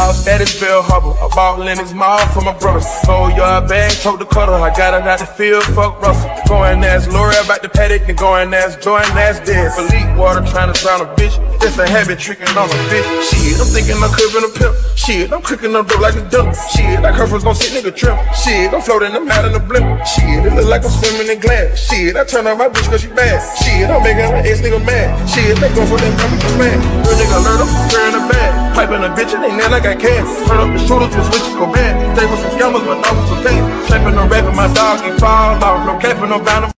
dog, status Bill Hubble. I bought Lennox Mall for my brothers. Sold yard bag, told the cutter. I got it out the field, fuck Russell. Going ass Lori about the paddock, and going ass Jordan ass dead. For leak water, trying to drown a bitch. It's a habit tricking on a bitch. Shit, I'm thinking I'm cribbing a pimp. Shit, I'm cooking up dope like a dump. Shit, like her first gon' sit nigga trim. Shit, I'm floating them out in the blimp. Shit, it look like I'm swimming in glass. Shit, I turn on my bitch cause she bad. Shit, I'm making my ex nigga mad. Shit, they go for them coming man. Real nigga learn them, wearing a bag. Piping a bitch and they nail like I can. Turn up the shooters with switches go bad. They was some scammers, but now was some pain. Slapping no rapping, my dog, he fall off. No capping, no bound.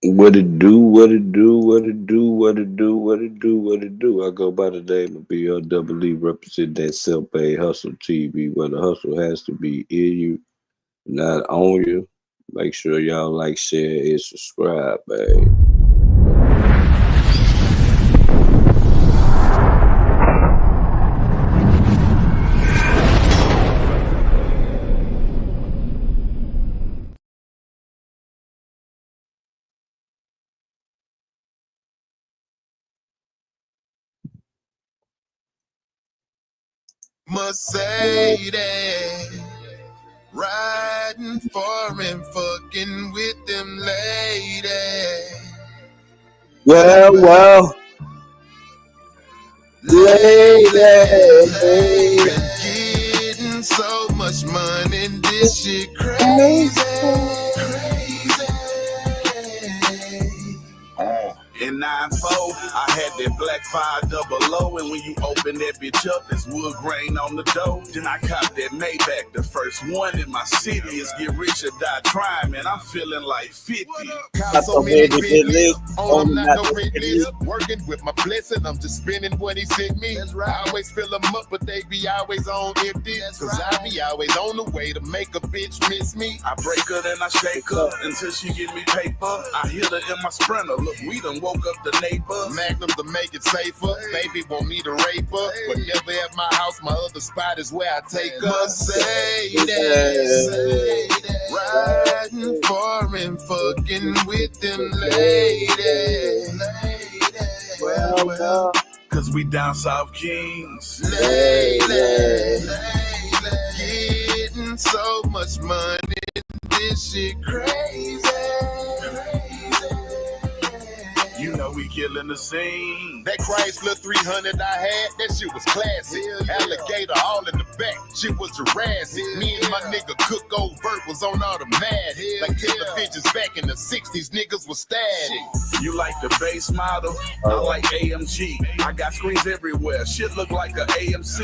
What it do, what it do, what it do, what it do, what it do, what it do. I go by the name of BLEE, represent that self-paid hustle TV, where the hustle has to be in you, not on you. Make sure y'all like, share, and subscribe, babe. Mercedes, riding foreign, fucking with them ladies. Well, ladies, getting so much money, this shit crazy. In 9-4, I had that black 500, and when you open that bitch up, there's wood grain on the dough. Then I copped that Maybach, the first one in my city. Is get rich or die trying, man. I'm feeling like 50. Got so many bitches on not no red list. Working with my blessing, I'm just spending what he sent me. I always fill them up, but they be always on empty. Cause I be always on the way to make a bitch miss me. I break her, then I shake her until she give me paper. I hit her in my Sprinter. Look, we done woke up the neighbors. Magnum to make it safer. Baby want me to rape her, but never at my house. My other spot is where I take her. Mercedes, riding foreign, fucking with them ladies. Well, cause we down South Kings. Ladies, getting so much money, this shit crazy. You know we killing the scene. That Chrysler 300 I had, that shit was classic. Alligator all in the back, shit was Jurassic. Me and my nigga Cook Overt was on automatic. Like televisions back in the 60s, niggas was static. You like the base model? I like AMG. I got screens everywhere, shit look like a AMC.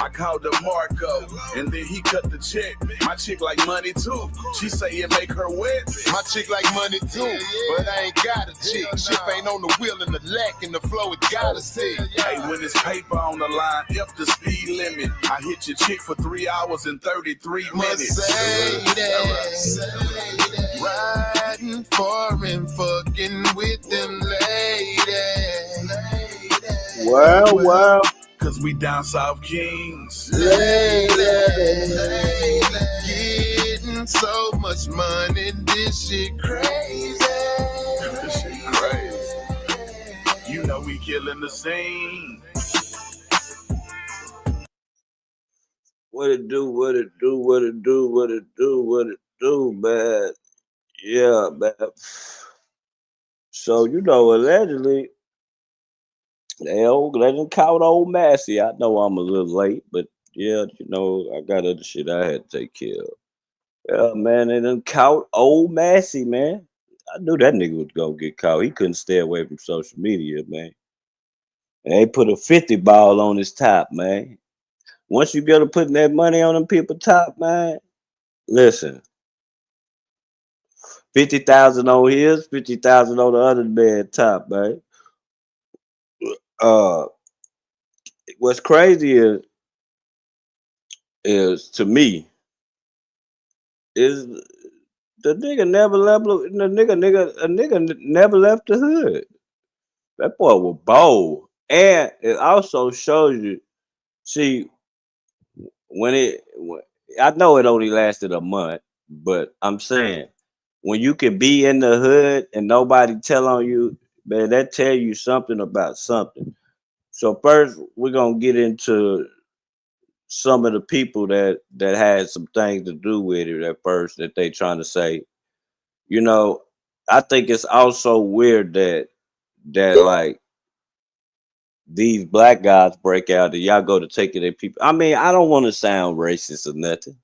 I called him Marco, and then he cut the check. My chick like money too. She say it make her wet. My chick like money too, but I ain't got a chick. Shit ain't on the wheel and the lack and the flow, it gotta see. Hey, when it's paper on the line, F the speed limit. I hit your chick for 3 hours and 33 minutes. Mercedes, riding foreign, fucking with them ladies. well. Cause we down South Kings. Ladies, much money, this shit crazy. This shit crazy. You know we killing the scene. What it do, what it do, what it do, what it do, what it do, man. Yeah, man. So, allegedly, they done caught old Massey. I know I'm a little late, but yeah, I got other shit I had to take care of. Yeah, man, they done caught old Massey, man. I knew that nigga was gonna get caught. He couldn't stay away from social media, man. And they put a 50 ball on his top, man. Once you get to putting that money on them people top, man, listen, 50,000 on his, 50,000 on the other man top, man. What's crazy is to me is the nigga never left. A nigga never left the hood. That boy was bold, and it also shows you. See, I know it only lasted a month, but I'm saying when you can be in the hood and nobody tell on you, man, that tell you something about something. So first, we're gonna get into some of the people that had some things to do with it at first that they trying to say. I think it's also weird that like these black guys break out and y'all go to take their people. I mean, I don't want to sound racist or nothing,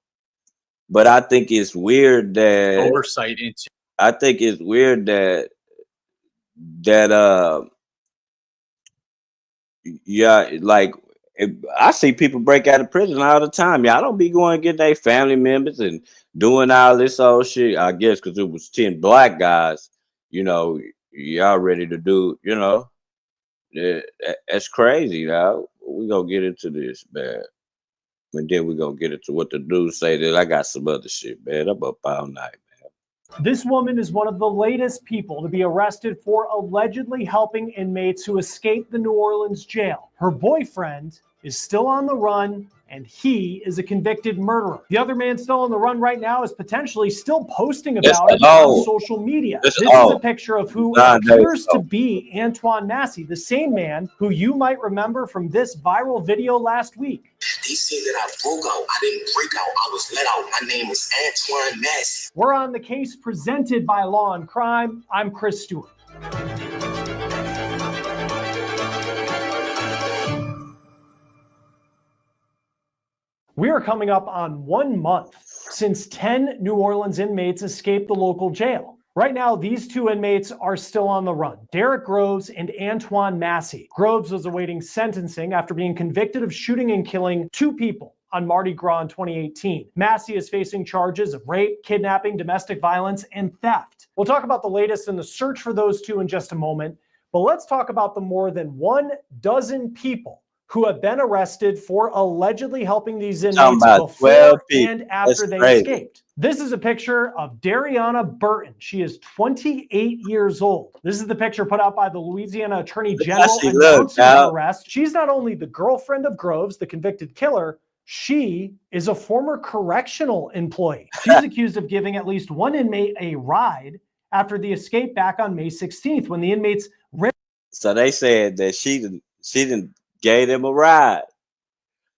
but I think it's weird that oversight into. I think it's weird that yeah, like I see people break out of prison all the time. Y'all don't be going to get their family members and doing all this old shit. I guess because it was 10 black guys, y'all ready to do, that's crazy, now. We gonna get into this, man. And then we gonna get into what the dudes say. That I got some other shit, man. I'm up all night, man. This woman is one of the latest people to be arrested for allegedly helping inmates who escaped the New Orleans jail. Her boyfriend is still on the run, and he is a convicted murderer. The other man still on the run right now is potentially still posting about it on social media. This is a picture of who appears to be Antoine Massey, the same man who you might remember from this viral video last week. They said that I broke out. I didn't break out. I was let out. My name is Antoine Massey. We're on the case presented by Law and Crime. I'm Chris Stewart. We are coming up on 1 month since 10 New Orleans inmates escaped the local jail. Right now, these two inmates are still on the run, Derek Groves and Antoine Massey. Groves was awaiting sentencing after being convicted of shooting and killing 2 people on Mardi Gras in 2018. Massey is facing charges of rape, kidnapping, domestic violence, and theft. We'll talk about the latest in the search for those two in just a moment, but let's talk about the more than 12 people who have been arrested for allegedly helping these inmates before and after they escaped. This is a picture of Dariana Burton. She is 28 years old. This is the picture put out by the Louisiana Attorney General announcing her arrest. She's not only the girlfriend of Groves, the convicted killer, she is a former correctional employee. She's accused of giving at least one inmate a ride after the escape back on May 16th when the inmates ripped. So they said that she didn't gave them a ride.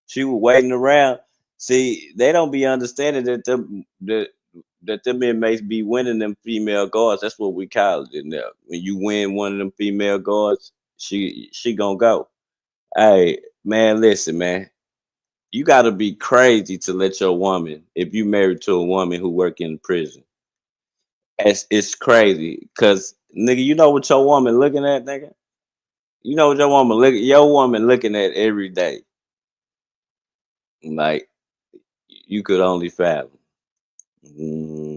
She was waiting around. See, they don't be understanding that them inmates be winning them female guards. That's what we call it in there. When you win one of them female guards, she gonna go. Hey, man, listen, man. You gotta be crazy to let your woman, if you married to a woman who work in prison. It's crazy. Cause nigga, you know what your woman looking at, nigga? You know what your woman looking at every day. Like you could only fathom.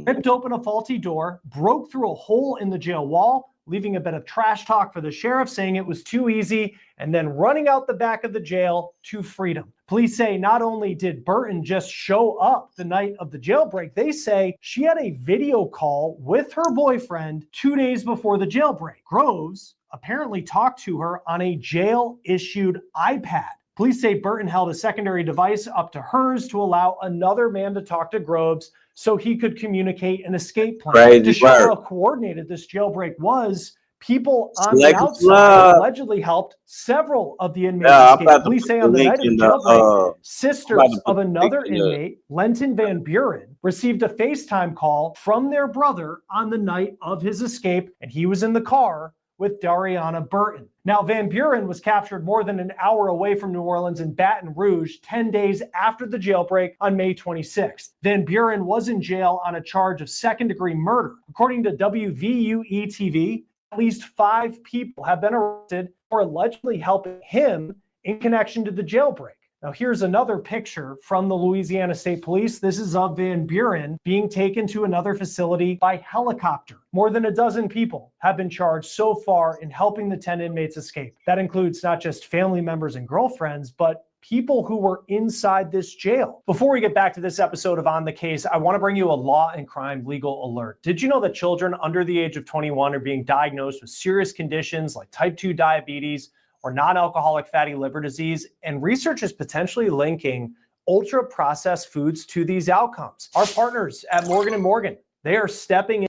Ripped open a faulty door, broke through a hole in the jail wall, leaving a bit of trash talk for the sheriff, saying it was too easy, and then running out the back of the jail to freedom. Police say not only did Burton just show up the night of the jailbreak, they say she had a video call with her boyfriend 2 days before the jailbreak. Groves apparently talked to her on a jail-issued iPad. Police say Burton held a secondary device up to hers to allow another man to talk to Groves so he could communicate an escape plan. Crazy To show work. how coordinated this jailbreak was, people on Select the a outside slug. allegedly helped several of the inmates Yeah, I'm escape. about to Police put say the on the link night of the in the jailbreak, I'm about sisters to of put the link another in the inmate, Lenton Van Buren, received a FaceTime call from their brother on the night of his escape, and he was in the car with Dariana Burton. Now, Van Buren was captured more than an hour away from New Orleans in Baton Rouge, 10 days after the jailbreak on May 26th. Van Buren was in jail on a charge of second-degree murder. According to WVUE-TV, at least 5 people have been arrested for allegedly helping him in connection to the jailbreak. Now, here's another picture from the Louisiana State Police. This is of Van Buren being taken to another facility by helicopter. More than a dozen people have been charged so far in helping the 10 inmates escape. That includes not just family members and girlfriends, but people who were inside this jail. Before we get back to this episode of On the Case, I want to bring you a law and crime legal alert. Did you know that children under the age of 21 are being diagnosed with serious conditions like type 2 diabetes, or non-alcoholic fatty liver disease, and research is potentially linking ultra-processed foods to these outcomes? Our partners at Morgan & Morgan, they are stepping in.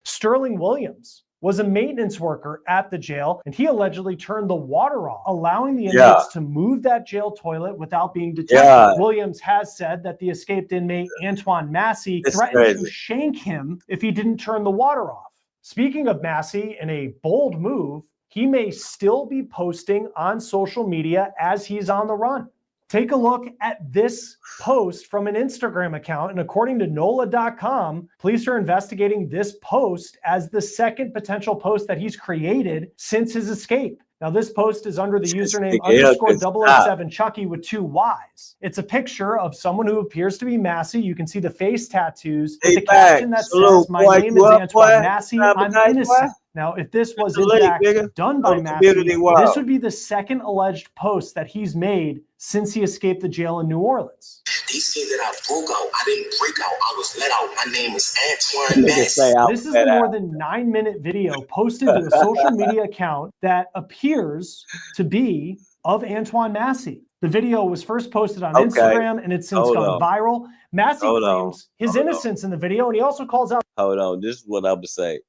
Sterling Williams was a maintenance worker at the jail, and he allegedly turned the water off, allowing the inmates to move that jail toilet without being detected. Williams has said that the escaped inmate, Antoine Massey, threatened to shank him if he didn't turn the water off. Speaking of Massey, in a bold move, he may still be posting on social media as he's on the run. Take a look at this post from an Instagram account, and according to NOLA.com, police are investigating this post as the second potential post that he's created since his escape. Now, this post is under the username _007 Chucky with 2 Ys. It's a picture of someone who appears to be Massey. You can see the face tattoos with the caption that says, "My name is Antoine Massey, I'm innocent." Now, if this was in fact done by Massey, this would be the second alleged post that he's made since he escaped the jail in New Orleans. They say that I broke out. I didn't break out. I was let out. My name is Antoine Massey. This is the more than 9-minute video posted to a social media account that appears to be of Antoine Massey. The video was first posted on Instagram, and it's since gone viral. Massey claims his innocence in the video, and he also calls out. Hold on, this is what I'm gonna say.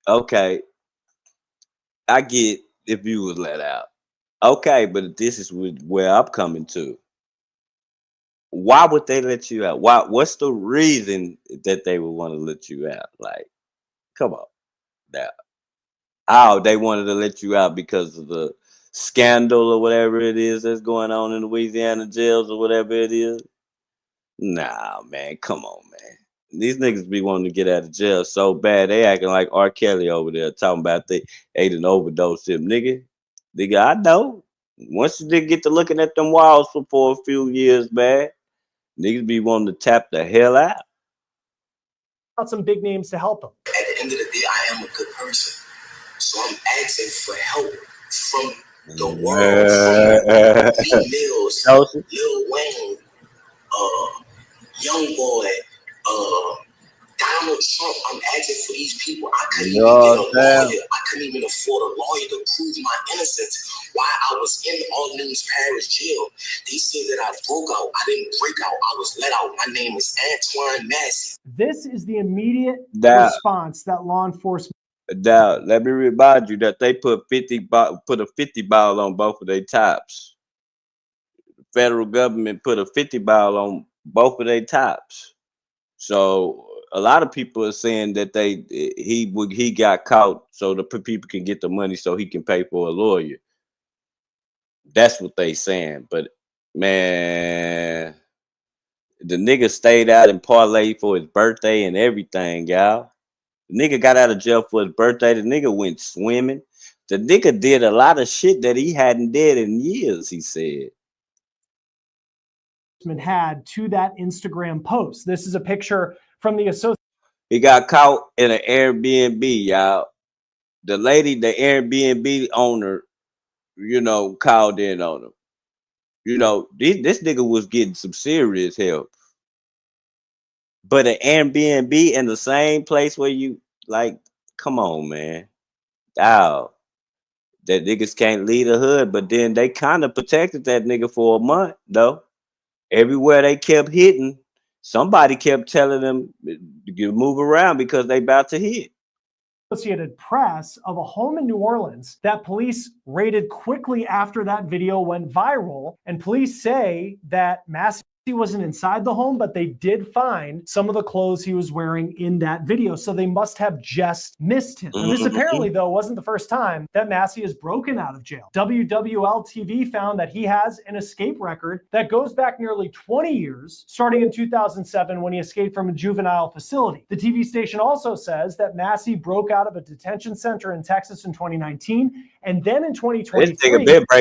Okay, I get if you was let out. Okay, but this is where I'm coming to. Why would they let you out? What's the reason that they would want to let you out? Like, come on. Now, oh, they wanted to let you out because of the scandal or whatever it is that's going on in Louisiana jails or whatever it is. Nah, man, come on, man. These niggas be wanting to get out of jail so bad, they acting like R. Kelly over there talking about they ate an overdose him. Nigga, I know. Once you did get to looking at them walls for a few years, man, niggas be wanting to tap the hell out. Some big names to help him. At the end of the day, I am a good person. So I'm asking for help from the world, from Lee Mills, Lil Wayne, Young Boy, Donald Trump. I'm asking for these people. I couldn't even get a lawyer. I couldn't even afford a lawyer to prove my innocence while I was in Orleans Parish jail. They say that I broke out. I didn't break out. I was let out. My name is Antoine Massey. This is the immediate response that law enforcement. Now, let me remind you that they put a 50 ball on both of their tops. The federal government put a 50 ball on both of their tops. So a lot of people are saying that he got caught so the people can get the money so he can pay for a lawyer. That's what they saying. But man, the nigga stayed out and parlayed for his birthday and everything, y'all. The nigga got out of jail for his birthday. The nigga went swimming. The nigga did a lot of shit that he hadn't did in years, he said. Had to that Instagram post. This is a picture from the associate. He got caught in an Airbnb, y'all. The lady, the Airbnb owner, called in on him. This nigga was getting some serious help. But an Airbnb in the same place where you, like, come on, man. Ow. That niggas can't leave the hood, but then they kind of protected that nigga for a month, though. everywhere they kept hitting, somebody kept telling them to move around because they about to hit. Associated Press of a home in New Orleans that police raided quickly after that video went viral. And police say that Massey wasn't inside the home, but they did find some of the clothes he was wearing in that video. So they must have just missed him. Now, this apparently, though, wasn't the first time that Massey has broken out of jail. WWL TV found that he has an escape record that goes back nearly 20 years, starting in 2007 when he escaped from a juvenile facility. The TV station also says that Massey broke out of a detention center in Texas in 2019, and then in 2023,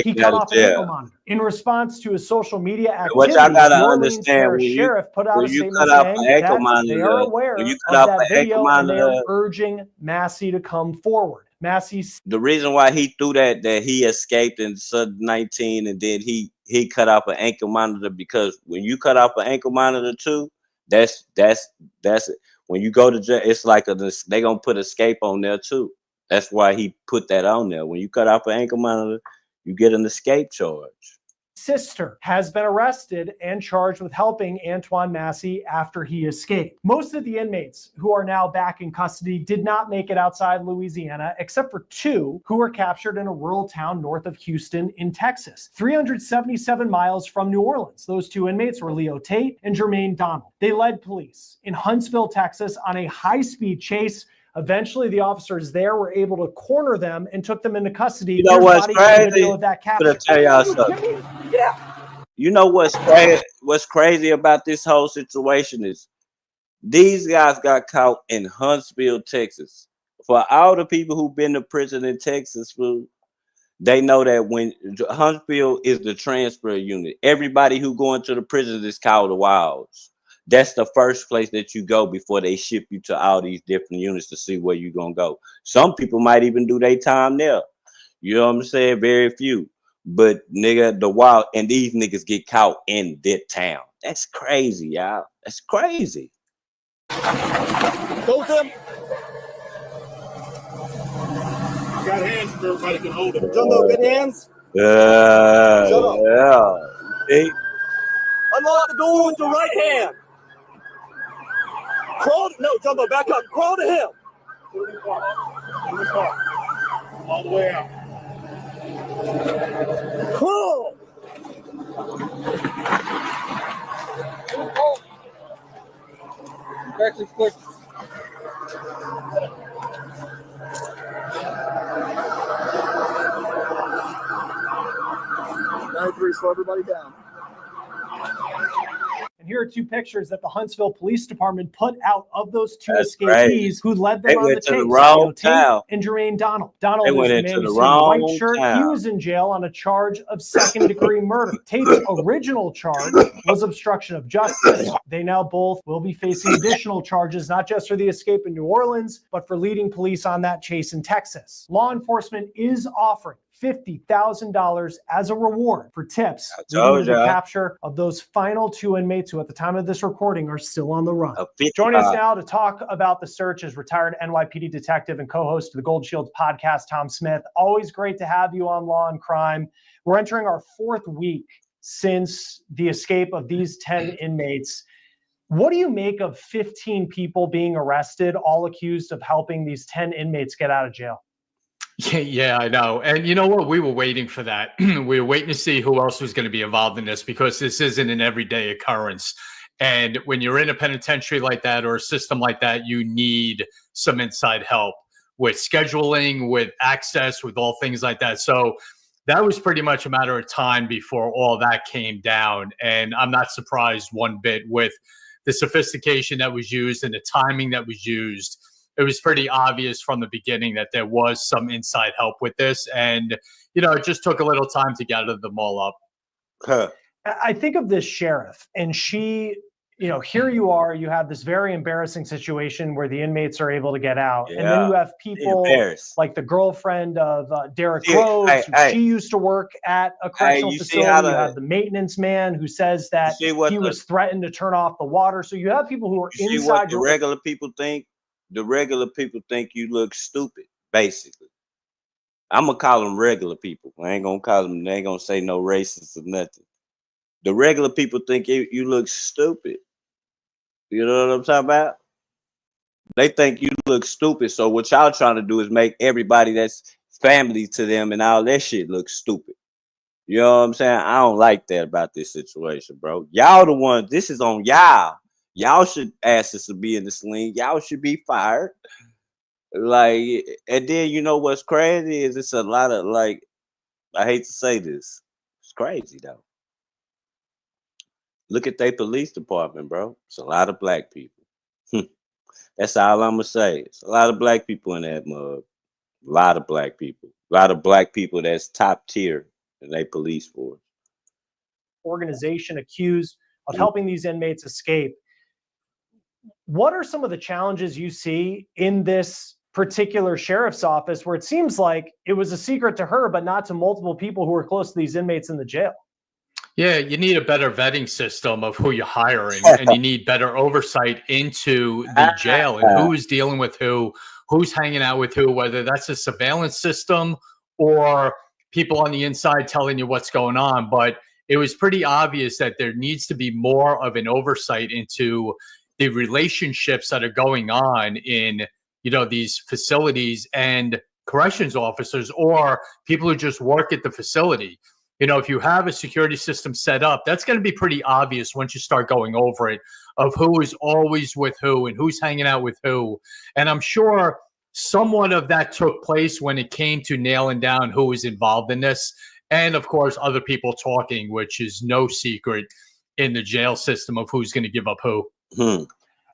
he cut off an ankle monitor. In response to his social media activities, the Orleans Parish Sheriff put out a statement saying that they are aware of that video and they are urging Massey to come forward. Massey's the reason why he threw that he escaped in sub 19 and then he cut off an ankle monitor, because when you cut off an ankle monitor too, that's when you go to jail, it's like they gonna put escape on there too. That's why he put that on there. When you cut off an ankle monitor, you get an escape charge. Sister has been arrested and charged with helping Antoine Massey after he escaped. Most of the inmates who are now back in custody did not make it outside Louisiana, except for 2 who were captured in a rural town north of Houston in Texas, 377 miles from New Orleans. Those 2 inmates were Leo Tate and Jermaine Donald. They led police in Huntsville, Texas on a high-speed chase. Eventually, the officers there were able to corner them and took them into custody. You know what's crazy? Of that I'm gonna tell y'all something. You know what's crazy? What's crazy about this whole situation is these guys got caught in Huntsville, Texas. For all the people who've been to prison in Texas, they know that when Huntsville is the transfer unit, everybody who going to the prison is called the wilds. That's the first place that you go before they ship you to all these different units to see where you're going to go. Some people might even do their time there. You know what I'm saying? Very few. But nigga, the wild, and these niggas get caught in that town. That's crazy, y'all. That's crazy. Both of them. Got hands so everybody can hold them. Jumbo, good hands? Shut up. Yeah. Hey. Unlock the door with your right hand. Crawl, no, Jumbo, back up. Crawl to him. In the car. All the way out. Crawl. Back to quick. Slow everybody down. And here are 2 pictures that the Huntsville Police Department put out of those 2 escapees who led them on the chase. Leo Tate and Jermaine Donald. Donald is the man you see in the white shirt. He was in jail on a charge of second-degree murder. Tate's original charge was obstruction of justice. They now both will be facing additional charges, not just for the escape in New Orleans, but for leading police on that chase in Texas. Law enforcement is offering $50,000 as a reward for tips leading to the capture of those final 2 inmates who at the time of this recording are still on the run. Joining us now to talk about the search is retired NYPD detective and co-host of the Gold Shields podcast, Tom Smith. Always great to have you on Law and Crime. We're entering our 4th week since the escape of these 10 inmates. What do you make of 15 people being arrested, all accused of helping these 10 inmates get out of jail? Yeah, I know. And you know what? We were waiting for that. We were waiting to see who else was going to be involved in this, because this isn't an everyday occurrence. And when you're in a penitentiary like that or a system like that, you need some inside help with scheduling, with access, with all things like that. So that was pretty much a matter of time before all that came down. And I'm not surprised one bit with the sophistication that was used and the timing that was used. It was pretty obvious from the beginning that there was some inside help with this. And, you know, it just took a little time to gather them all up. Huh. I think of this sheriff, and she, you know, here you are, you have this very embarrassing situation where the inmates are able to get out. Yeah. And then you have people like the girlfriend of Derek Rhodes, she used to work at a correctional facility. You have the maintenance man who says that he was threatened to turn off the water. So you have people who are inside. The regular people think? The regular people think you look stupid, basically. I'm going to call them regular people. I ain't going to call them, they ain't going to say no racist or nothing. The regular people think you look stupid. You know what I'm talking about? They think you look stupid. So what y'all trying to do is make everybody that's family to them and all that shit look stupid. You know what I'm saying? I don't like that about this situation, bro. Y'all the ones. This is on y'all. Y'all should ask us to be in the sling. Y'all should be fired. Like, and then you know what's crazy is it's a lot of like. I hate to say this. It's crazy though. Look at their police department, bro. It's a lot of black people. That's all I'm gonna say. It's a lot of black people in that mug. A lot of black people. A lot of black people that's top tier in their police force. Organization accused of helping these inmates escape. What are some of the challenges you see in this particular sheriff's office where it seems like it was a secret to her, but not to multiple people who are close to these inmates in the jail? Yeah, you need a better vetting system of who you're hiring, and you need better oversight into the jail and who is dealing with who's hanging out with who, whether that's a surveillance system or people on the inside telling you what's going on. But it was pretty obvious that there needs to be more of an oversight into the relationships that are going on in, you know, these facilities and corrections officers or people who just work at the facility. You know, if you have a security system set up, that's going to be pretty obvious once you start going over it of who is always with who and who's hanging out with who. And I'm sure somewhat of that took place when it came to nailing down who was involved in this. And of course, other people talking, which is no secret in the jail system of who's going to give up who.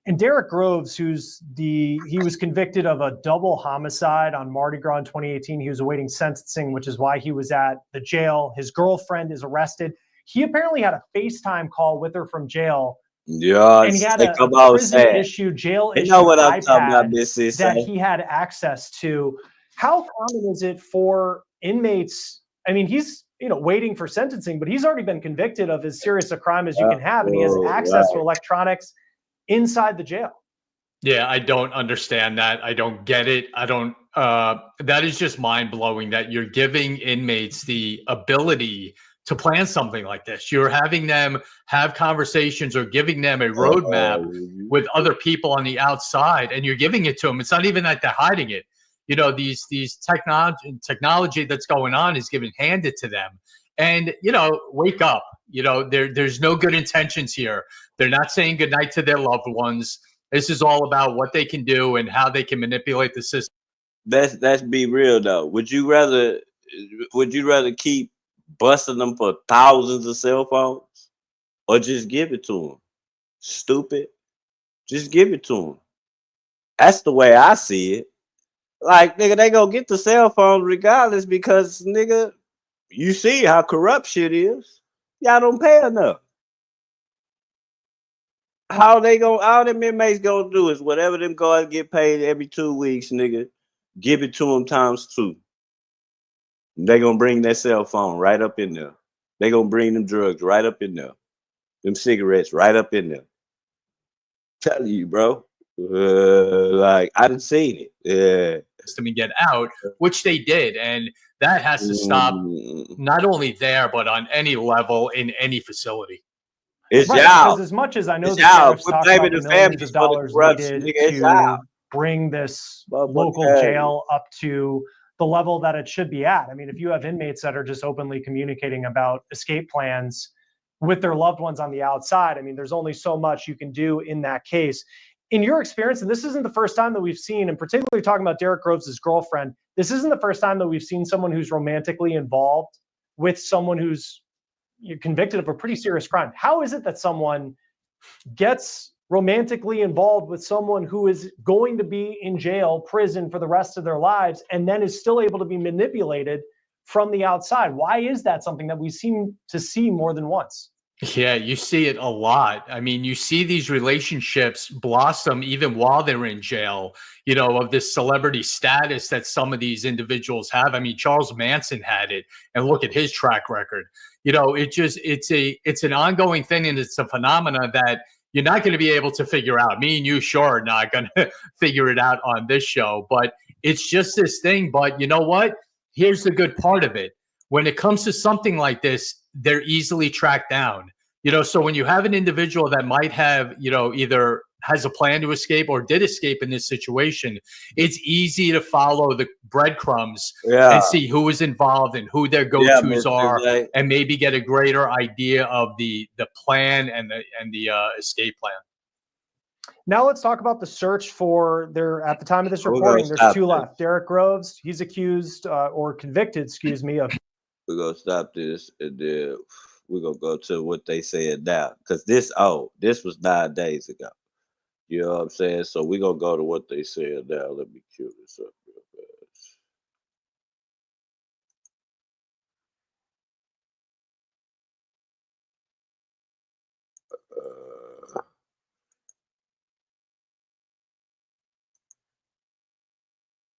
And Derek Groves, he was convicted of a double homicide on Mardi Gras in 2018. He was awaiting sentencing, which is why he was at the jail. His girlfriend is arrested. He apparently had a FaceTime call with her from jail. Yeah, and he had a prison issue, jail issue iPad that he had access to. How common is it for inmates? I mean, he's waiting for sentencing, but he's already been convicted of as serious a crime as you can have, and he has access to electronics inside the jail. Yeah, I don't understand that. I don't get it. I don't, that is just mind blowing that you're giving inmates the ability to plan something like this. You're having them have conversations or giving them a roadmap with other people on the outside, and you're giving it to them. It's not even that they're hiding it. You know, these technology that's going on is given handed to them. And, wake up. There's no good intentions here. They're not saying goodnight to their loved ones. This is all about what they can do and how they can manipulate the system. Let's be real though. Would you rather keep busting them for thousands of cell phones, or just give it to them? Stupid. Just give it to them. That's the way I see it. Like, nigga, they gonna get the cell phones regardless because, nigga, you see how corrupt shit is. Y'all don't pay enough. All them inmates gonna do is whatever them guards get paid every 2 weeks, nigga, give it to them times 2. They gonna bring that cell phone right up in there. They gonna bring them drugs right up in there. Them cigarettes right up in there. Tell you, bro. Like, I done seen it. Yeah. System and get out, which they did, and that has to stop. Not only there, but on any level in any facility. It's right, y'all. Because as much as I know the sheriff's talked about the millions of dollars needed to bring this local jail up to the level that it should be at. I mean, if you have inmates that are just openly communicating about escape plans with their loved ones on the outside, I mean, there's only so much you can do in that case. In your experience, and this isn't the first time that we've seen, and particularly talking about Derek Groves' girlfriend, this isn't the first time that we've seen someone who's romantically involved with someone who's convicted of a pretty serious crime. How is it that someone gets romantically involved with someone who is going to be in jail, prison for the rest of their lives, and then is still able to be manipulated from the outside? Why is that something that we seem to see more than once? Yeah, you see it a lot. I mean, you see these relationships blossom even while they're in jail, of this celebrity status that some of these individuals have. I mean, Charles Manson had it, and look at his track record. It's an ongoing thing, and it's a phenomena that you're not going to be able to figure out. Me and you sure are not going to figure it out on this show, but it's just this thing. But you know what? Here's the good part of it. When it comes to something like this, they're easily tracked down. You know, so when you have an individual that might have, you know, either has a plan to escape or did escape in this situation, it's easy to follow the breadcrumbs Yeah, and see who is involved and who their yeah, go-tos Mr. are, J. and maybe get a greater idea of the plan and the escape plan. Now let's talk about the search for there. At the time of this We're gonna reporting, there's stop two this. left. Derek Groves, he's accused or convicted, excuse me, of We're gonna stop this, and then we're gonna go to what they said now. Because this was 9 days ago. You know what I'm saying? So we're gonna go to what they said now. Let me cue this up real fast.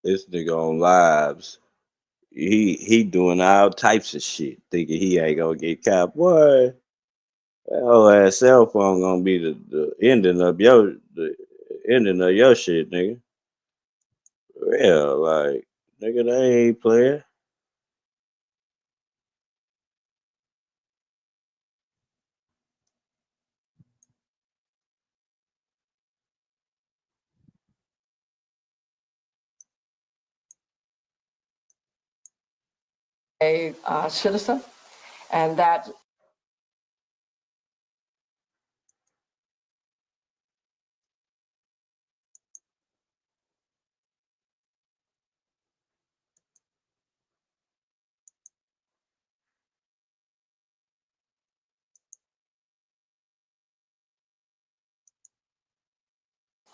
This nigga on lives. He doing all types of shit, thinking he ain't gonna get caught. Boy, that whole ass cell phone gonna be the ending of your shit, nigga. Yeah, like nigga, they ain't playing. a citizen, and that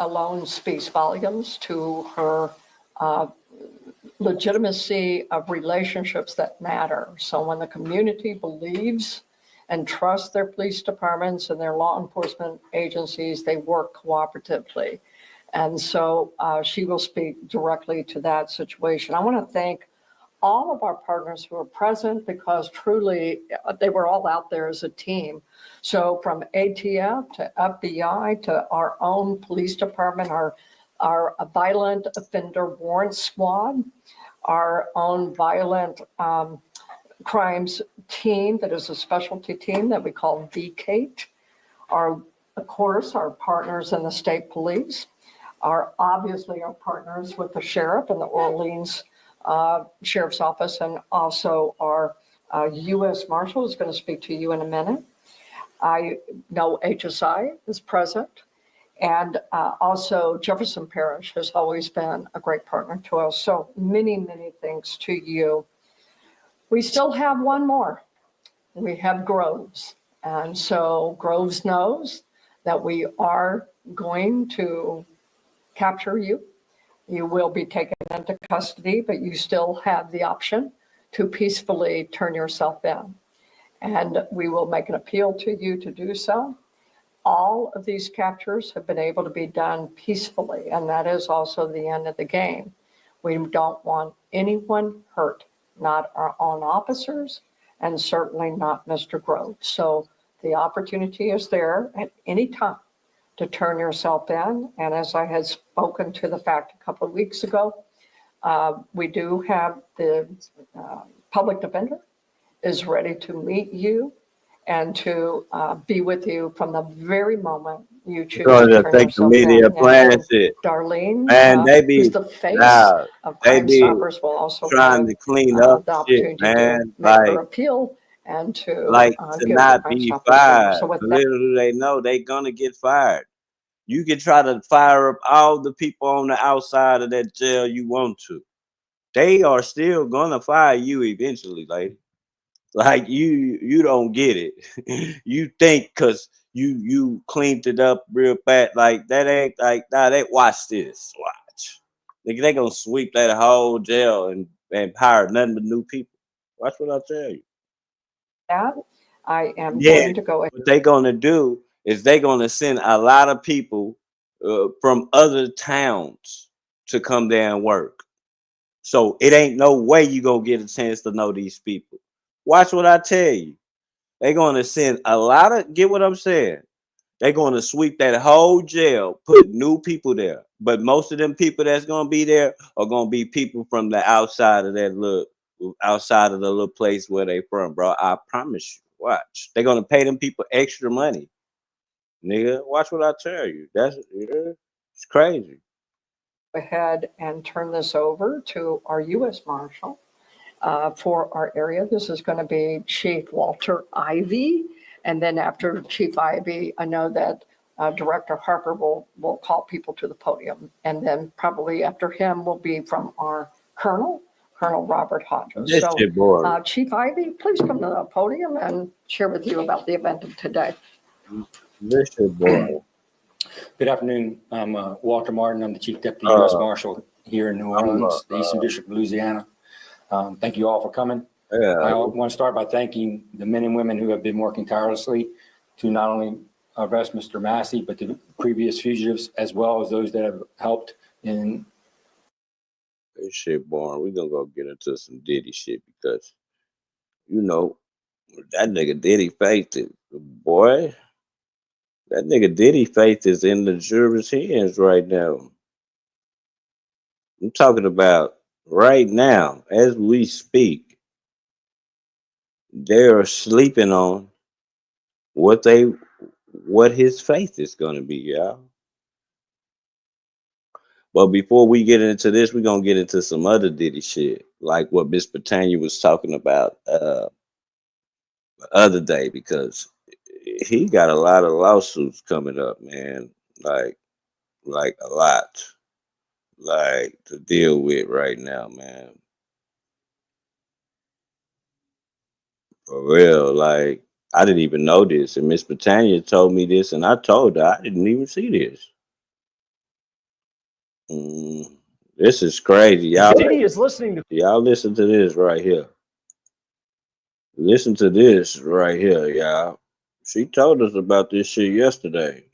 alone speaks volumes to her legitimacy of relationships that matter. So when the community believes and trusts their police departments and their law enforcement agencies, they work cooperatively. And so she will speak directly to that situation. I want to thank all of our partners who are present, because truly they were all out there as a team. So from ATF to FBI to our own police department, our violent offender warrant squad, our own violent crimes team that is a specialty team that we call VCATE, of course, our partners in the state police, obviously our partners with the sheriff and the Orleans Sheriff's Office, and also our U.S. Marshal is going to speak to you in a minute. I know HSI is present, and also Jefferson Parish has always been a great partner to us. So many, many thanks to you. We still have one more. We have Groves. And so Groves knows that we are going to capture you. You will be taken into custody, but you still have the option to peacefully turn yourself in. And we will make an appeal to you to do so. All of these captures have been able to be done peacefully, and that is also the end of the game. We don't want anyone hurt, not our own officers, and certainly not Mr. Groves. So the opportunity is there at any time to turn yourself in. And as I had spoken to the fact a couple of weeks ago, we do have the public defender is ready to meet you and to be with you from the very moment you choose to turn Think the yourself media in. playing shit. Darlene, Man, they be who's the face of they Crime be Stoppers, will also trying have to clean the up opportunity shit, man. to make Like her appeal and to to give the not Crime be Stoppers favor. fired. So with that, Little do they know they gonna get fired. You can try to fire up all the people on the outside of that jail you want to. They are still gonna fire you eventually, lady. Like you don't get it. You think because you cleaned it up real bad, like that ain't like nah. They watch this. Watch. They gonna sweep that whole jail and hire nothing but new people. Watch what I tell you. I am Yeah, going to go what they gonna do is they gonna send a lot of people from other towns to come there and work. So it ain't no way you gonna get a chance to know these people. Watch what I tell you. They gonna send a lot of get what I'm saying. They gonna sweep that whole jail, put new people there. But most of them people that's gonna be there are gonna be people from the outside of the little place where they from, bro. I promise you. Watch. They're gonna pay them people extra money. Nigga, watch what I tell you. It's crazy. Go ahead and turn this over to our U.S. Marshal for our area. This is going to be Chief Walter Ivy. And then after Chief Ivy, I know that Director Harper will call people to the podium. And then probably after him will be from our Colonel Robert Hodges. This shit boring. Chief Ivy, please come to the podium and share with you about the event of today. This shit boring. Good afternoon. I'm Walter Martin. I'm the Chief Deputy U.S. Marshal here in New Orleans, the Eastern District of Louisiana. Thank you all for coming. Yeah. I want to start by thanking the men and women who have been working tirelessly to not only arrest Mr. Massey, but the previous fugitives, as well as those that have helped in. This shit boring. We're gonna go get into some Diddy shit because, you know, that nigga Diddy faked it. Boy, that nigga Diddy faith is in the jury's hands right now. I'm talking about right now, as we speak. They're sleeping on what his faith is gonna be, y'all. But before we get into this, we're gonna get into some other Diddy shit, like what Miss Britannia was talking about the other day, because he got a lot of lawsuits coming up, man. Like a lot, like to deal with right now, man. For real, like I didn't even know this, and Miss Britannia told me this, and I told her I didn't even see this. This is crazy, y'all. Diddy is listening to. Y'all listen to this right here. Listen to this right here, y'all. She told us about this shit yesterday.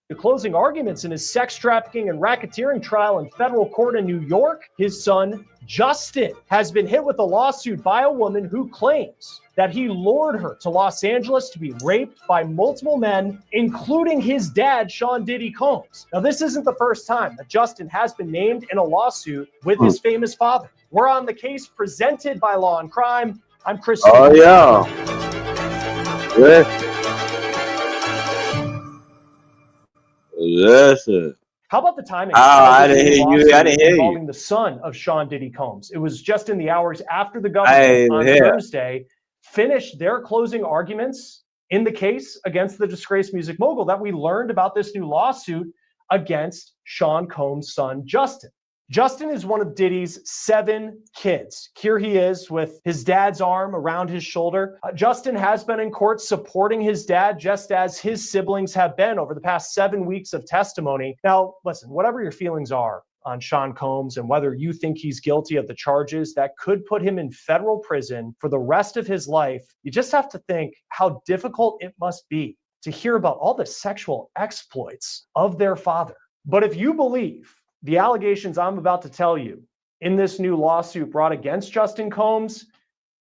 The closing arguments in his sex trafficking and racketeering trial in federal court in New York, his son, Justin, has been hit with a lawsuit by a woman who claims that he lured her to Los Angeles to be raped by multiple men, including his dad, Sean Diddy Combs. Now, this isn't the first time that Justin has been named in a lawsuit with his famous father. We're on the case presented by Law and Crime. I'm Chris. Oh, yeah. Listen. How about the timing? I didn't hear you. I didn't hear involving you. the son of Sean Diddy Combs. It was just in the hours after the government on Thursday finished their closing arguments in the case against the disgraced music mogul that we learned about this new lawsuit against Sean Combs' son, Justin. Justin is one of Diddy's 7 kids. Here he is with his dad's arm around his shoulder. Justin has been in court supporting his dad, just as his siblings have been over the past 7 weeks of testimony. Now, listen, whatever your feelings are on Sean Combs and whether you think he's guilty of the charges that could put him in federal prison for the rest of his life, you just have to think how difficult it must be to hear about all the sexual exploits of their father. But if you believe the allegations I'm about to tell you in this new lawsuit brought against Justin Combs,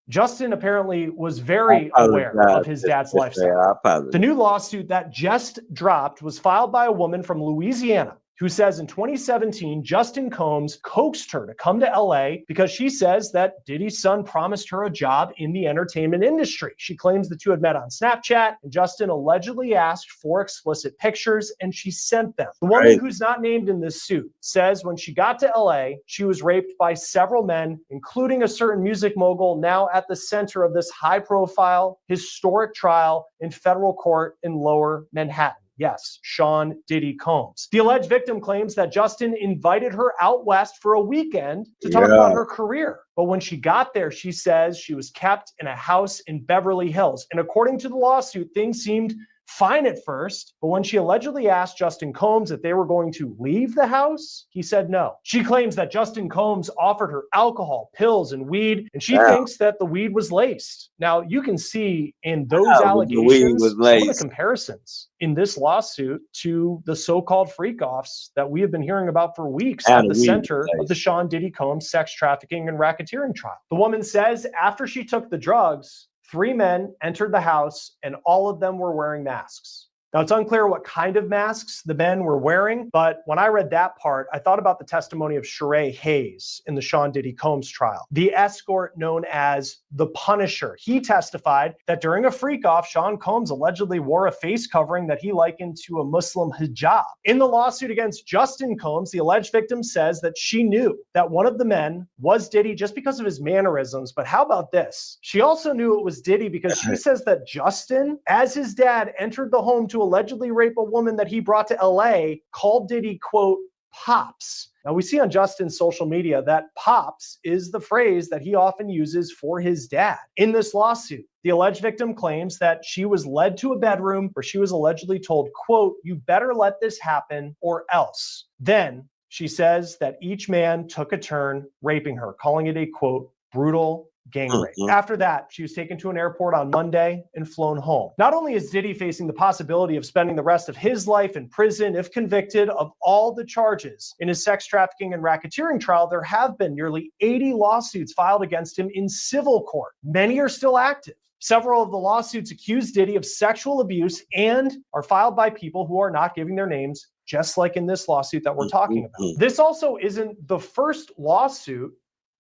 Justin apparently was very aware of his dad's lifestyle. The new lawsuit that just dropped was filed by a woman from Louisiana who says in 2017, Justin Combs coaxed her to come to LA because she says that Diddy's son promised her a job in the entertainment industry. She claims the two had met on Snapchat, and Justin allegedly asked for explicit pictures, and she sent them. The woman who's not named in this suit says when she got to LA, she was raped by several men, including a certain music mogul now at the center of this high-profile, historic trial in federal court in Lower Manhattan. Yes, Sean Diddy Combs. The alleged victim claims that Justin invited her out west for a weekend to talk about her career. But when she got there, she says she was kept in a house in Beverly Hills. And according to the lawsuit, things seemed fine at first, but when she allegedly asked Justin Combs if they were going to leave the house, he said no. She claims that Justin Combs offered her alcohol, pills, and weed, and she thinks that the weed was laced. Now, you can see in those allegations some of the comparisons in this lawsuit to the so-called freak-offs that we have been hearing about for weeks at the center of the Sean Diddy Combs sex trafficking and racketeering trial. The woman says after she took the drugs, 3 men entered the house and all of them were wearing masks. Now, it's unclear what kind of masks the men were wearing, but when I read that part, I thought about the testimony of Sheree Hayes in the Sean Diddy Combs trial, the escort known as the Punisher. He testified that during a freak-off, Sean Combs allegedly wore a face covering that he likened to a Muslim hijab. In the lawsuit against Justin Combs, the alleged victim says that she knew that one of the men was Diddy just because of his mannerisms, but how about this? She also knew it was Diddy because she says that Justin, as his dad, entered the home to allegedly rape a woman that he brought to LA, called Diddy, quote, Pops. Now, we see on Justin's social media that Pops is the phrase that he often uses for his dad. In this lawsuit, the alleged victim claims that she was led to a bedroom where she was allegedly told, quote, you better let this happen or else. Then she says that each man took a turn raping her, calling it a, quote, brutal gang rape. After that, she was taken to an airport on Monday and flown home. Not only is Diddy facing the possibility of spending the rest of his life in prison if convicted of all the charges in his sex trafficking and racketeering trial, there have been nearly 80 lawsuits filed against him in civil court. Many are still active. Several of the lawsuits accuse Diddy of sexual abuse and are filed by people who are not giving their names, just like in this lawsuit that we're talking about. This also isn't the first lawsuit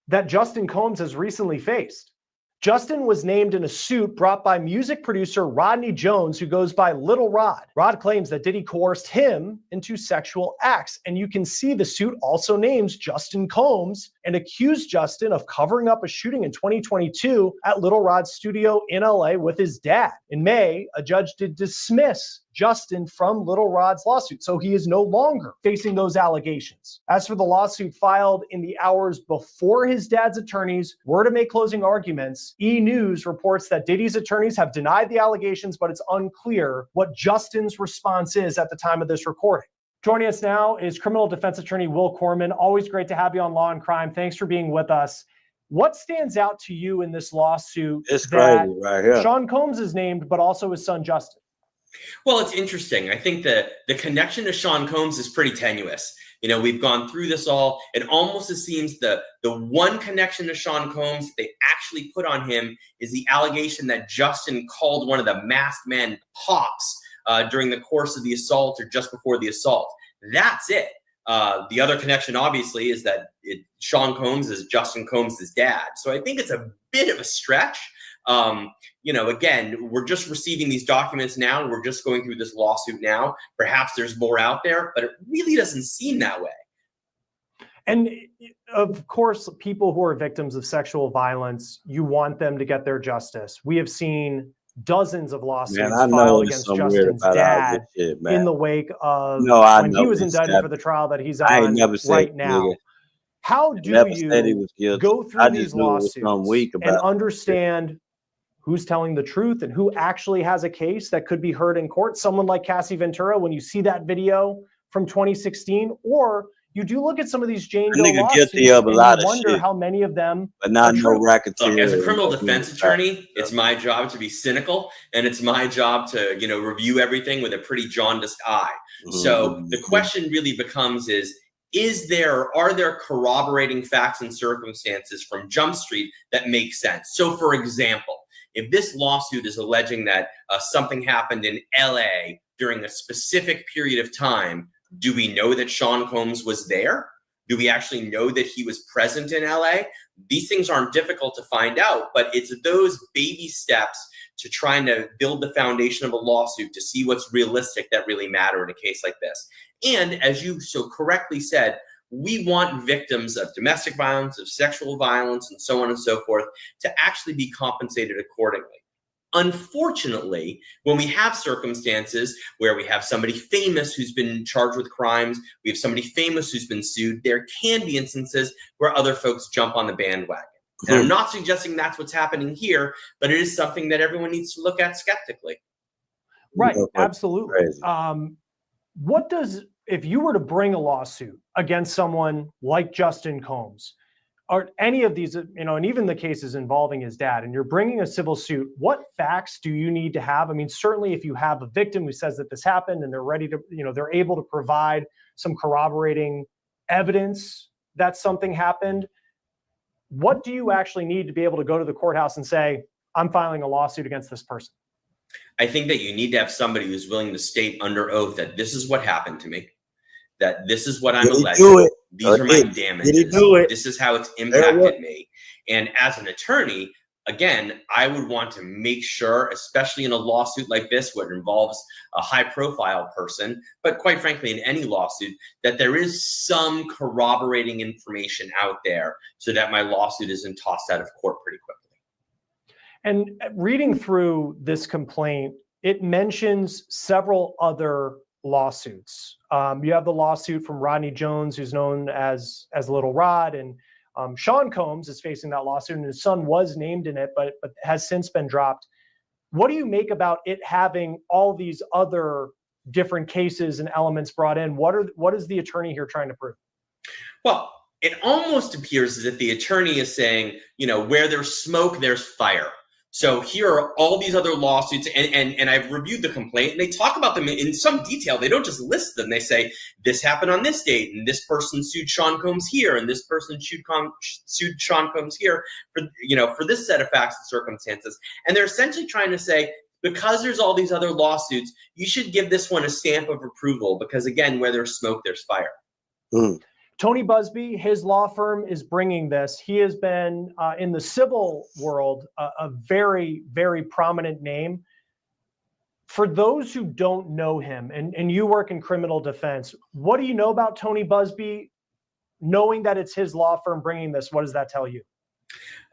that Justin Combs has recently faced. Justin was named in a suit brought by music producer Rodney Jones, who goes by Little Rod. Rod claims that Diddy coerced him into sexual acts. And you can see the suit also names Justin Combs and accused Justin of covering up a shooting in 2022 at Little Rod's studio in LA with his dad. In May, a judge did dismiss Justin from Little Rod's lawsuit, so he is no longer facing those allegations. As for the lawsuit filed in the hours before his dad's attorneys were to make closing arguments, E! News reports that Diddy's attorneys have denied the allegations, but it's unclear what Justin's response is at the time of this recording. Joining us now is criminal defense attorney Will Corman. Always great to have you on Law and Crime. Thanks for being with us. What stands out to you in this lawsuit It's that crazy right here. Sean Combs is named, but also his son Justin? Well, it's interesting. I think that the connection to Sean Combs is pretty tenuous. You know, we've gone through this all. It almost seems the one connection to Sean Combs they actually put on him is the allegation that Justin called one of the masked men Pops during the course of the assault or just before the assault. That's it. The other connection, obviously, is that Sean Combs is Justin Combs' dad. So I think it's a bit of a stretch. You know, again, we're just receiving these documents now. We're just going through this lawsuit now. Perhaps there's more out there, but it really doesn't seem that way. And of course, people who are victims of sexual violence, you want them to get their justice. We have seen dozens of lawsuits filed against Justin's dad in the wake of when he was indicted for the trial that he's on right now. How do you go through these lawsuits and understand who's telling the truth and who actually has a case that could be heard in court? Someone like Cassie Ventura, when you see that video from 2016, or you do look at some of these Jane Doe lawsuits and you wonder how many of them but not no racketeering. Look, as a criminal defense attorney, it's my job to be cynical, and it's my job to, you know, review everything with a pretty jaundiced eye. So the question really becomes are there corroborating facts and circumstances from Jump Street that make sense? So, for example, if this lawsuit is alleging that something happened in LA during a specific period of time, do we know that Sean Combs was there? Do we actually know that he was present in LA? These things aren't difficult to find out, but it's those baby steps to trying to build the foundation of a lawsuit to see what's realistic that really matter in a case like this. And as you so correctly said, we want victims of domestic violence, of sexual violence, and so on and so forth to actually be compensated accordingly. Unfortunately, when we have circumstances where we have somebody famous who's been charged with crimes, we have somebody famous who's been sued, there can be instances where other folks jump on the bandwagon. And I'm not suggesting that's what's happening here, but it is something that everyone needs to look at skeptically. Right. Motherfucker Absolutely. crazy. If you were to bring a lawsuit against someone like Justin Combs, or any of these, and even the cases involving his dad, and you're bringing a civil suit, what facts do you need to have? I mean, certainly if you have a victim who says that this happened and they're ready to, they're able to provide some corroborating evidence that something happened, what do you actually need to be able to go to the courthouse and say, I'm filing a lawsuit against this person? I think that you need to have somebody who's willing to state under oath that this is what happened to me, that this is what I'm alleged. These are my damages. This is how it's impacted me. And as an attorney, again, I would want to make sure, especially in a lawsuit like this, where it involves a high-profile person, but quite frankly, in any lawsuit, that there is some corroborating information out there so that my lawsuit isn't tossed out of court pretty quickly. And reading through this complaint, it mentions several other lawsuits. You have the lawsuit from Rodney Jones, who's known as Little Rod, and Sean Combs is facing that lawsuit, and his son was named in it, but has since been dropped. What do you make about it having all these other different cases and elements brought in? What is the attorney here trying to prove? Well, it almost appears as if the attorney is saying, where there's smoke, there's fire. So here are all these other lawsuits, and I've reviewed the complaint, and they talk about them in some detail. They don't just list them. They say, this happened on this date, and this person sued Sean Combs here, and this person sued Sean Combs here for this set of facts and circumstances. And they're essentially trying to say, because there's all these other lawsuits, you should give this one a stamp of approval, because again, where there's smoke, there's fire. Tony Busby, his law firm, is bringing this. He has been in the civil world a very, very prominent name. For those who don't know him, and you work in criminal defense, what do you know about Tony Busby? Knowing that it's his law firm bringing this, what does that tell you?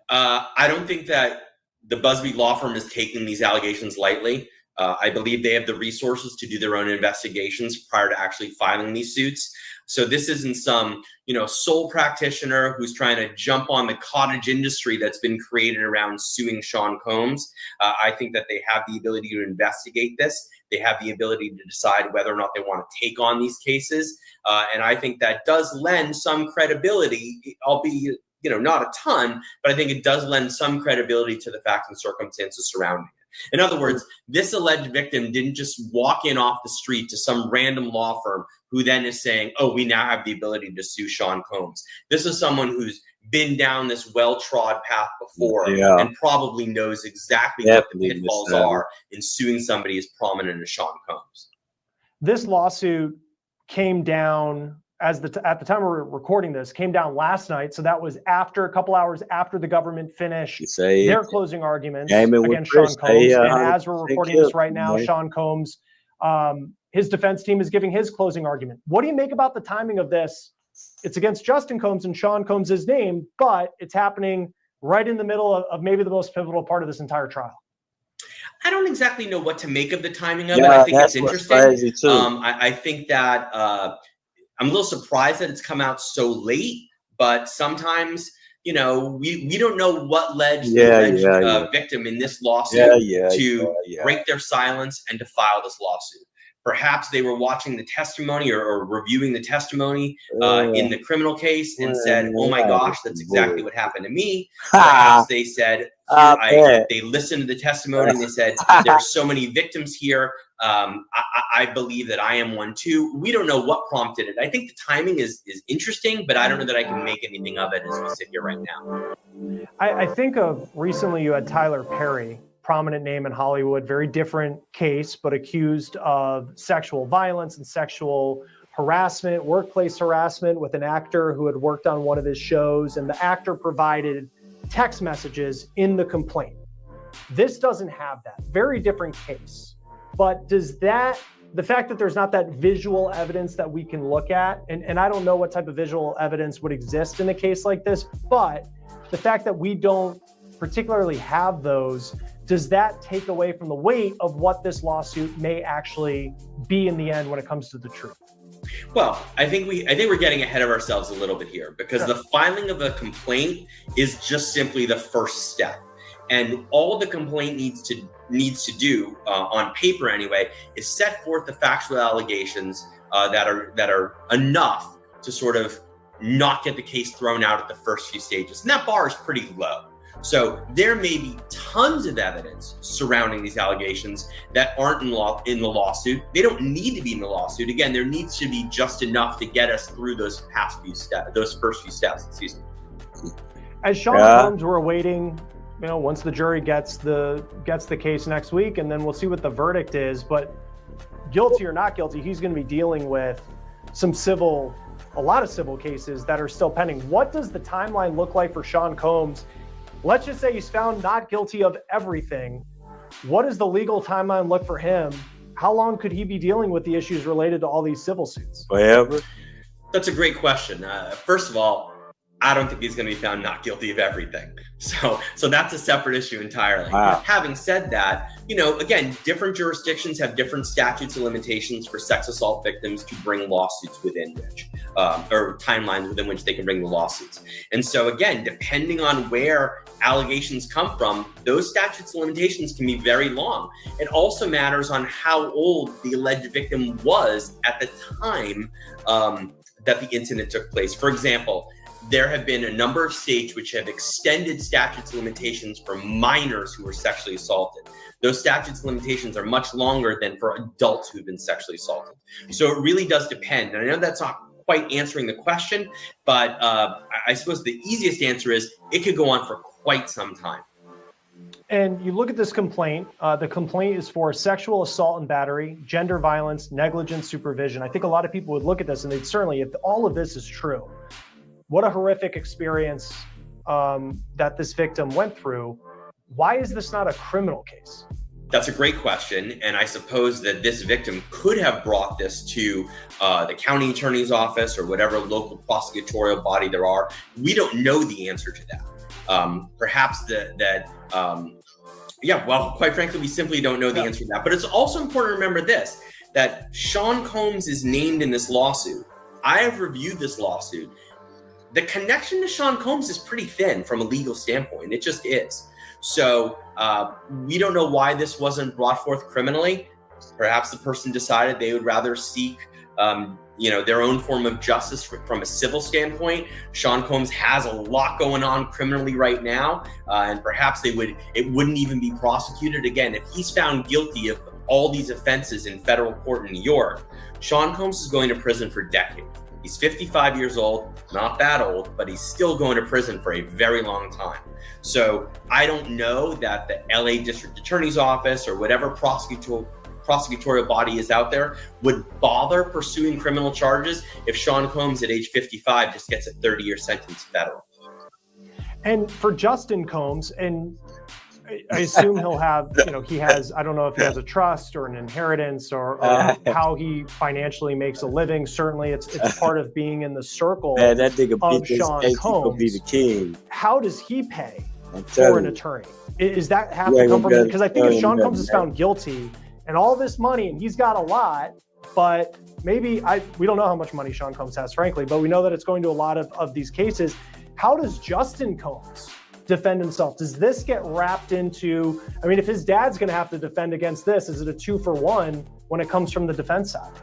I don't think that the Busby law firm is taking these allegations lightly. I believe they have the resources to do their own investigations prior to actually filing these suits. So this isn't some, sole practitioner who's trying to jump on the cottage industry that's been created around suing Sean Combs. I think that they have the ability to investigate this. They have the ability to decide whether or not they want to take on these cases. And I think that does lend some credibility, albeit, not a ton, but I think it does lend some credibility to the facts and circumstances surrounding it. In other words, this alleged victim didn't just walk in off the street to some random law firm who then is saying, oh, we now have the ability to sue Sean Combs. This is someone who's been down this well-trod path before and probably knows exactly what the pitfalls are in suing somebody as prominent as Sean Combs. This lawsuit came down at the time we're recording this, came down last night. So that was a couple hours after the government finished their closing arguments against Sean Combs. And as we're recording this right now, Sean Combs, his defense team is giving his closing argument. What do you make about the timing of this? It's against Justin Combs and Sean Combs' name, but it's happening right in the middle of maybe the most pivotal part of this entire trial. I don't exactly know what to make of the timing of it. I think it's interesting. I think that I'm a little surprised that it's come out so late, but sometimes, we don't know what led the victim in this lawsuit to break their silence and to file this lawsuit. Perhaps they were watching the testimony or reviewing the testimony in the criminal case and said, oh my gosh, that's exactly what happened to me. Perhaps they said, they listened to the testimony and they said, there are so many victims here. I believe that I am one too. We don't know what prompted it. I think the timing is interesting, but I don't know that I can make anything of it as we sit here right now. I think of recently you had Tyler Perry, prominent name in Hollywood, very different case, but accused of sexual violence and sexual harassment, workplace harassment with an actor who had worked on one of his shows, and the actor provided text messages in the complaint. This doesn't have that. Very different case. But the fact that there's not that visual evidence that we can look at, and I don't know what type of visual evidence would exist in a case like this, but the fact that we don't particularly have those, does that take away from the weight of what this lawsuit may actually be in the end when it comes to the truth? Well, I think we're getting ahead of ourselves a little bit here, because the filing of a complaint is just simply the first step. And all the complaint needs to do, on paper anyway, is set forth the factual allegations that are enough to sort of not get the case thrown out at the first few stages. And that bar is pretty low. So there may be tons of evidence surrounding these allegations that aren't in the lawsuit. They don't need to be in the lawsuit. Again, there needs to be just enough to get us through those first few steps. Excuse me. As Sean Combs, we're awaiting, once the jury gets the case next week, and then we'll see what the verdict is. But guilty or not guilty, he's going to be dealing with a lot of civil cases that are still pending. What does the timeline look like for Sean Combs? Let's just say he's found not guilty of everything. What does the legal timeline look for him? How long could he be dealing with the issues related to all these civil suits? Forever. That's a great question. First of all, I don't think he's going to be found not guilty of everything. So that's a separate issue entirely. Wow. Having said that, again, different jurisdictions have different statutes of limitations for sex assault victims to bring lawsuits within which, or timelines within which they can bring the lawsuits. And so again, depending on where allegations come from, those statutes of limitations can be very long. It also matters on how old the alleged victim was at the time that the incident took place. For example, there have been a number of states which have extended statutes of limitations for minors who were sexually assaulted. Those statutes of limitations are much longer than for adults who've been sexually assaulted. So it really does depend. And I know that's not quite answering the question, but I suppose the easiest answer is it could go on for quite some time. And you look at this complaint, the complaint is for sexual assault and battery, gender violence, negligent supervision. I think a lot of people would look at this and they'd certainly, if all of this is true, what a horrific experience that this victim went through. Why is this not a criminal case? That's a great question. And I suppose that this victim could have brought this to the county attorney's office or whatever local prosecutorial body there are. We don't know the answer to that. Perhaps quite frankly, we simply don't know the answer to that. But it's also important to remember this, that Sean Combs is named in this lawsuit. I have reviewed this lawsuit. The connection to Sean Combs is pretty thin from a legal standpoint. It just is. So we don't know why this wasn't brought forth criminally. Perhaps the person decided they would rather seek, their own form of justice from a civil standpoint. Sean Combs has a lot going on criminally right now, and perhaps it wouldn't even be prosecuted. Again, if he's found guilty of all these offenses in federal court in New York, Sean Combs is going to prison for decades. He's 55 years old, not that old, but he's still going to prison for a very long time. So I don't know that the LA District Attorney's Office or whatever prosecutorial body is out there would bother pursuing criminal charges if Sean Combs at age 55 just gets a 30-year sentence federal. And for Justin Combs, and I assume he'll have, he has, I don't know if he has a trust or an inheritance or how he financially makes a living. Certainly it's part of being in the circle that nigga of Sean Combs. Be the king. How does he pay for an attorney? Is that have to come from him? Because I think if Sean Combs is found guilty and all this money, and he's got a lot, but maybe we don't know how much money Sean Combs has, frankly, but we know that it's going to a lot of these cases. How does Justin Combs defend himself? Does this get wrapped into, if his dad's going to have to defend against this, is it a 2-for-1 when it comes from the defense side?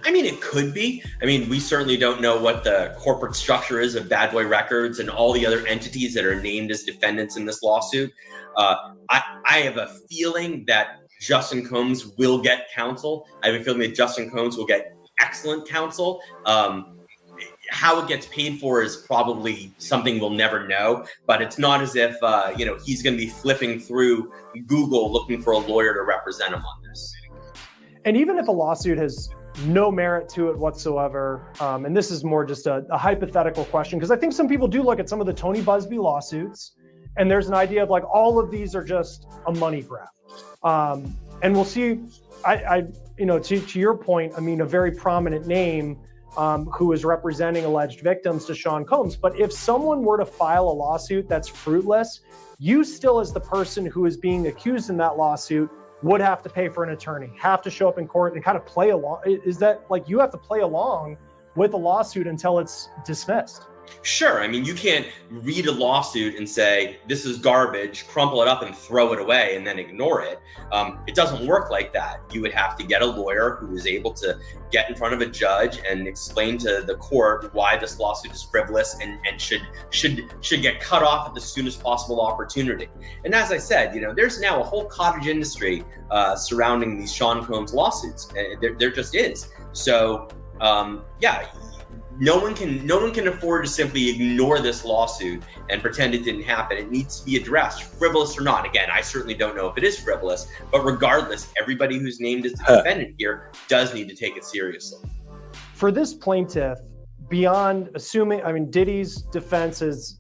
It could be. We certainly don't know what the corporate structure is of Bad Boy Records and all the other entities that are named as defendants in this lawsuit. I have a feeling that Justin Combs will get counsel. I have a feeling that Justin Combs will get excellent counsel. How it gets paid for is probably something we'll never know, but it's not as if, he's going to be flipping through Google looking for a lawyer to represent him on this. And even if a lawsuit has no merit to it whatsoever, and this is more just a hypothetical question, because I think some people do look at some of the Tony Busby lawsuits, and there's an idea of all of these are just a money grab. And we'll see, to your point, a very prominent name who is representing alleged victims to Sean Combs. But if someone were to file a lawsuit that's fruitless, you still, as the person who is being accused in that lawsuit, would have to pay for an attorney, have to show up in court and kind of play along. Is that you have to play along with the lawsuit until it's dismissed? Sure. I mean, you can't read a lawsuit and say, this is garbage, crumple it up and throw it away and then ignore it. It doesn't work like that. You would have to get a lawyer who is able to get in front of a judge and explain to the court why this lawsuit is frivolous and should get cut off at the soonest possible opportunity. And as I said, there's now a whole cottage industry surrounding these Sean Combs lawsuits. There just is. So, no one can afford to simply ignore this lawsuit and pretend it didn't happen. It needs to be addressed, frivolous or not. Again, I certainly don't know if it is frivolous, but regardless, everybody who's named as the defendant here does need to take it seriously. For this plaintiff, beyond assuming, Diddy's defense has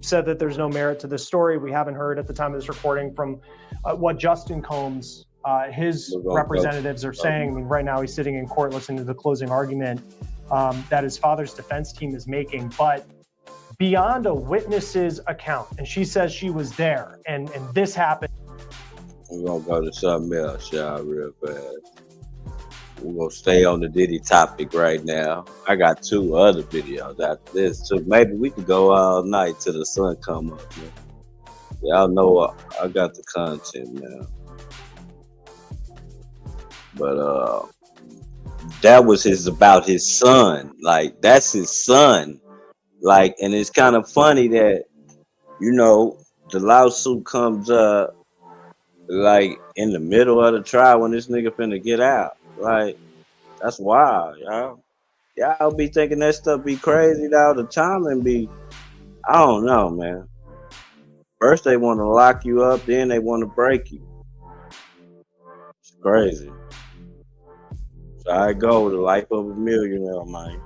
said that there's no merit to this story. We haven't heard at the time of this recording from what Justin Combs, his representatives are saying. Right now he's sitting in court listening to the closing argument that his father's defense team is making. But beyond a witness's account, and she says she was there and this happened. We're going to go to something else, y'all, real fast. We're going to stay on the Diddy topic right now. I got 2 other videos after this, so maybe we could go all night till the sun come up, man. Y'all know I got the content now. But that was about his son. Like, that's his son. Like, and it's kind of funny that, the lawsuit comes up like in the middle of the trial when this nigga finna get out. Like, that's wild, y'all. Y'all be thinking that stuff be crazy all the time and I don't know, man. First they want to lock you up, then they want to break you. It's crazy. So I go with the life of a millionaire, man.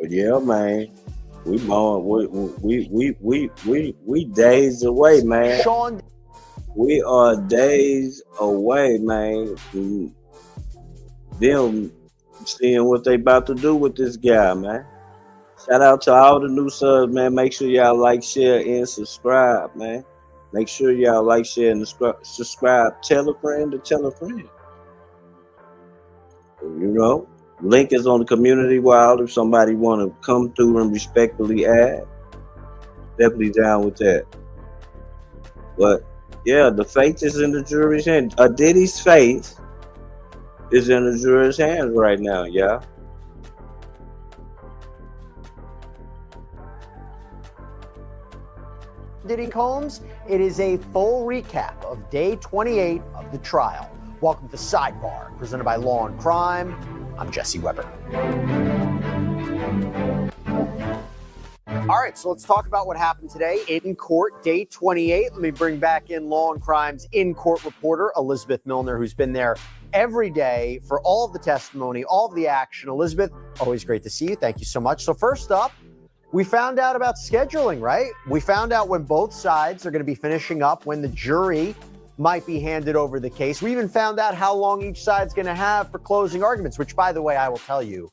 But yeah, man, we days away, man. Sean, we are days away, man, from them seeing what they about to do with this guy, man. Shout out to all the new subs, man. Make sure y'all like, share, and subscribe, man. Make sure y'all like, share, and subscribe. Tell a friend to tell a friend. Link is on the community wild if somebody want to come through and respectfully add. Definitely down with that. But yeah, the fate is in the jury's hand. Diddy's fate is in the jury's hands right now, y'all. Diddy Combs, it is a full recap of day 28 of the trial. Welcome to Sidebar, presented by Law and Crime. I'm Jesse Weber. All right, so let's talk about what happened today in court, day 28. Let me bring back in Law and Crime's in-court reporter, Elizabeth Milner, who's been there every day for all of the testimony, all of the action. Elizabeth, always great to see you. Thank you so much. So first up, we found out about scheduling, right? We found out when both sides are going to be finishing up, when the jury might be handed over the case. We even found out how long each side's going to have for closing arguments, which, by the way, I will tell you,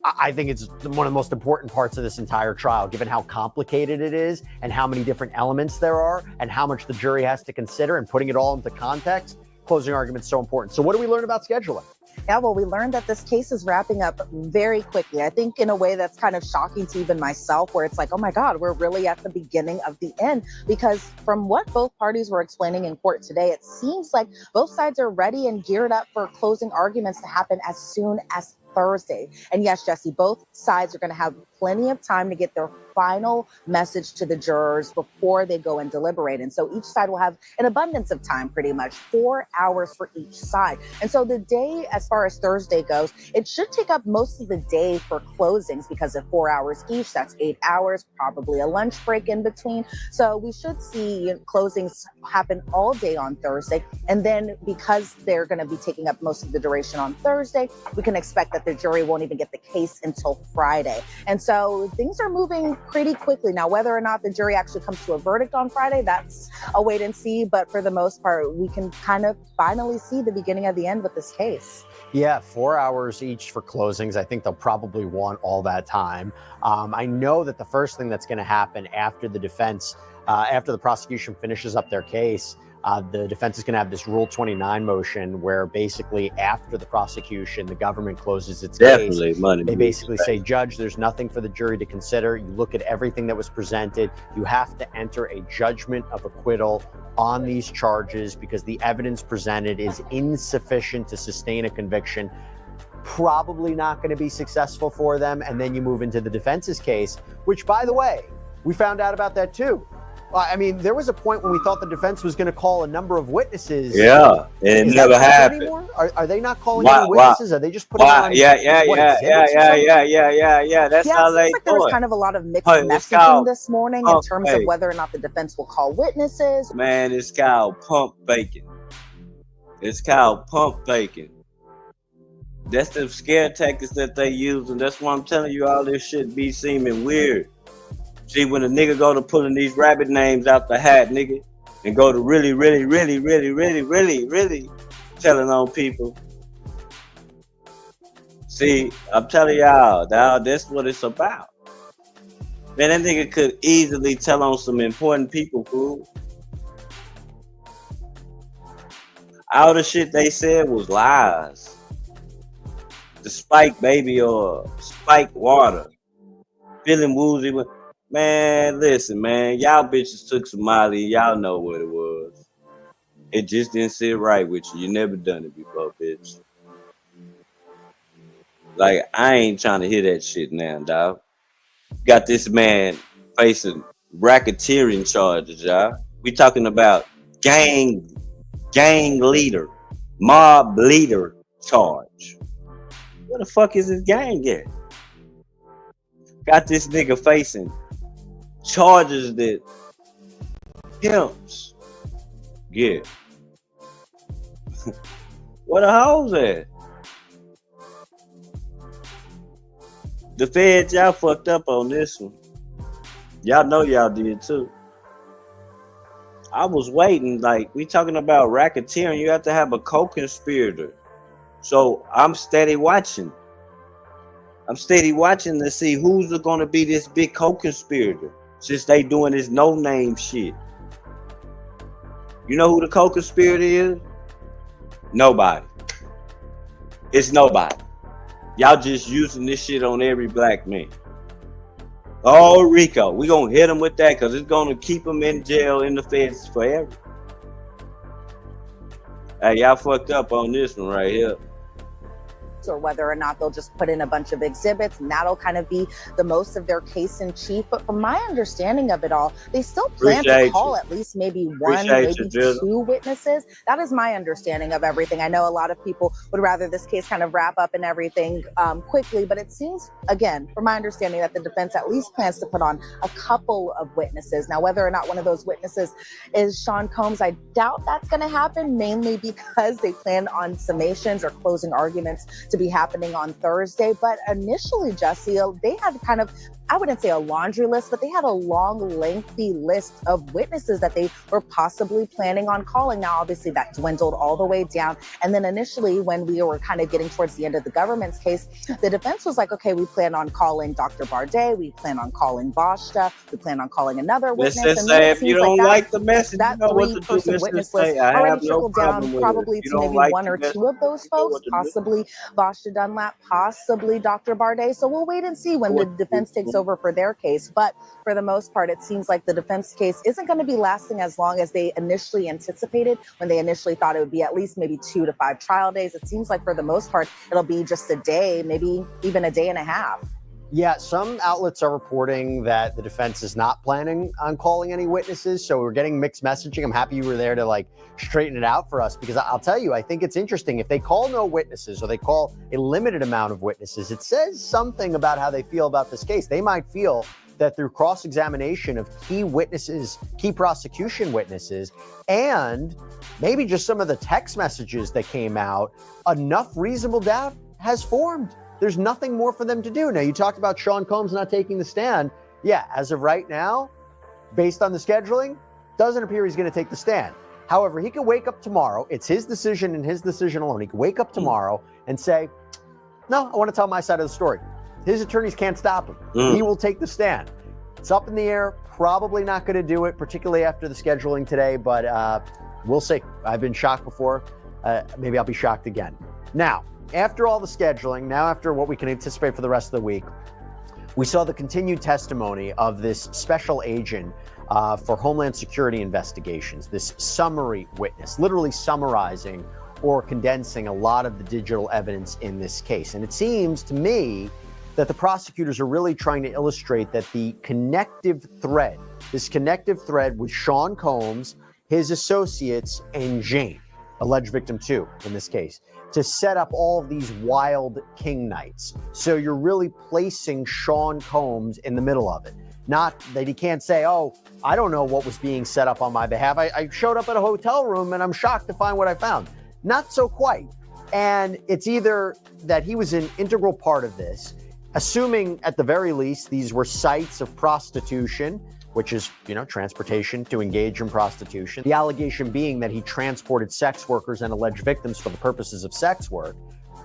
I think it's one of the most important parts of this entire trial, given how complicated it is and how many different elements there are and how much the jury has to consider, and putting it all into context. Closing arguments so important. So what do we learn about scheduling? Yeah, well, we learned that this case is wrapping up very quickly. I think in a way that's kind of shocking to even myself, where it's like, oh my God, we're really at the beginning of the end. Because from what both parties were explaining in court today, it seems like both sides are ready and geared up for closing arguments to happen as soon as Thursday. And yes, Jesse, both sides are going to have plenty of time to get their final message to the jurors before they go and deliberate. And so each side will have an abundance of time, pretty much 4 hours for each side. And so the day, as far as Thursday goes, it should take up most of the day for closings, because of 4 hours each, that's 8 hours, probably a lunch break in between. So we should see closings happen all day on Thursday. And then because they're going to be taking up most of the duration on Thursday, we can expect that the jury won't even get the case until Friday. And so things are moving pretty quickly. Now, whether or not the jury actually comes to a verdict on Friday, that's a wait and see. But for the most part, we can kind of finally see the beginning of the end with this case. Yeah, 4 hours each for closings. I think they'll probably want all that time. I know that the first thing that's going to happen after the defense, after the prosecution finishes up their case, The defense is going to have this Rule 29 motion where basically after the prosecution, the government closes its case. They basically say, Judge, there's nothing for the jury to consider. You look at everything that was presented. You have to enter a judgment of acquittal on these charges because the evidence presented is insufficient to sustain a conviction. Probably not going to be successful for them. And then you move into the defense's case, which, by the way, we found out about that too. I mean, there was a point when we thought the defense was going to call a number of witnesses. Yeah, and it never happened. Anymore? Are they not calling any witnesses? Are they just putting on? Yeah. That's how they like do there was it. kind of a lot of mixed messaging this morning in terms of whether or not the defense will call witnesses. Man, it's called pump faking. It's called pump faking. That's the scare tactics that they use, and that's why I'm telling you all this shit be seeming weird. See, when a nigga go to pulling these rabbit names out the hat, nigga, and go to really telling on people. See, I'm telling y'all, that's what it's about. Man, that nigga could easily tell on some important people, fool. All the shit they said was lies. The spike baby or spike water. Feeling woozy with. Man, listen, man. Y'all bitches took some Molly. Y'all know what it was. It just didn't sit right with you. You never done it before, bitch. Like, I ain't trying to hear that shit now, dog. Got this man facing racketeering charges, y'all. We talking about gang leader, mob leader charge. Where the fuck is this gang at? Got this nigga facing charges that pimps get. Where the hoes at? The feds, y'all fucked up on this one. Y'all know y'all did too. I was waiting, like, we talking about racketeering, you have to have a co-conspirator. So I'm steady watching. I'm steady watching to see who's going to be this big co-conspirator since they doing this no-name shit. You know who the co-conspirator is? Nobody. It's nobody. Y'all just using this shit on every black man. Oh, RICO. We going to hit them with that because it's going to keep them in jail in the feds forever. Hey, y'all fucked up on this one right here. Or whether or not they'll just put in a bunch of exhibits and that'll kind of be the most of their case in chief. But from my understanding of it all, they still plan to call at least maybe one, maybe two witnesses. That is my understanding of everything. I know a lot of people would rather this case kind of wrap up and everything quickly, but it seems, again, from my understanding, that the defense at least plans to put on a couple of witnesses. Now, whether or not one of those witnesses is Sean Combs, I doubt that's going to happen, mainly because they plan on summations or closing arguments to be happening on Thursday. But initially, Jesse, they had kind of, I wouldn't say a laundry list, but they had a long, lengthy list of witnesses that they were possibly planning on calling. Now, obviously, that dwindled all the way down. And then initially, when we were kind of getting towards the end of the government's case, the defense was like, okay, we plan on calling Dr. Bardet, we plan on calling Bashta, we plan on calling another witness. Let's just say if you don't like the message, that you know what to do. Witness list already trickled down probably to maybe one or two of those folks, possibly Bashta Dunlap, possibly Dr. Bardet. So we'll wait and see when the defense takes over for their case. But for the most part, it seems like the defense case isn't going to be lasting as long as they initially anticipated, when they initially thought it would be at least maybe 2 to 5 trial days. It seems like for the most part, it'll be just a day, maybe even a day and a half. Yeah, some outlets are reporting that the defense is not planning on calling any witnesses. So we're getting mixed messaging. I'm happy you were there to like straighten it out for us, because I'll tell you, I think it's interesting. If they call no witnesses or they call a limited amount of witnesses, it says something about how they feel about this case. They might feel that through cross-examination of key witnesses, key prosecution witnesses, and maybe just some of the text messages that came out, enough reasonable doubt has formed. There's nothing more for them to do. Now, you talked about Sean Combs not taking the stand. Yeah, as of right now, based on the scheduling, doesn't appear he's going to take the stand. However, he could wake up tomorrow. It's his decision and his decision alone. He could wake up tomorrow and say, no, I want to tell my side of the story. His attorneys can't stop him. He will take the stand. It's up in the air. Probably not going to do it, particularly after the scheduling today. But We'll see. I've been shocked before. Maybe I'll be shocked again. Now, after all the scheduling, now after what we can anticipate for the rest of the week, we saw the continued testimony of this special agent for Homeland Security investigations, this summary witness, literally summarizing or condensing a lot of the digital evidence in this case. And it seems to me that the prosecutors are really trying to illustrate that the connective thread, this connective thread with Sean Combs, his associates, and Jane, alleged victim 2 in this case, to set up all of these wild king nights. So you're really placing Sean Combs in the middle of it. Not that he can't say, oh, I don't know what was being set up on my behalf. I showed up at a hotel room and I'm shocked to find what I found. Not so quite. And it's either that he was an integral part of this, assuming at the very least these were sites of prostitution, which is, transportation to engage in prostitution. The allegation being that he transported sex workers and alleged victims for the purposes of sex work,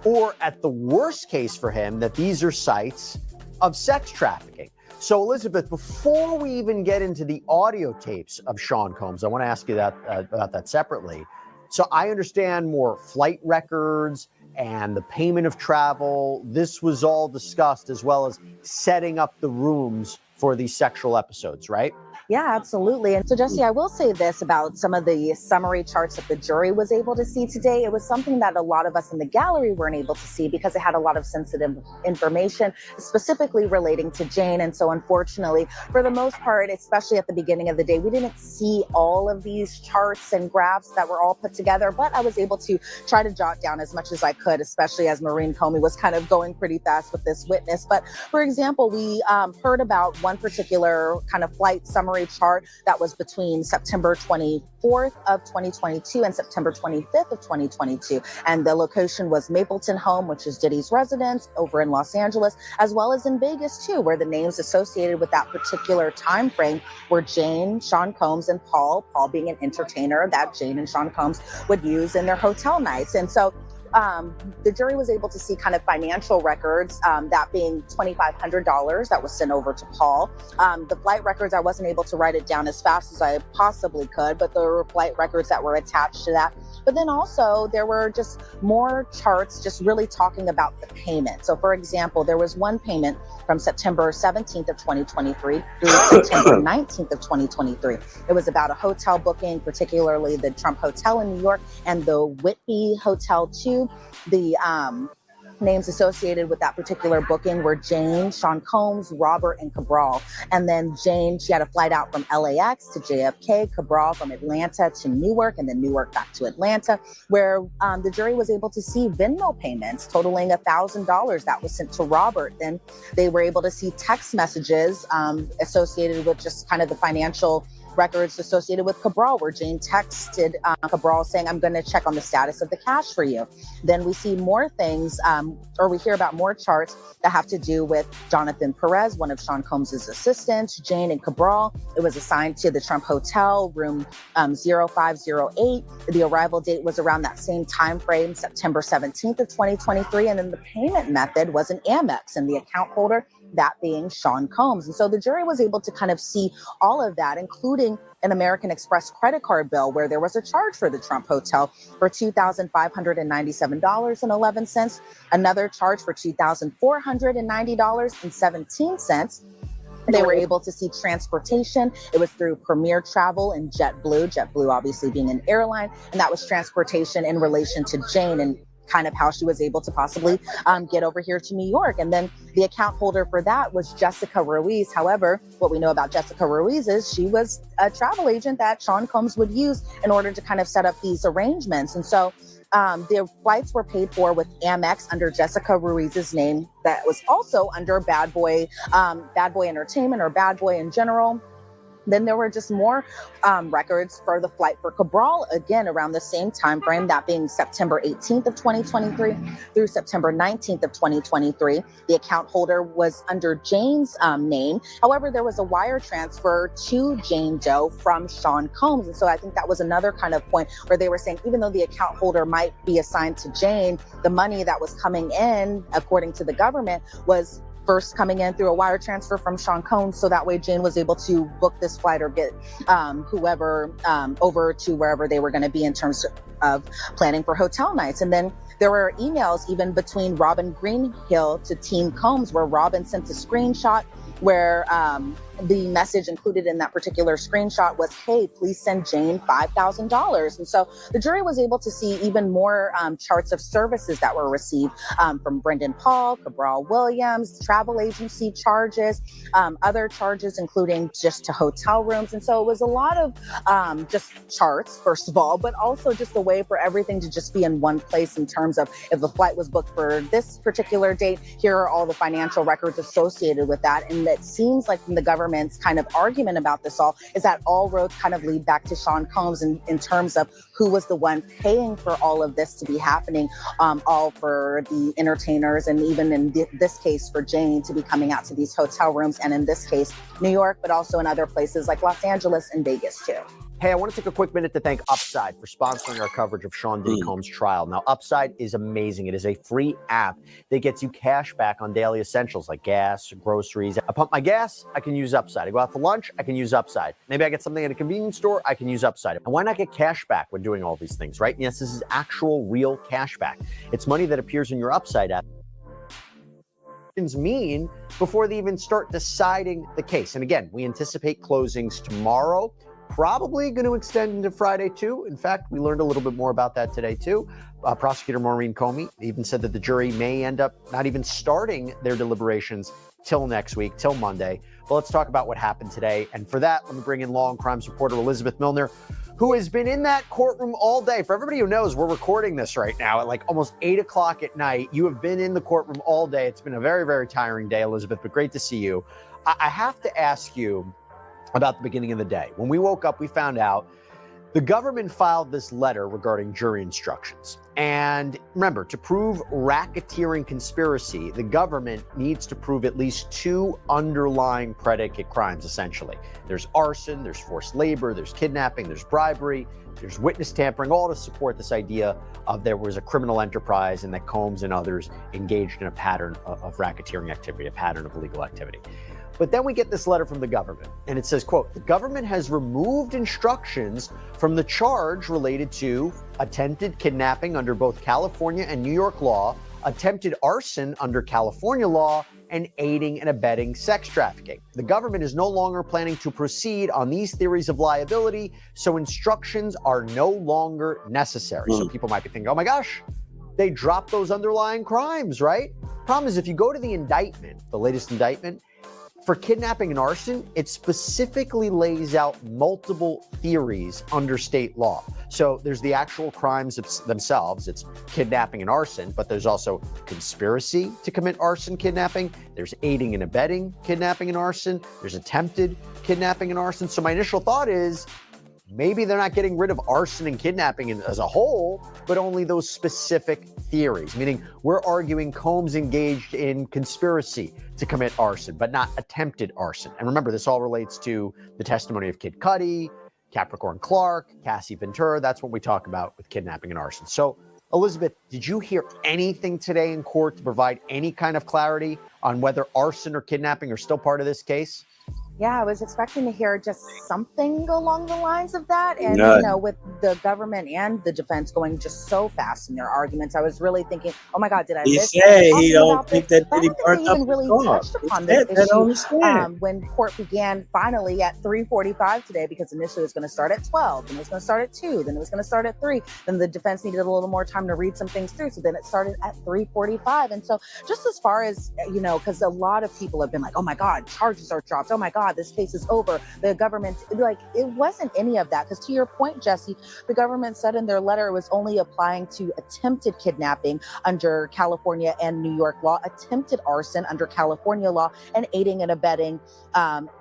or at the worst case for him, that these are sites of sex trafficking. So Elizabeth, before we even get into the audio tapes of Sean Combs, I want to ask you about that separately. So I understand more flight records and the payment of travel. This was all discussed, as well as setting up the rooms for these sexual episodes, right? Yeah, absolutely. And so, Jesse, I will say this about some of the summary charts that the jury was able to see today. It was something that a lot of us in the gallery weren't able to see because it had a lot of sensitive information, specifically relating to Jane. And so, unfortunately, for the most part, especially at the beginning of the day, we didn't see all of these charts and graphs that were all put together, but I was able to try to jot down as much as I could, especially as Maureen Comey was kind of going pretty fast with this witness. But for example, we heard about one particular kind of flight summary chart that was between September 24th of 2022 and September 25th of 2022. And the location was Mapleton Home, which is Diddy's residence over in Los Angeles, as well as in Vegas too, where the names associated with that particular time frame were Jane, Sean Combs, and Paul being an entertainer that Jane and Sean Combs would use in their hotel nights. And so the jury was able to see kind of financial records, that being $2,500 that was sent over to Paul. The flight records, I wasn't able to write it down as fast as I possibly could, but there were flight records that were attached to that. But then also there were just more charts just really talking about the payment. So for example, there was one payment from September 17th of 2023 through September 19th of 2023. It was about a hotel booking, particularly the Trump Hotel in New York and the Whitby Hotel 2. The names associated with that particular booking were Jane, Sean Combs, Robert, and Cabral. And then Jane, she had a flight out from LAX to JFK, Cabral from Atlanta to Newark, and then Newark back to Atlanta, where the jury was able to see Venmo payments totaling $1,000 that was sent to Robert. Then they were able to see text messages associated with just kind of the financial records associated with Cabral, where Jane texted Cabral saying, I'm going to check on the status of the cash for you. Then we see more things, or we hear about more charts that have to do with Jonathan Perez, one of Sean Combs' assistants, Jane and Cabral. It was assigned to the Trump Hotel, room 0508. The arrival date was around that same time frame, September 17th of 2023. And then the payment method was an Amex, and the account holder, that being Sean Combs. And so the jury was able to kind of see all of that, including an American Express credit card bill where there was a charge for the Trump Hotel for $2,597.11, another charge for $2,490.17. They were able to see transportation. It was through Premier Travel and JetBlue obviously being an airline, and that was transportation in relation to Jane and kind of how she was able to possibly get over here to New York. And then the account holder for that was Jessica Ruiz. However, what we know about Jessica Ruiz is she was a travel agent that Sean Combs would use in order to kind of set up these arrangements. And so the flights were paid for with Amex under Jessica Ruiz's name. That was also under Bad Boy Entertainment, or Bad Boy in general. Then there were just more records for the flight for Cabral, again, around the same time frame, that being September 18th of 2023 through September 19th of 2023. The account holder was under Jane's name. However, there was a wire transfer to Jane Doe from Sean Combs. And so I think that was another kind of point where they were saying, even though the account holder might be assigned to Jane, the money that was coming in, according to the government, was first coming in through a wire transfer from Sean Combs. So that way Jane was able to book this flight or get whoever over to wherever they were going to be in terms of planning for hotel nights. And then there were emails even between Robin Greenhill to Team Combs where Robin sent a screenshot where the message included in that particular screenshot was, hey, please send Jane $5,000. And so the jury was able to see even more charts of services that were received from Brendan Paul, Cabral Williams, travel agency charges, other charges, including just to hotel rooms. And so it was a lot of just charts, first of all, but also just a way for everything to just be in one place in terms of if the flight was booked for this particular date, here are all the financial records associated with that. And it seems like from the government's kind of argument about this all is that all roads kind of lead back to Sean Combs in terms of who was the one paying for all of this to be happening, all for the entertainers, and even in this case for Jane to be coming out to these hotel rooms, and in this case, New York, but also in other places like Los Angeles and Vegas too. Hey, I want to take a quick minute to thank Upside for sponsoring our coverage of Sean Diddy Combs' trial. Now, Upside is amazing. It is a free app that gets you cash back on daily essentials like gas, groceries. I pump my gas, I can use Upside. I go out to lunch, I can use Upside. Maybe I get something at a convenience store, I can use Upside. And why not get cash back when doing all these things, right? And yes, this is actual real cash back. It's money that appears in your Upside app mean before they even start deciding the case. And again, we anticipate closings tomorrow. Probably going to extend into Friday, too. In fact, we learned a little bit more about that today, too. Prosecutor Maureen Comey even said that the jury may end up not even starting their deliberations till next week, till Monday. But let's talk about what happened today. And for that, let me bring in law and crimes reporter Elizabeth Milner, who has been in that courtroom all day. For everybody who knows, we're recording this right now at like almost 8 o'clock at night. You have been in the courtroom all day. It's been a very, very tiring day, Elizabeth, but great to see you. I have to ask you about the beginning of the day. When we woke up, we found out the government filed this letter regarding jury instructions. And remember, to prove racketeering conspiracy, the government needs to prove at least 2 underlying predicate crimes, essentially. There's arson, there's forced labor, there's kidnapping, there's bribery, there's witness tampering, all to support this idea of there was a criminal enterprise and that Combs and others engaged in a pattern of racketeering activity, a pattern of illegal activity. But then we get this letter from the government, and it says, quote, the government has removed instructions from the charge related to attempted kidnapping under both California and New York law, attempted arson under California law, and aiding and abetting sex trafficking. The government is no longer planning to proceed on these theories of liability, so instructions are no longer necessary. So people might be thinking, oh my gosh, they dropped those underlying crimes, right? Problem is, if you go to the indictment, the latest indictment, for kidnapping and arson, it specifically lays out multiple theories under state law. So there's the actual crimes themselves, it's kidnapping and arson, but there's also conspiracy to commit arson, kidnapping, there's aiding and abetting kidnapping and arson, there's attempted kidnapping and arson. So my initial thought is, maybe they're not getting rid of arson and kidnapping as a whole, but only those specific theories, meaning we're arguing Combs engaged in conspiracy to commit arson, but not attempted arson. And remember, this all relates to the testimony of Kid Cudi, Capricorn Clark, Cassie Ventura. That's what we talk about with kidnapping and arson. So, Elizabeth, did you hear anything today in court to provide any kind of clarity on whether arson or kidnapping are still part of this case? Yeah, I was expecting to hear just something along the lines of that. And, with the government and the defense going just so fast in their arguments, I was really thinking, oh my God, did I miss that? He don't think that Diddy burnt up even really touched upon this issue when court began finally at 3:45 today, because initially it was going to start at 12, then it was going to start at 2, then it was going to start at 3. Then the defense needed a little more time to read some things through. So then it started at 3:45. And so just as far as, because a lot of people have been like, oh my God, charges are dropped. Oh my God, this case is over. The government, it wasn't any of that. Because to your point, Jesse, the government said in their letter it was only applying to attempted kidnapping under California and New York law, attempted arson under California law, and aiding and abetting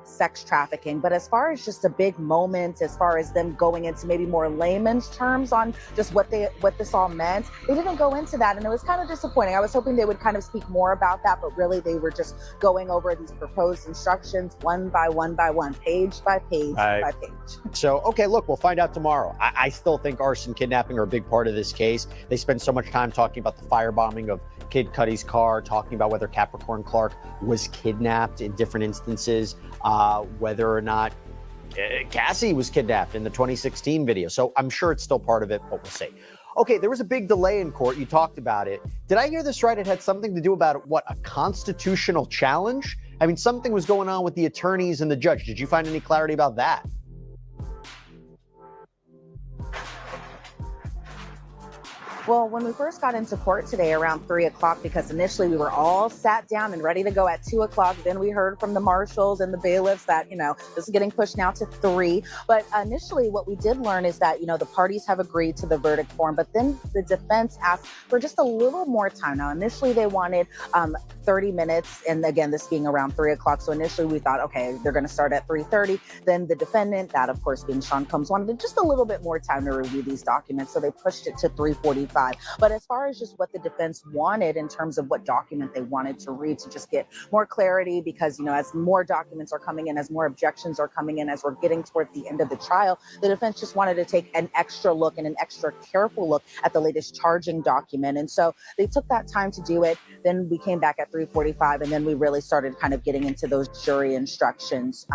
sex trafficking. But as far as just a big moment, as far as them going into maybe more layman's terms on just what this all meant, they didn't go into that. And it was kind of disappointing. I was hoping they would kind of speak more about that, but really they were just going over these proposed instructions one by one by one, page by page by page. So, okay, look, we'll find out tomorrow. I still think arson, kidnapping are a big part of this case. They spend so much time talking about the firebombing of Kid Cudi's car, talking about whether Capricorn Clark was kidnapped in different instances, whether or not Cassie was kidnapped in the 2016 video. So I'm sure it's still part of it, but we'll see. Okay, there was a big delay in court. You talked about it. Did I hear this right? It had something to do about, what, a constitutional challenge? I mean, something was going on with the attorneys and the judge. Did you find any clarity about that? Well, when we first got into court today around 3 o'clock, because initially we were all sat down and ready to go at 2 o'clock. Then we heard from the marshals and the bailiffs that, this is getting pushed now to 3. But initially what we did learn is that, the parties have agreed to the verdict form, but then the defense asked for just a little more time. Now, initially they wanted 30 minutes. And again, this being around 3 o'clock. So initially we thought, okay, they're going to start at 3:30. Then the defendant, that of course being Sean Combs, wanted just a little bit more time to review these documents. So they pushed it to 3:45. But as far as just what the defense wanted in terms of what document they wanted to read to just get more clarity, because, as more documents are coming in, as more objections are coming in, as we're getting towards the end of the trial, the defense just wanted to take an extra look and an extra careful look at the latest charging document. And so they took that time to do it. Then we came back at 3:45, and then we really started kind of getting into those jury instructions,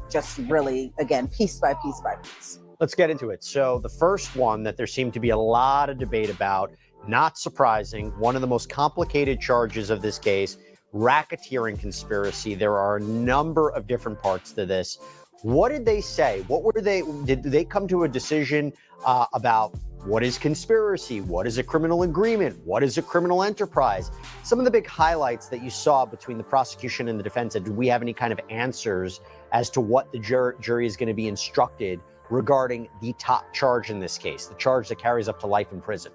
just really, again, piece by piece by piece. Let's get into it. So the first one that there seemed to be a lot of debate about, not surprising, one of the most complicated charges of this case, racketeering conspiracy. There are a number of different parts to this. What did they say? Did they come to a decision about what is conspiracy? What is a criminal agreement? What is a criminal enterprise? Some of the big highlights that you saw between the prosecution and the defense, and do we have any kind of answers as to what the jury is going to be instructed regarding the top charge in this case, the charge that carries up to life in prison?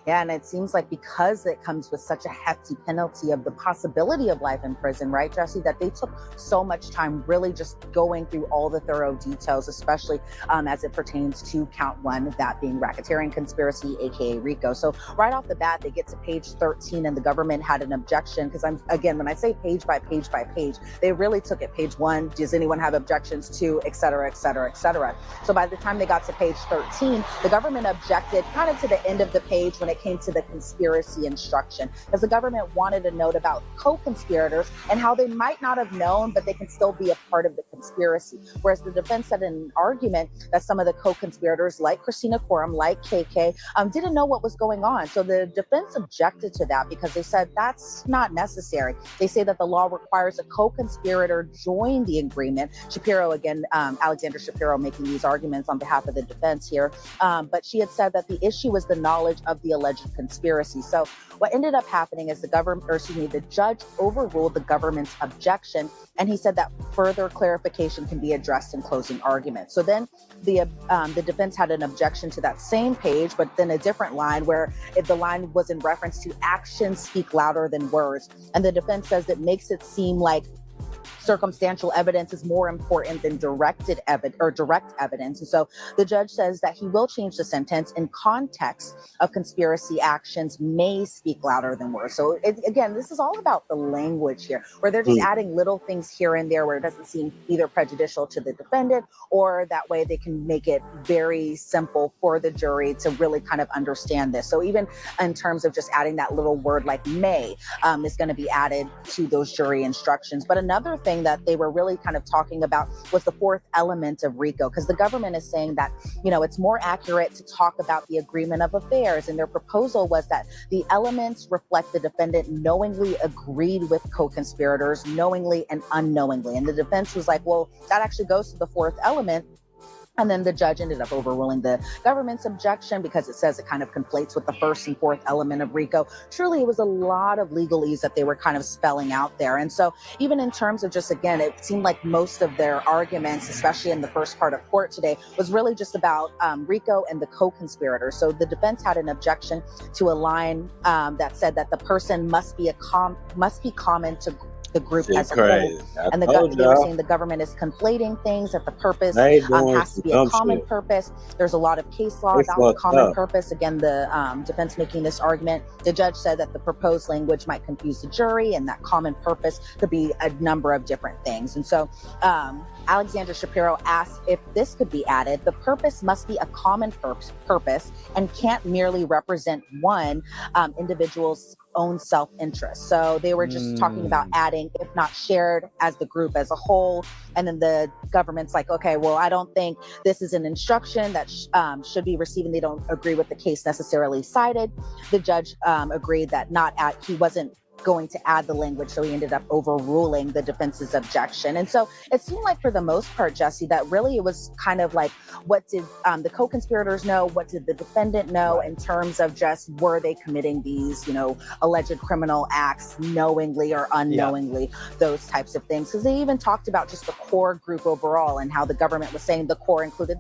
Yeah, and it seems like because it comes with such a hefty penalty of the possibility of life in prison, right, Jesse, that they took so much time really just going through all the thorough details, especially as it pertains to count 1, that being racketeering conspiracy, aka RICO. So right off the bat, they get to page 13 and the government had an objection, because when I say page by page by page, they really took it page 1, does anyone have objections to, et cetera, et cetera, et cetera. So by the time they got to page 13, the government objected kind of to the end of the page when it came to the conspiracy instruction, because the government wanted a note about co-conspirators and how they might not have known, but they can still be a part of the conspiracy. Whereas the defense said in an argument that some of the co-conspirators, like Christina Quorum, like KK, didn't know what was going on. So the defense objected to that because they said that's not necessary. They say that the law requires a co-conspirator join the agreement. Shapiro, again, Alexander Shapiro making these arguments on behalf of the defense here. But she had said that the issue was the knowledge of the alleged conspiracy. So what ended up happening is the judge overruled the government's objection, and he said that further clarification can be addressed in closing argument. So then the defense had an objection to that same page, but then a different line where the line was in reference to actions speak louder than words. And the defense says it makes it seem like circumstantial evidence is more important than direct evidence. And so the judge says that he will change the sentence in context of conspiracy actions may speak louder than words. So again, this is all about the language here, where they're just adding little things here and there where it doesn't seem either prejudicial to the defendant, or that way they can make it very simple for the jury to really kind of understand this. So even in terms of just adding that little word like may is going to be added to those jury instructions. But another thing that they were really kind of talking about was the 4th element of RICO, because the government is saying that, it's more accurate to talk about the agreement of affairs. And their proposal was that the elements reflect the defendant knowingly agreed with co-conspirators, knowingly and unknowingly. And the defense was like, well, that actually goes to the 4th element. And then the judge ended up overruling the government's objection because it says it kind of conflates with the 1st and 4th element of RICO. Truly, it was a lot of legalese that they were kind of spelling out there. And so even in terms of just, again, it seemed like most of their arguments, especially in the first part of court today, was really just about RICO and the co-conspirators. So the defense had an objection to a line that said that the person must be common to the group Shit as a crazy. whole. I And told they were y'all. saying the government is conflating things, that the purpose They doing has to be a some common shit. purpose. There's a lot of case law They about the fucked common up. purpose. Again, the defense making this argument. The judge said that the proposed language might confuse the jury, and that common purpose could be a number of different things. And so Alexander Shapiro asked if this could be added. The purpose must be a common purpose and can't merely represent one individual's own self-interest. So they were just talking about adding, if not shared, as the group as a whole. And then the government's like, okay, well, I don't think this is an instruction that should be received, and they don't agree with the case necessarily cited. The judge agreed that he wasn't going to add the language, so he ended up overruling the defense's objection. And so it seemed like, for the most part, Jesse, that really it was kind of like, what did the co-conspirators know? What did the defendant know in terms of just, were they committing these, alleged criminal acts knowingly or unknowingly, those types of things? Because they even talked about just the core group overall, and how the government was saying the core included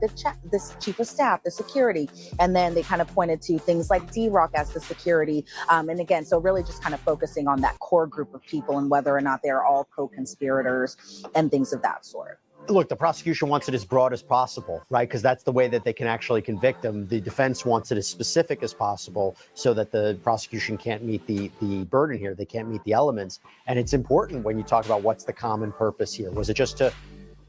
this chief of staff, the security, and then they kind of pointed to things like D-Rock as the security. And again, so really just kind of focusing on that core group of people and whether or not they're all co-conspirators and things of that sort. Look, the prosecution wants it as broad as possible, right? Because that's the way that they can actually convict them. The defense wants it as specific as possible so that the prosecution can't meet the burden here. They can't meet the elements. And it's important when you talk about what's the common purpose here. Was it just to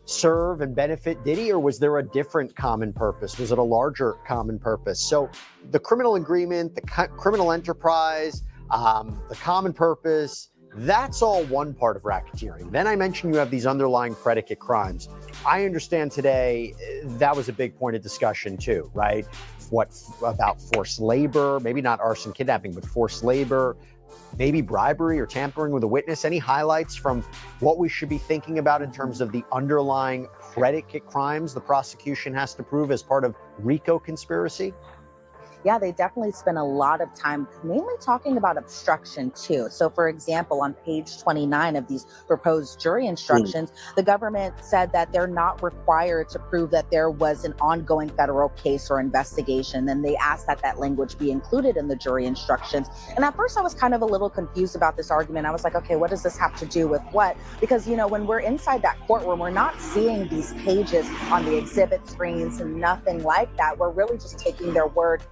serve and benefit Diddy, or was there a different common purpose? Was it a larger common purpose? So the criminal agreement, the criminal enterprise, the common purpose, that's all one part of racketeering. Then I mentioned you have these underlying predicate crimes. I understand today that was a big point of discussion too, right? What about forced labor? Maybe not arson, kidnapping, but forced labor, maybe bribery or tampering with a witness. Any highlights from what we should be thinking about in terms of the underlying predicate crimes the prosecution has to prove as part of RICO conspiracy? Yeah, they definitely spend a lot of time mainly talking about obstruction too. So for example, on page 29 of these proposed jury instructions, the government said that they're not required to prove that there was an ongoing federal case or investigation. And they asked that that language be included in the jury instructions. And at first I was kind of a little confused about this argument. I was like, okay, what does this have to do with what? Because, when we're inside that courtroom, we're not seeing these pages on the exhibit screens and nothing like that. We're really just taking their word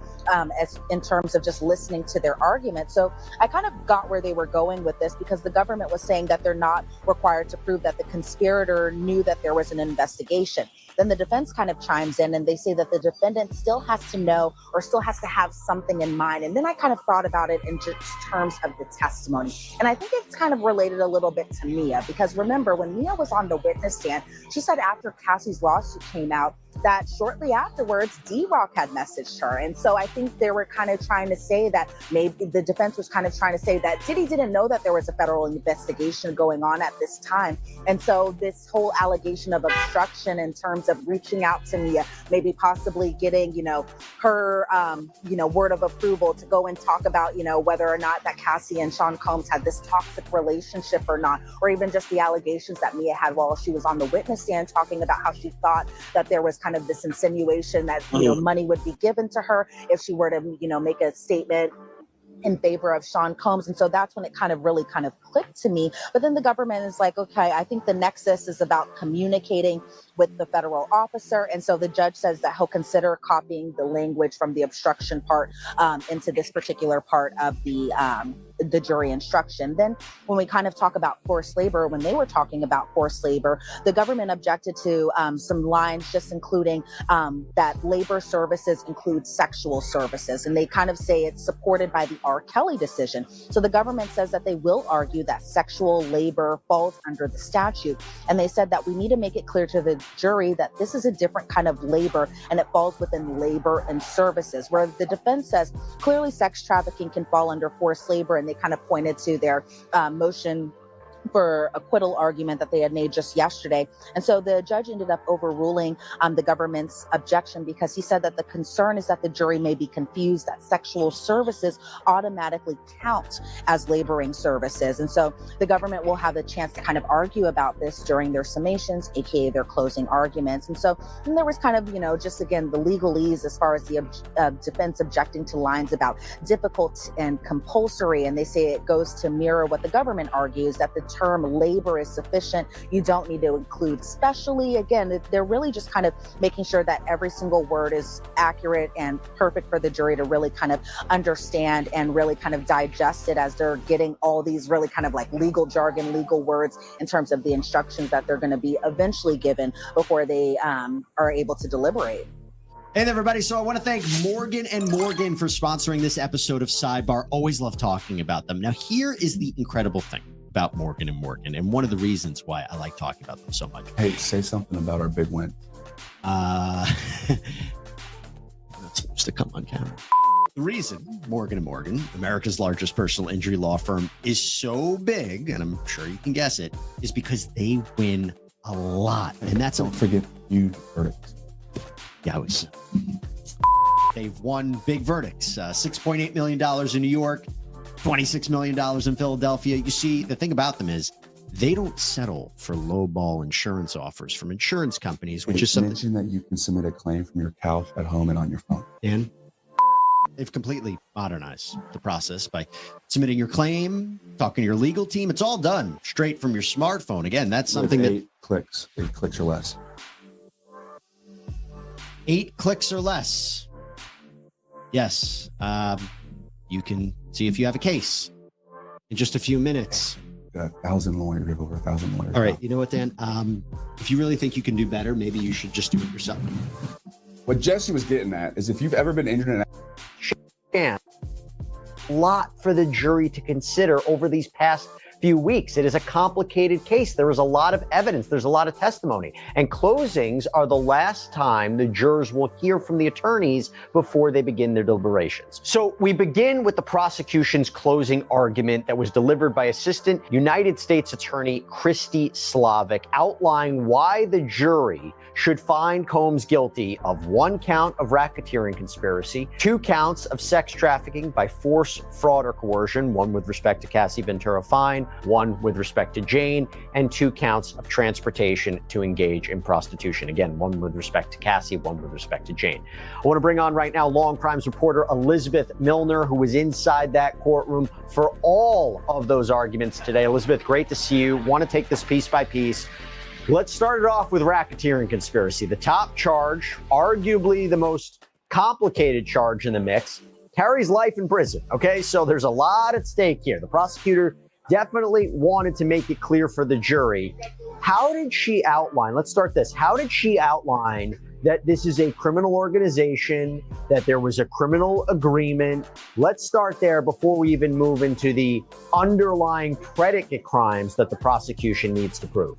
as in terms of just listening to their argument. So I kind of got where they were going with this, because the government was saying that they're not required to prove that the conspirator knew that there was an investigation. Then the defense kind of chimes in and they say that the defendant still has to know or still has to have something in mind. And then I kind of thought about it in just terms of the testimony. And I think it's kind of related a little bit to Mia, because remember when Mia was on the witness stand, she said after Cassie's lawsuit came out that shortly afterwards, D-Rock had messaged her. And so I think they were kind of trying to say that maybe the defense was kind of trying to say that Diddy didn't know that there was a federal investigation going on at this time. And so this whole allegation of obstruction in terms of reaching out to Mia, maybe possibly getting, her, word of approval to go and talk about, whether or not that Cassie and Sean Combs had this toxic relationship or not, or even just the allegations that Mia had while she was on the witness stand talking about how she thought that there was kind of this insinuation that, money would be given to her if she were to, make a statement in favor of Sean Combs. And so that's when it kind of really kind of clicked to me. But then the government is like, okay, I think the nexus is about communicating with the federal officer. And so the judge says that he'll consider copying the language from the obstruction part into this particular part of the jury instruction. Then when we kind of talk about forced labor, when they were talking about forced labor, the government objected to some lines just including that labor services include sexual services. And they kind of say it's supported by the R. Kelly decision. So the government says that they will argue that sexual labor falls under the statute. And they said that we need to make it clear to the jury that this is a different kind of labor and it falls within labor and services, where the defense says clearly sex trafficking can fall under forced labor. And they kind of pointed to their motion for acquittal argument that they had made just yesterday. And so the judge ended up overruling the government's objection, because he said that the concern is that the jury may be confused that sexual services automatically count as laboring services. And so the government will have a chance to kind of argue about this during their summations, aka their closing arguments. And so then there was kind of, just again, the legalese as far as the defense objecting to lines about difficult and compulsory. And they say it goes to mirror what the government argues, that the term labor is sufficient. You don't need to include specially. Again, they're really just kind of making sure that every single word is accurate and perfect for the jury to really kind of understand and really kind of digest it as they're getting all these really kind of like legal jargon, legal words in terms of the instructions that they're going to be eventually given before they are able to deliberate. Hey there, everybody. So I want to thank Morgan & Morgan for sponsoring this episode of Sidebar. Always love talking about them. Now, here is the incredible thing about Morgan & Morgan, and one of the reasons why I like talking about them so much. Hey, say something about our big win. Not supposed to come on camera. The reason Morgan & Morgan, America's largest personal injury law firm, is so big, and I'm sure you can guess it, is because they win a lot. And that's Don't forget huge verdicts. Yeah, they've won big verdicts, $6.8 million in New York, $26 million in Philadelphia. You see, the thing about them is they don't settle for lowball insurance offers from insurance companies, which is something. Mention that you can submit a claim from your couch at home and on your phone. And they've completely modernized the process by submitting your claim, talking to your legal team. It's all done straight from your smartphone. Again, that's something that 8 clicks or less. 8 clicks or less. Yes. You can see if you have a case in just a few minutes. Got 1,000 lawyers. We have over 1,000 lawyers. All right. You know what, Dan? If you really think you can do better, maybe you should just do it yourself. What Jesse was getting at is if you've ever been injured in A lot for the jury to consider over these past few weeks. It is a complicated case. There is a lot of evidence. There's a lot of testimony. And closings are the last time the jurors will hear from the attorneys before they begin their deliberations. So we begin with the prosecution's closing argument that was delivered by Assistant United States Attorney Christy Slavic, outlining why the jury should find Combs guilty of 1 count of racketeering conspiracy, 2 counts of sex trafficking by force, fraud, or coercion, 1 with respect to Cassie Ventura Fine, 1 with respect to Jane, and 2 counts of transportation to engage in prostitution. Again, 1 with respect to Cassie, 1 with respect to Jane. I want to bring on right now law and crimes reporter Elizabeth Milner, who was inside that courtroom for all of those arguments today. Elizabeth, great to see you. Want to take this piece by piece. Let's start it off with racketeering conspiracy. The top charge, arguably the most complicated charge in the mix, carries life in prison. Okay, so there's a lot at stake here. The prosecutor definitely wanted to make it clear for the jury. How did she outline, let's start this, how did she outline that this is a criminal organization, that there was a criminal agreement? Let's start there before we even move into the underlying predicate crimes that the prosecution needs to prove.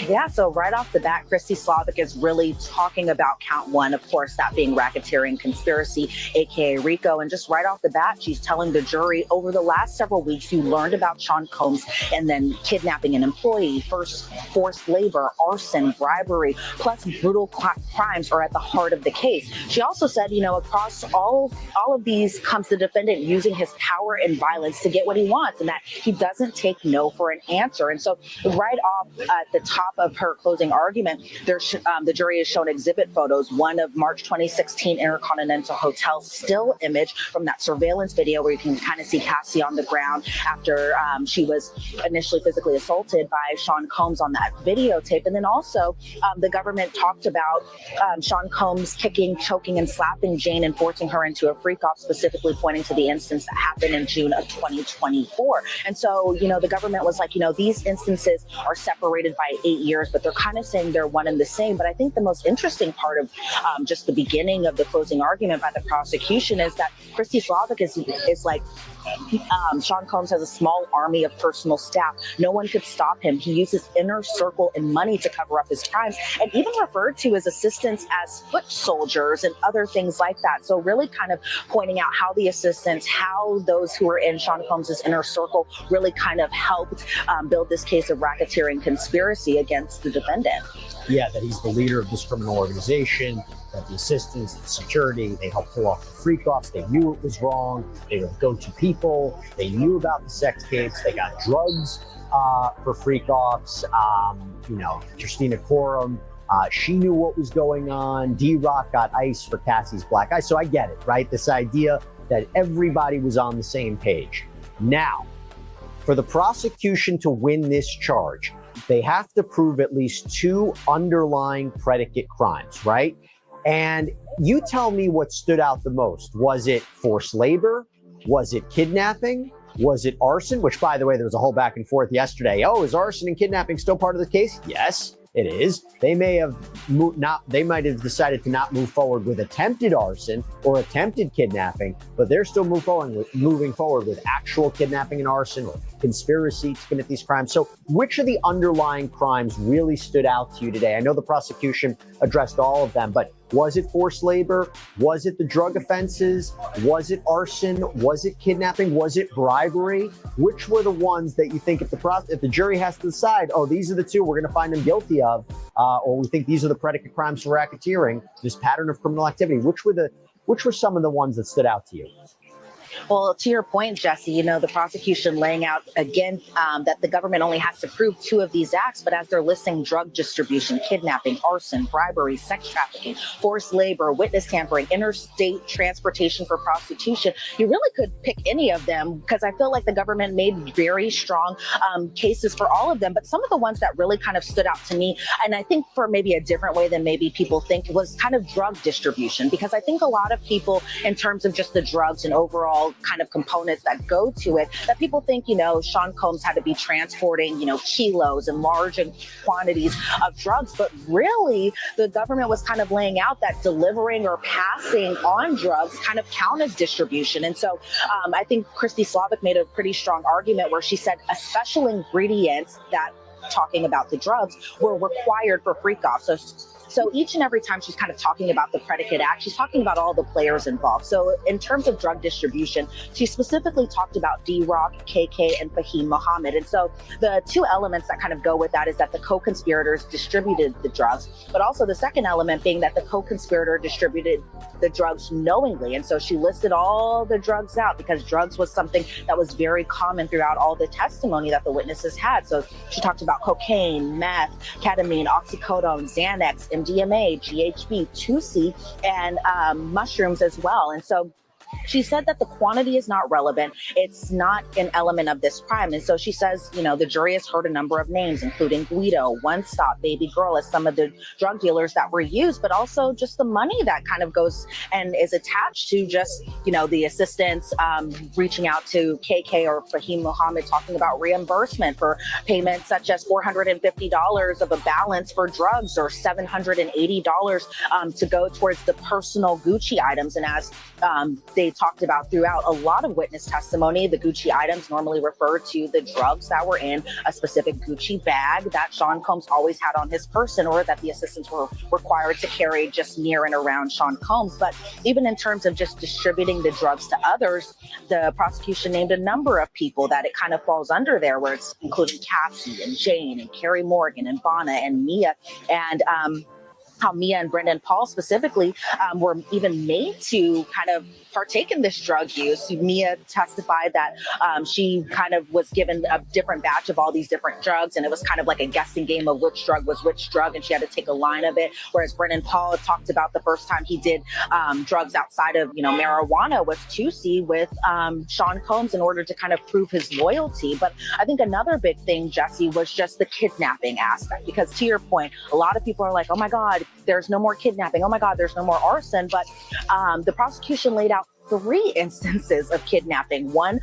Yeah, so right off the bat, Christy Slavic is really talking about count 1, of course, that being racketeering conspiracy, aka RICO. And just right off the bat, she's telling the jury, over the last several weeks, you learned about Sean Combs and then kidnapping an employee, forced labor, arson, bribery, plus brutal crimes are at the heart of the case. She also said, you know, across all of these comes the defendant using his power and violence to get what he wants, and that he doesn't take no for an answer. And so right off at the top of her closing argument, the jury has shown exhibit photos, one of March 2016 Intercontinental Hotel still image from that surveillance video where you can kind of see Cassie on the ground after she was initially physically assaulted by Sean Combs on that videotape. And then also the government talked about Sean Combs kicking, choking, and slapping Jane and forcing her into a freak-off, specifically pointing to the instance that happened in June of 2024. And so, you know, the government was like, you know, these instances are separated by 8 years, but they're kind of saying they're one and the same. But I think the most interesting part of just the beginning of the closing argument by the prosecution is that Christy Slavic is like, Sean Combs has a small army of personal staff. No one could stop him. He uses inner circle and money to cover up his crimes, and even referred to his assistants as foot soldiers and other things like that. So really kind of pointing out how the assistants, how those who were in Sean Combs's inner circle really kind of helped build this case of racketeering conspiracy against the defendant. Yeah, that he's the leader of this criminal organization, that the assistants, the security, they helped pull off the freak-offs. They knew it was wrong. They were the go-to people. They knew about the sex tapes. They got drugs for freak-offs. You know, Christina Coram, she knew what was going on. D-Rock got ice for Cassie's black eye. So I get it, right? This idea that everybody was on the same page. Now, For the prosecution to win this charge, they have to prove at least 2 underlying predicate crimes, right? And you tell me what stood out the most. Was it forced labor? Was it kidnapping? Was it arson? Which, by the way, there was a whole back and forth yesterday. Oh, is arson and kidnapping still part of the case? Yes, it is. They may have they might have decided to not move forward with attempted arson or attempted kidnapping, but they're still moving forward with actual kidnapping and arson or conspiracy to commit these crimes. So which of the underlying crimes really stood out to you today? I know the prosecution addressed all of them, but was it forced labor? Was it the drug offenses? Was it arson? Was it kidnapping? Was it bribery? Which were the ones that you think if the jury has to decide, oh, these are the 2 we're going to find them guilty of, or we think these are the predicate crimes for racketeering, this pattern of criminal activity, which were some of the ones that stood out to you? Well, to your point, Jesse, the prosecution laying out again that the government only has to prove 2 of these acts, but as they're listing drug distribution, kidnapping, arson, bribery, sex trafficking, forced labor, witness tampering, interstate transportation for prostitution, you really could pick any of them because I feel like the government made very strong cases for all of them. But some of the ones that really kind of stood out to me, and I think for maybe a different way than maybe people think, was kind of drug distribution, because I think a lot of people, in terms of just the drugs and overall kind of components that go to it, that people think, Sean Combs had to be transporting, kilos and large quantities of drugs. But really, the government was kind of laying out that delivering or passing on drugs kind of count as distribution. And so I think Christy Slavic made a pretty strong argument where she said a special ingredients that, talking about the drugs, were required for freak-off. So each and every time she's kind of talking about the predicate act, she's talking about all the players involved. So in terms of drug distribution, she specifically talked about D-Rock, KK, and Fahim Muhammad. And so the 2 elements that kind of go with that is that the co-conspirators distributed the drugs, but also the second element being that the co-conspirator distributed the drugs knowingly. And so she listed all the drugs out because drugs was something that was very common throughout all the testimony that the witnesses had. So she talked about cocaine, meth, ketamine, oxycodone, Xanax, MDMA, GHB, 2C, and mushrooms as well. And so she said that the quantity is not relevant. It's not an element of this crime. And so she says, the jury has heard a number of names, including Guido, One Stop, Baby Girl, as some of the drug dealers that were used, but also just the money that kind of goes and is attached to just, the assistants reaching out to KK or Fahim Muhammad, talking about reimbursement for payments such as $450 of a balance for drugs or $780 to go towards the personal Gucci items. And as they talked about throughout a lot of witness testimony, the Gucci items normally refer to the drugs that were in a specific Gucci bag that Sean Combs always had on his person, or that the assistants were required to carry just near and around Sean Combs. But even in terms of just distributing the drugs to others, the prosecution named a number of people that it kind of falls under there, where it's including Cassie and Jane and Carrie Morgan and Bonna and Mia, and how Mia and Brendan Paul specifically were even made to kind of partake in this drug use. Mia testified that she kind of was given a different batch of all these different drugs, and it was kind of like a guessing game of which drug was which drug, and she had to take a line of it. Whereas Brendan Paul talked about the first time he did drugs outside of marijuana was 2C with Sean Combs in order to kind of prove his loyalty. But I think another big thing, Jesse, was just the kidnapping aspect, because to your point, a lot of people are like, oh my God, there's no more kidnapping. Oh my God, there's no more arson. But the prosecution laid out 3 instances of kidnapping. One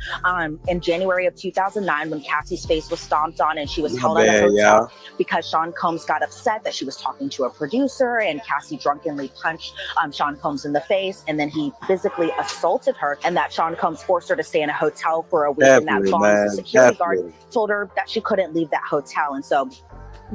in January of 2009 when Cassie's face was stomped on and she was held at a hotel because Sean Combs got upset that she was talking to a producer, and Cassie drunkenly punched Sean Combs in the face, and then he physically assaulted her, and that Sean Combs forced her to stay in a hotel for a week, and that the security guard told her that she couldn't leave that hotel. And so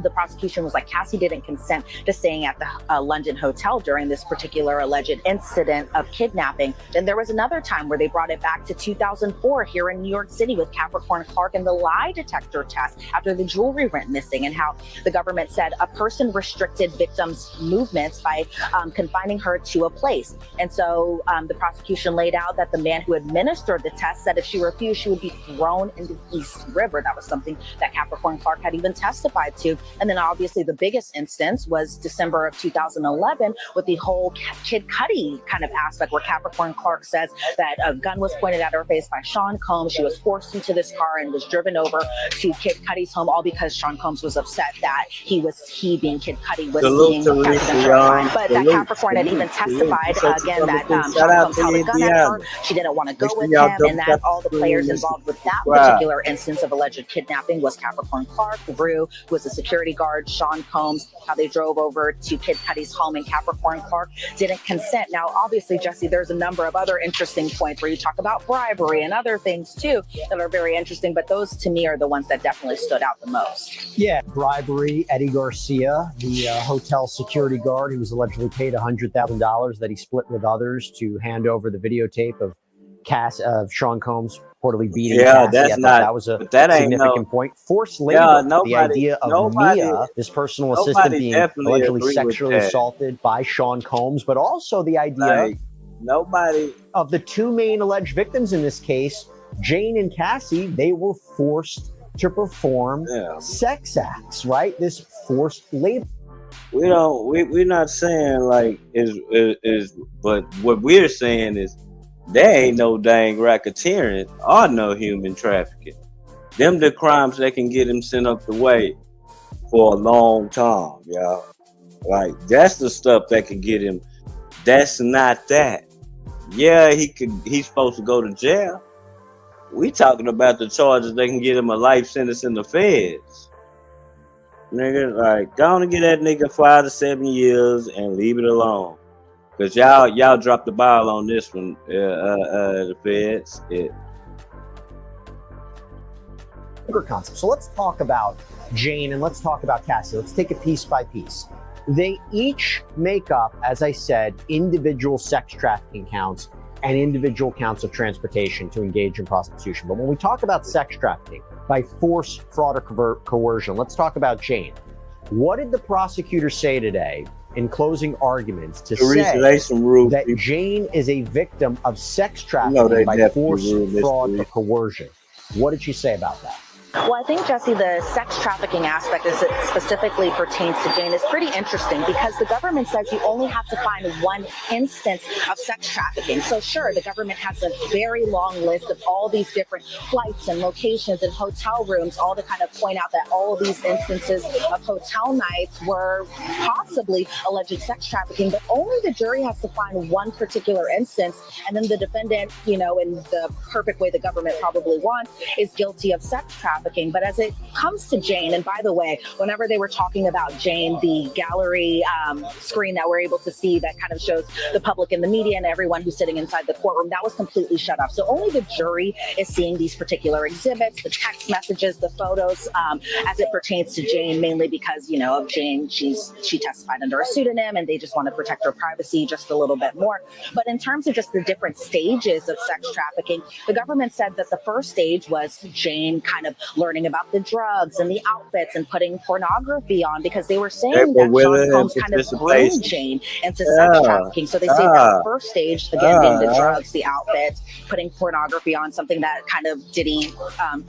the prosecution was like, Cassie didn't consent to staying at the London hotel during this particular alleged incident of kidnapping. Then there was another time where they brought it back to 2004 here in New York City with Capricorn Clark and the lie detector test after the jewelry went missing, and how the government said a person restricted victims' movements by confining her to a place. And so the prosecution laid out that the man who administered the test said if she refused, she would be thrown into the East River. That was something that Capricorn Clark had even testified to. And then obviously the biggest instance was December of 2011 with the whole Kid Cudi kind of aspect where Capricorn Clark says that a gun was pointed at her face by Sean Combs. She was forced into this car and was driven over to Kid Cudi's home, all because Sean Combs was upset that he being Kid Cudi was seeing presidential crime. But that Capricorn had even testified again that Sean Combs held a gun at her. She didn't want to go with him, and that all the players involved with that particular instance of alleged kidnapping was Capricorn Clark, Rue, who was a security guard, Sean Combs, how they drove over to Kid Cudi's home, and Capricorn Clark didn't consent. Now, obviously, Jesse, there's a number of other interesting points where you talk about bribery and other things too that are very interesting, but those to me are the ones that definitely stood out the most. Yeah, bribery. Eddie Garcia, the hotel security guard who was allegedly paid $100,000 that he split with others to hand over the videotape of Sean Combs reportedly beating Cassie. That's not. That was a significant point. Forced labor. The idea of Mia, this personal assistant, being allegedly sexually assaulted by Sean Combs, but also the idea of the two main alleged victims in this case, Jane and Cassie. They were forced to perform sex acts, right? This forced labor. We're not saying like but what we're saying is there ain't no dang racketeering or no human trafficking. Them the crimes that can get him sent up the way for a long time, y'all. Like that's the stuff that can get him. That's not that. Yeah, he's supposed to go to jail. We talking about the charges that can get him a life sentence in the feds. Nigga, like, go on and get that nigga 5 to 7 years and leave it alone. Cause y'all dropped the ball on this one, the feds. Concept. So let's talk about Jane and let's talk about Cassie. Let's take it piece by piece. They each make up, as I said, individual sex trafficking counts and individual counts of transportation to engage in prostitution. But when we talk about sex trafficking by force, fraud, or coercion, let's talk about Jane. What did the prosecutor say today in closing arguments to say that Jane is a victim of sex trafficking by force, fraud, or coercion? What did she say about that? Well, I think, Jesse, the sex trafficking aspect as it specifically pertains to Jane is pretty interesting because the government says you only have to find one instance of sex trafficking. So sure, the government has a very long list of all these different flights and locations and hotel rooms, all to kind of point out that all of these instances of hotel nights were possibly alleged sex trafficking, but only the jury has to find one particular instance. And then the defendant, in the perfect way the government probably wants, is guilty of sex trafficking. But as it comes to Jane, and by the way, whenever they were talking about Jane, the gallery screen that we're able to see that kind of shows the public and the media and everyone who's sitting inside the courtroom, that was completely shut off. So only the jury is seeing these particular exhibits, the text messages, the photos, as it pertains to Jane, mainly because, of Jane, she testified under a pseudonym and they just want to protect her privacy just a little bit more. But in terms of just the different stages of sex trafficking, the government said that the first stage was Jane kind of learning about the drugs and the outfits and putting pornography on, because they were saying that Sean Combs kind of groomed Jane into sex trafficking. So they say that first stage, again, being the drugs, the outfits, putting pornography on, something that kind of Diddy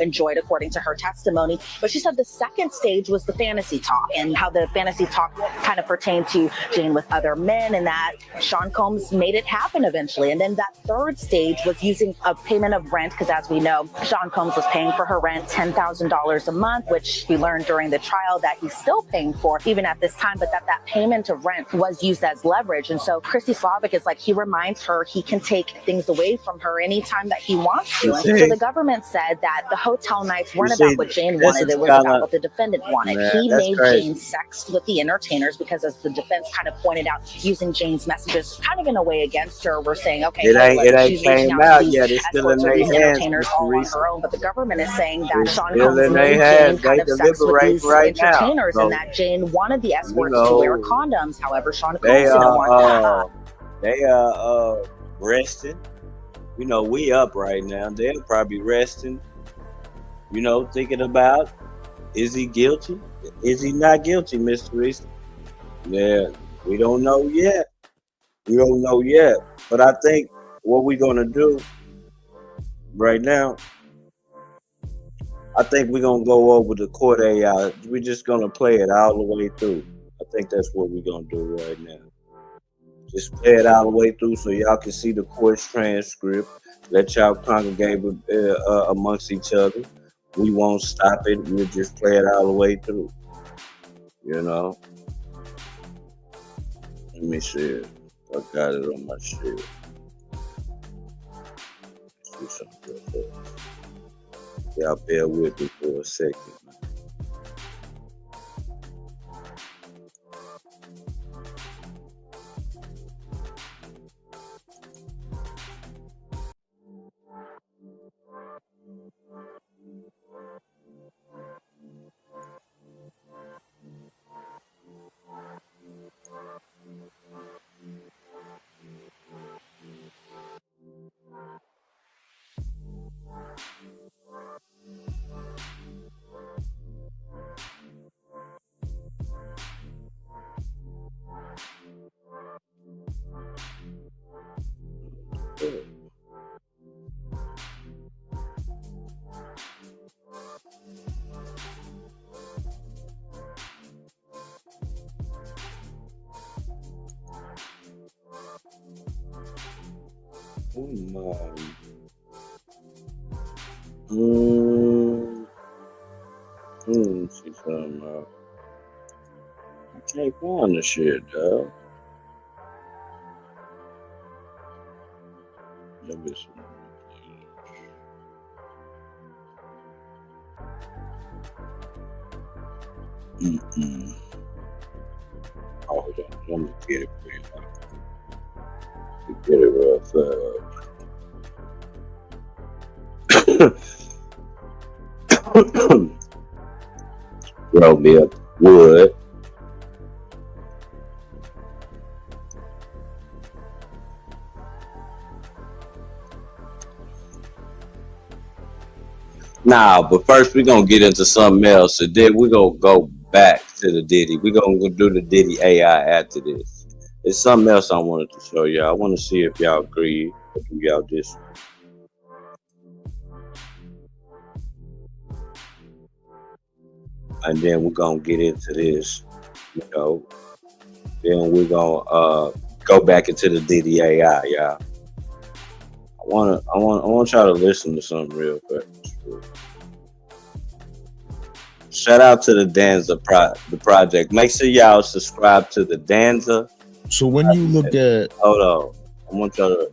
enjoyed according to her testimony. But she said the second stage was the fantasy talk, and how the fantasy talk kind of pertained to Jane with other men, and that Sean Combs made it happen eventually. And then that third stage was using a payment of rent, because as we know, Sean Combs was paying for her rent $10,000 a month, which we learned during the trial that he's still paying for even at this time, but that payment of rent was used as leverage. And so Chrissy Slavic is like, he reminds her he can take things away from her anytime that he wants to. And so the government said that the hotel nights weren't about what Jane wanted, it was about what the defendant wanted. He made Jane sex with the entertainers because, as the defense kind of pointed out, using Jane's messages kind of in a way against her, we're saying, okay, it ain't came out yet. It's still in their hands. Entertainers all on her own, but the government is saying that Sean Combs made Jane kind of sex with these entertainers, and that Jane wanted the escorts to wear condoms. However, Sean Combs didn't want that. They are resting. We up right now. They're probably resting. Thinking about, is he guilty? Is he not guilty, Mr. Reese? Yeah, we don't know yet. But I think what we're gonna do right now, I think we're gonna go over the court AI. We're just gonna play it all the way through. I think that's what we're gonna do right now. Just play it all the way through so y'all can see the court's transcript. Let y'all congregate amongst each other. We won't stop it. We'll just play it all the way through. You know? Let me see it. I got it on my shit. Do something real fast. Y'all bear with me for a second. See something. I can't find the shit, dog. Let me see. Oh, hold on. Let me get it for you. Get it real fast. Roll me up wood. Nah, but first we're gonna get into something else, and then we're gonna go back to the Diddy. We're gonna go do the Diddy AI after this. There's something else I wanted to show y'all. I want to see if y'all agree or do y'all disagree. And then we're gonna get into this, you know. Then we're gonna go back into the Diddy AI, y'all. I want y'all to listen to something real quick. Shout out to the Danza project. Make sure y'all subscribe to the Danza. So when you look at, hold on, I want y'all to.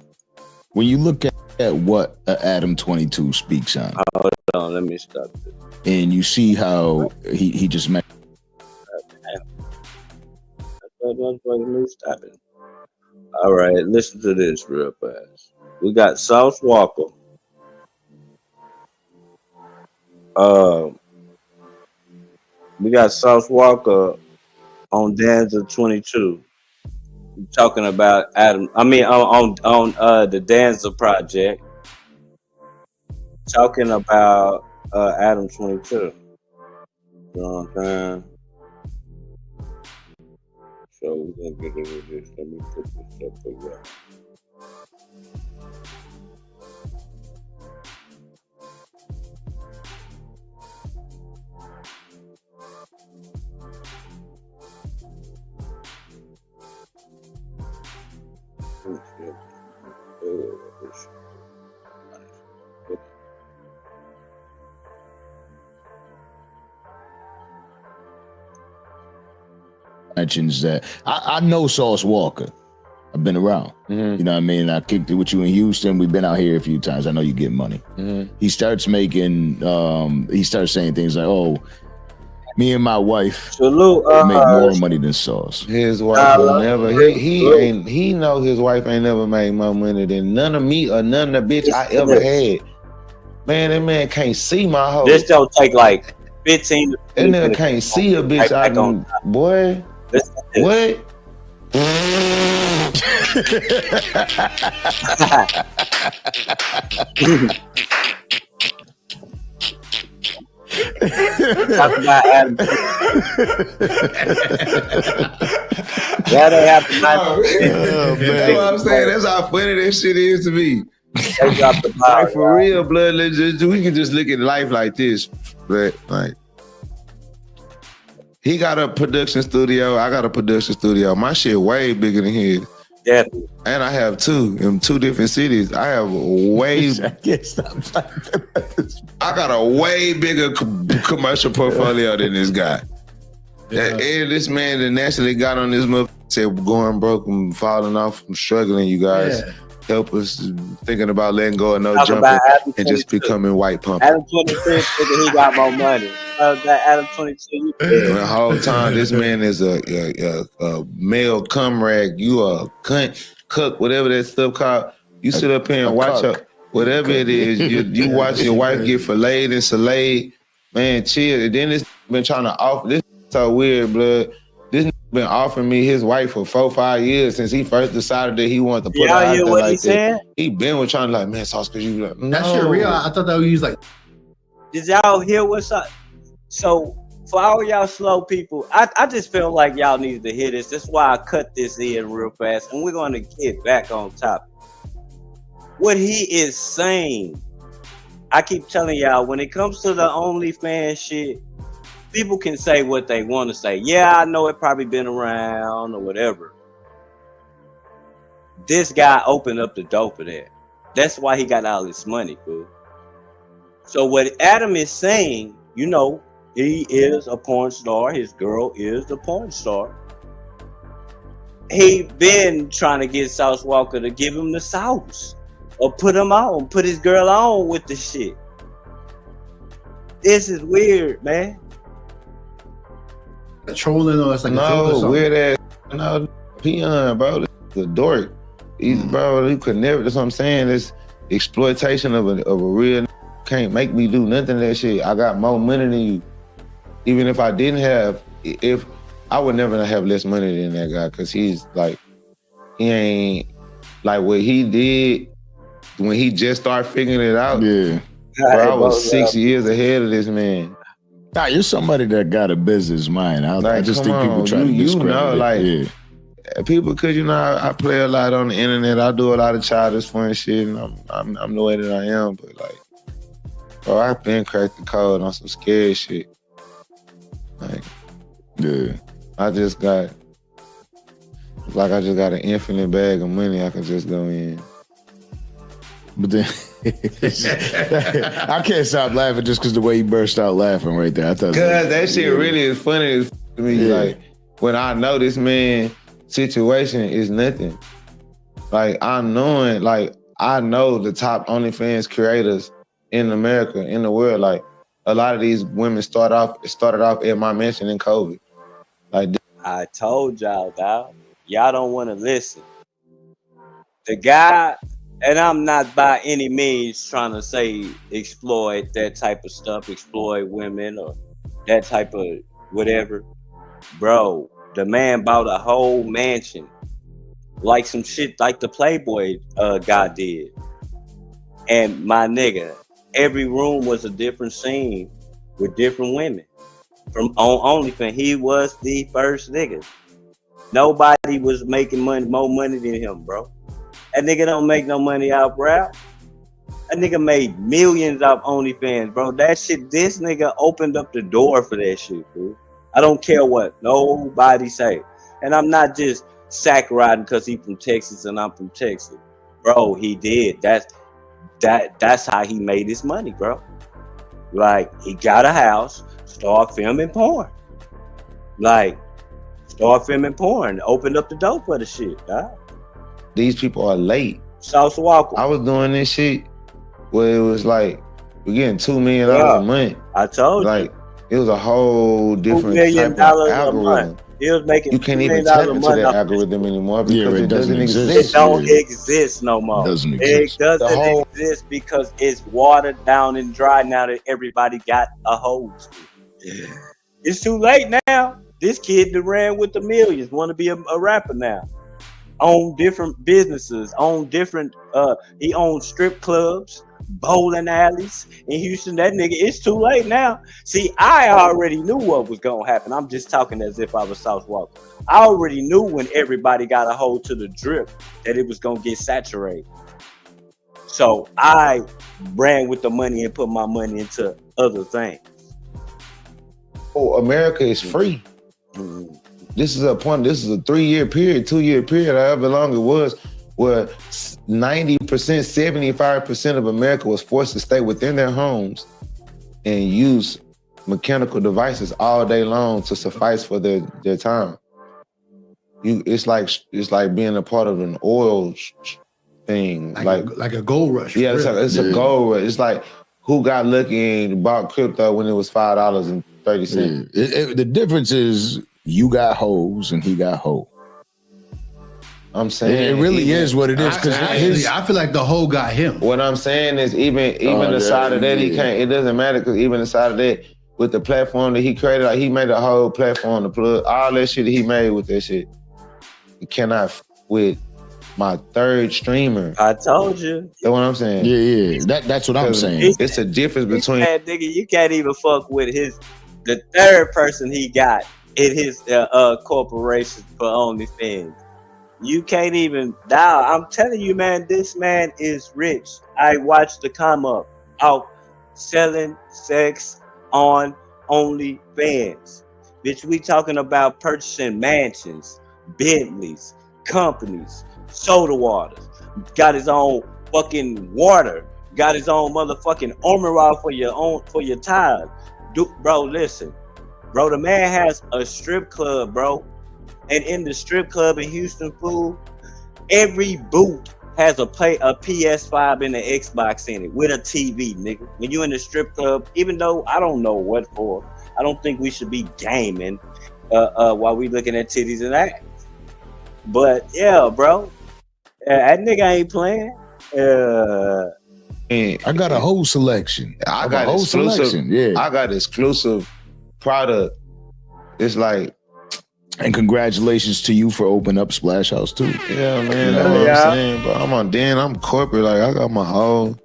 When you look at what Adam 22 speaks on, hold on, let me stop this. And you see how he just met. Stop it. All right, listen to this real fast. We got Sauce Walka. We got Sauce Walka on Danza 22 talking about Adam. I mean, on the Danza project, talking about Adam 22. You know what I'm saying? So we're gonna get into this. Let me put this up for you. Mentions that I know Sauce Walka. I've been around. You know what I mean? I kicked it with you in Houston. We've been out here a few times. I know you get money. He starts making he starts saying things like, oh, me and my wife make more money than Sauce. His wife will never he know his wife ain't never made more money than none of me or none of the bitch I ever had. Man, that man can't see my hoe. This don't take like 15 to 20 minutes. That nigga can't see a bitch I can, boy. What? Talk about Adam. Yeah, they have to That's what I'm saying. That's how funny that shit is to me. Like, for real, blood. We can just look at life like this. but like he got a production studio. I got a production studio. My shit way bigger than his. Definitely. And I have two in two different cities. I have way. I got a way bigger commercial portfolio than this guy. And this man that naturally got on this motherfucker said, going broke and falling off from struggling, you guys. Yeah. Help us thinking about letting go of no Talk jumping about Adam and just 22. becoming white pumping. Adam 22 thinking he got more money. That Adam 22. The whole time, this man is a male cum rag. You a cunt, cook, whatever that stuff called. You sit up here and watch her, whatever it is. You watch your wife get filleted and salayed. Man, chill. And then this been trying to offer. This so weird, blood. This been offering me his wife for 4-5 years since he first decided that he wanted to put her out there like that. He been with trying to like, man, Sauce, cause you like, no. That shit real. I thought that he was like. Did y'all hear what's up? So for all y'all slow people, I just feel like y'all needed to hear this. That's why I cut this in real fast, and we're gonna get back on topic. What he is saying, I keep telling y'all, when it comes to the OnlyFans shit, people can say what they want to say. Yeah, I know it probably been around or whatever. This guy opened up the door for that. That's why he got all this money, boo. So what Adam is saying, you know, he is a porn star. His girl is the porn star. He been trying to get Sauce Walka to give him the sauce or put him on, put his girl on with the shit. This is weird, man. Trolling or it's like a joke or No, something. weird ass. No, peon, bro. This is a dork. He's bro. You could never. That's what I'm saying. This exploitation of a real can't make me do nothing of that shit. I got more money than you. Even if I didn't have, if I would never have less money than that guy, because he's like, he ain't like what he did when he just started figuring it out. Yeah, bro, I was 6 years ahead of this man. Nah, you're somebody that got a business mind. I just think people try to discredit it. Like, people, because, you know, I play a lot on the internet. I do a lot of childish fun shit, and I'm the way that I am. But, like, bro, I've been cracked the code on some scared shit. Like, yeah. I just got an infinite bag of money I can just go in. But then I can't stop laughing just because the way he burst out laughing right there. I thought because that shit really is funny as to me. Yeah. Like, when I know this man's situation is nothing. Like, I know the top OnlyFans creators in America, in the world. Like, a lot of these women started off at my mansion in COVID. Like, I told y'all, dog. Y'all don't want to listen. The guy, and I'm not by any means trying to say exploit that type of stuff, exploit women or that type of whatever. Bro, the man bought a whole mansion. Like some shit like the Playboy guy did. And my nigga, every room was a different scene with different women. From on OnlyFans, he was the first nigga. Nobody was making more money than him, bro. That nigga don't make no money out rap. That nigga made millions off OnlyFans, bro. That shit, this nigga opened up the door for that shit, bro. I don't care what nobody say. And I'm not just sack riding because he from Texas and I'm from Texas. Bro, he did. That's how he made his money, bro. Like, he got a house, start filming porn. Like, start filming porn, opened up the door for the shit, dog. These people are late. Sauce Walka. I was doing this shit where it was like, we're getting $2 million a month. I told you. Like, it was a whole different $2 million type of a algorithm. month. He was making You can't even tap into that algorithm anymore because it doesn't exist. It don't exist no more. It doesn't exist because it's watered down and dry now that everybody got a hold. It's too late now. This kid that ran with the millions want to be a rapper now. Own different businesses, own different, he owns strip clubs, bowling alleys in Houston. That nigga, it's too late now. See, I already knew what was gonna happen. I'm just talking as if I was Sauce Walka. I already knew when everybody got a hold to the drip that it was gonna get saturated. So I ran with the money and put my money into other things. America is free. This is a 3-year period, 2-year period, however long it was, where 90%, 75% of America was forced to stay within their homes and use mechanical devices all day long to suffice for their time. It's like being a part of an oil thing, like a gold rush. Yeah, it's a gold rush. It's like who got lucky and bought crypto when it was $5.30. The difference is you got hoes and he got hoe. I'm saying it really is what it is. I feel like the hoe got him. What I'm saying is even the side of that he can't. It doesn't matter because even the side of that with the platform that he created, like he made a whole platform to plug all that shit that he made with that shit. You cannot with my third streamer. I told you. That's what I'm saying. Yeah. That's what I'm saying. It's a difference between. Nigga, you can't even fuck with the third person he got in his corporation for OnlyFans. You can't even dial. I'm telling you, man, this man is rich. I watched the come up out selling sex on OnlyFans. Bitch, we talking about purchasing mansions, Bentleys, companies, soda waters. Got his own fucking water. Got his own motherfucking armor rod for your tires. Bro, listen. Bro, the man has a strip club, bro. And in the strip club in Houston, fool, every booth has a PS5 and an Xbox in it with a TV, nigga. When you in the strip club, even though I don't know what for, I don't think we should be gaming while we looking at titties and ass. But yeah, bro, that nigga ain't playing. I got a whole selection. I got whole exclusive. selection. Yeah. I got exclusive product. It's like. And congratulations to you for opening up Splash House too. Yeah, man. That's what I'm saying. But I'm corporate. Like I got my whole.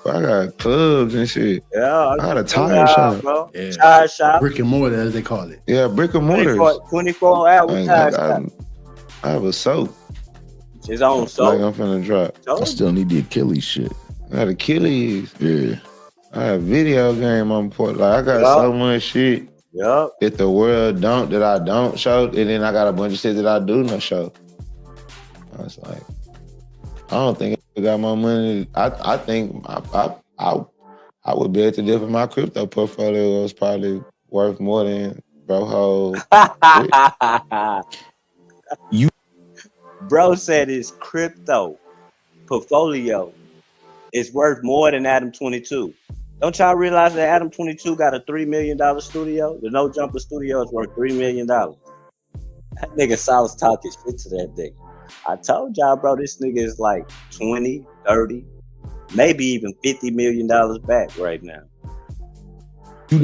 I got clubs and shit. Yeah, I got a tire shop. Bro. Yeah. Tire shop. Brick and mortar, as they call it. Yeah, brick and mortar. 24 hours tire shop. I have a soap. His own soap. Like I'm finna drop. I still need the Achilles shit. I got Achilles. Yeah. I have video game on port. Like I got so much shit. Yup. That the world that I don't show, and then I got a bunch of shit that I do not show. I was like, I don't think I got my money. I think I would bet to differ my crypto portfolio was probably worth more than Bro. Bro said his crypto portfolio is worth more than Adam 22. Don't y'all realize that Adam 22 got a $3 million studio? The No Jumper studio is worth $3 million. That nigga Silas talking shit to that nigga. I told y'all, bro, this nigga is like 20, 30, maybe even $50 million back right now. You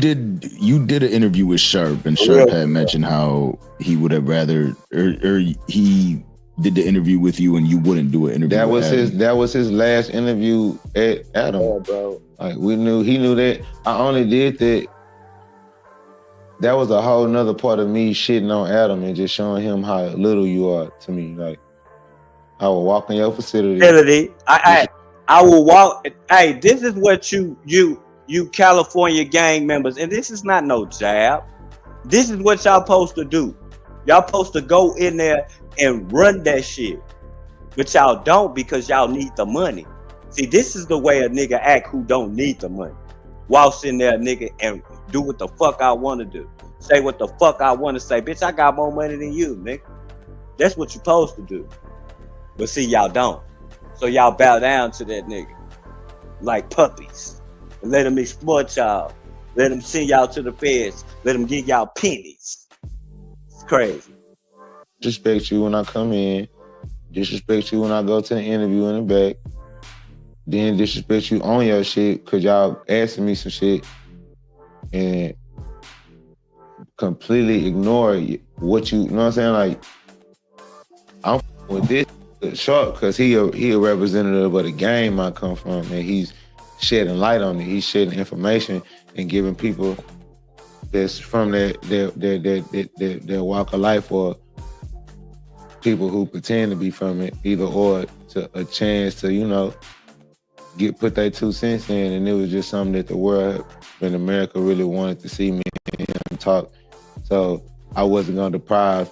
did an interview with Sharp, and Sharp had mentioned how he would have rather, or he did the interview with you, and you wouldn't do an interview. That was his last interview at Adam. Yeah, bro. Like he knew that. I only did that. That was a whole nother part of me shitting on Adam and just showing him how little you are to me. Like I will walk in your facility. I will walk. Hey, this is what you California gang members, and this is not no jab. This is what y'all supposed to do. Y'all supposed to go in there and run that shit. But y'all don't because y'all need the money. See, this is the way a nigga act who don't need the money. Waltz in there, nigga, and do what the fuck I want to do. Say what the fuck I want to say. Bitch, I got more money than you, nigga. That's what you're supposed to do. But see, y'all don't. So y'all bow down to that nigga like puppies. And let him exploit y'all. Let him send y'all to the feds. Let him give y'all pennies. It's crazy. Disrespect you when I come in. Disrespect you when I go to the interview in the back. Then disrespect you on your shit because y'all asking me some shit and completely ignore what you know what I'm saying? Like, I'm with this Sharp because he a representative of the game I come from, and he's shedding light on it. He's shedding information and giving people that's from their walk of life or people who pretend to be from it, either or, to a chance to, you know, put their 2 cents in. And it was just something that the world in America really wanted to see me and him talk. So I wasn't gonna deprive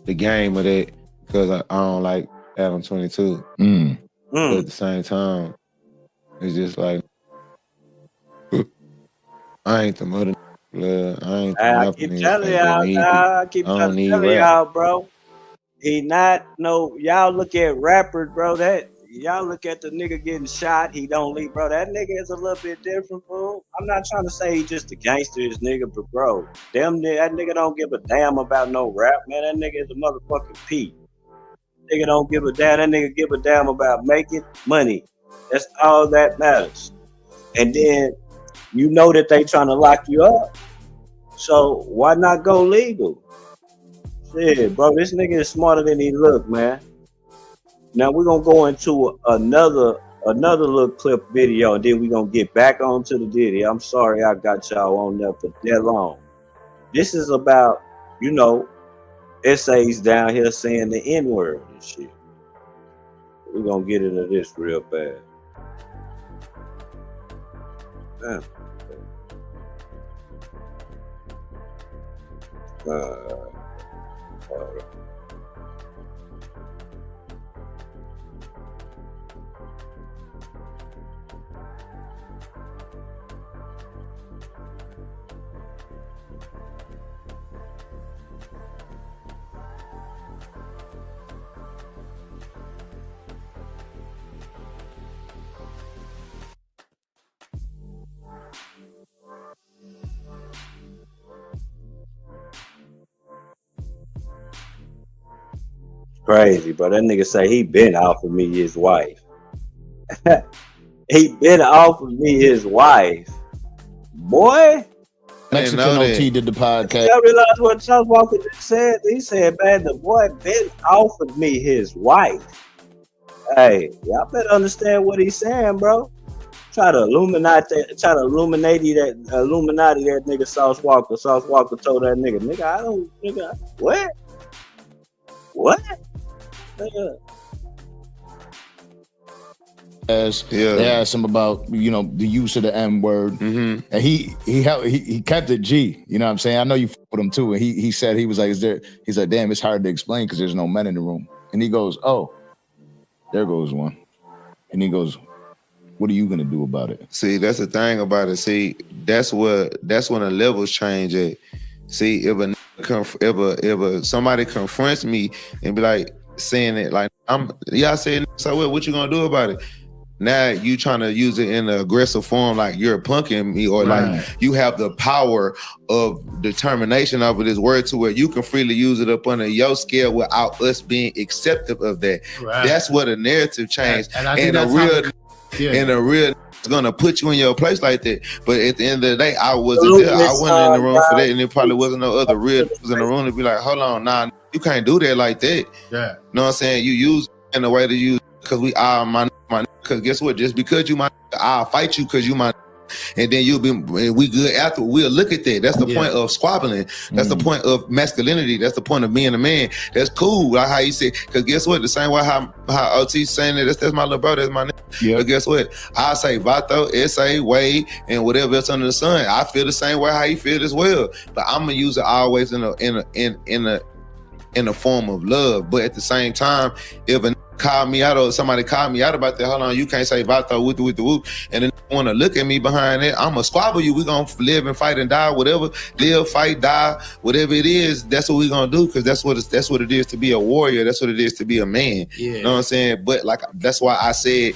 the game of that because I don't like Adam 22. But at the same time, it's just like I ain't the mother blood. I ain't the I keep telling y'all, bro. He not no. Y'all look at rappers, bro. That y'all look at the nigga getting shot. He don't leave, bro. That nigga is a little bit different, bro. I'm not trying to say he just a gangster, this nigga, but bro, that nigga don't give a damn about no rap, man. That nigga is a motherfucking P. Nigga don't give a damn. That nigga give a damn about making money. That's all that matters. And then you know that they trying to lock you up. So why not go legal? Shit, bro, this nigga is smarter than he look, man. Now we're gonna go into another little clip video, and then we're gonna get back on to the Diddy. I'm sorry I got y'all on there for that long. This is about, you know, essays down here saying the N-word and shit. We're gonna get into this real bad. Damn. Crazy, bro. That nigga say he been offered me his wife. He been offered me his wife. Boy. Mexican OT did the podcast. Y'all realize what Charles Walker just said? He said, man, the boy been offered me his wife. Hey, y'all better understand what he's saying, bro. Try to illuminate that nigga Sauce Walker. Sauce Walker told that nigga, what? They asked him about, you know, the use of the N-word, and he kept it G. You know what I'm saying? I know you f with him too. And he said he was like, he's like, damn, it's hard to explain because there's no men in the room. And he goes, oh, there goes one. And he goes, what are you gonna do about it? See, that's the thing about it. See, that's when the levels change at. See, if somebody confronts me and be like saying it like I said, so what you gonna do about it? Now you trying to use it in an aggressive form, like you're punking me, or like you have the power of determination over this word to where you can freely use it up under your scale without us being acceptive of that. Right. That's what a narrative change, and a real is gonna put you in your place like that. But at the end of the day, I wasn't there. I wasn't in the room for that, and there probably wasn't no other real in the room to be like, hold on, nah, you can't do that like that. Yeah, you know what I'm saying? You use it in the way to use because we are my. Because guess what? Just because you my, I'll fight you because you my, and then we good after. We'll look at that. That's the point of squabbling. That's the point of masculinity. That's the point of being a man. That's cool. Like how you say, because guess what? The same way how OT's saying that, that's my little brother, that's my nigga. Yeah. But guess what? I say Vato, SA, Wade, and whatever else under the sun. I feel the same way how you feel as well. But I'm gonna use it always in a form of love. But at the same time, if a call me out or somebody call me out about that, hold on, you can't say Vato with the whoop, and then want to look at me behind that, I'm gonna squabble you. We're gonna live and fight and die, whatever, live, fight, die, whatever it is, that's what we're gonna do, because that's what it is to be a warrior. That's what it is to be a man. Yeah. You know what I'm saying? But like, that's why I said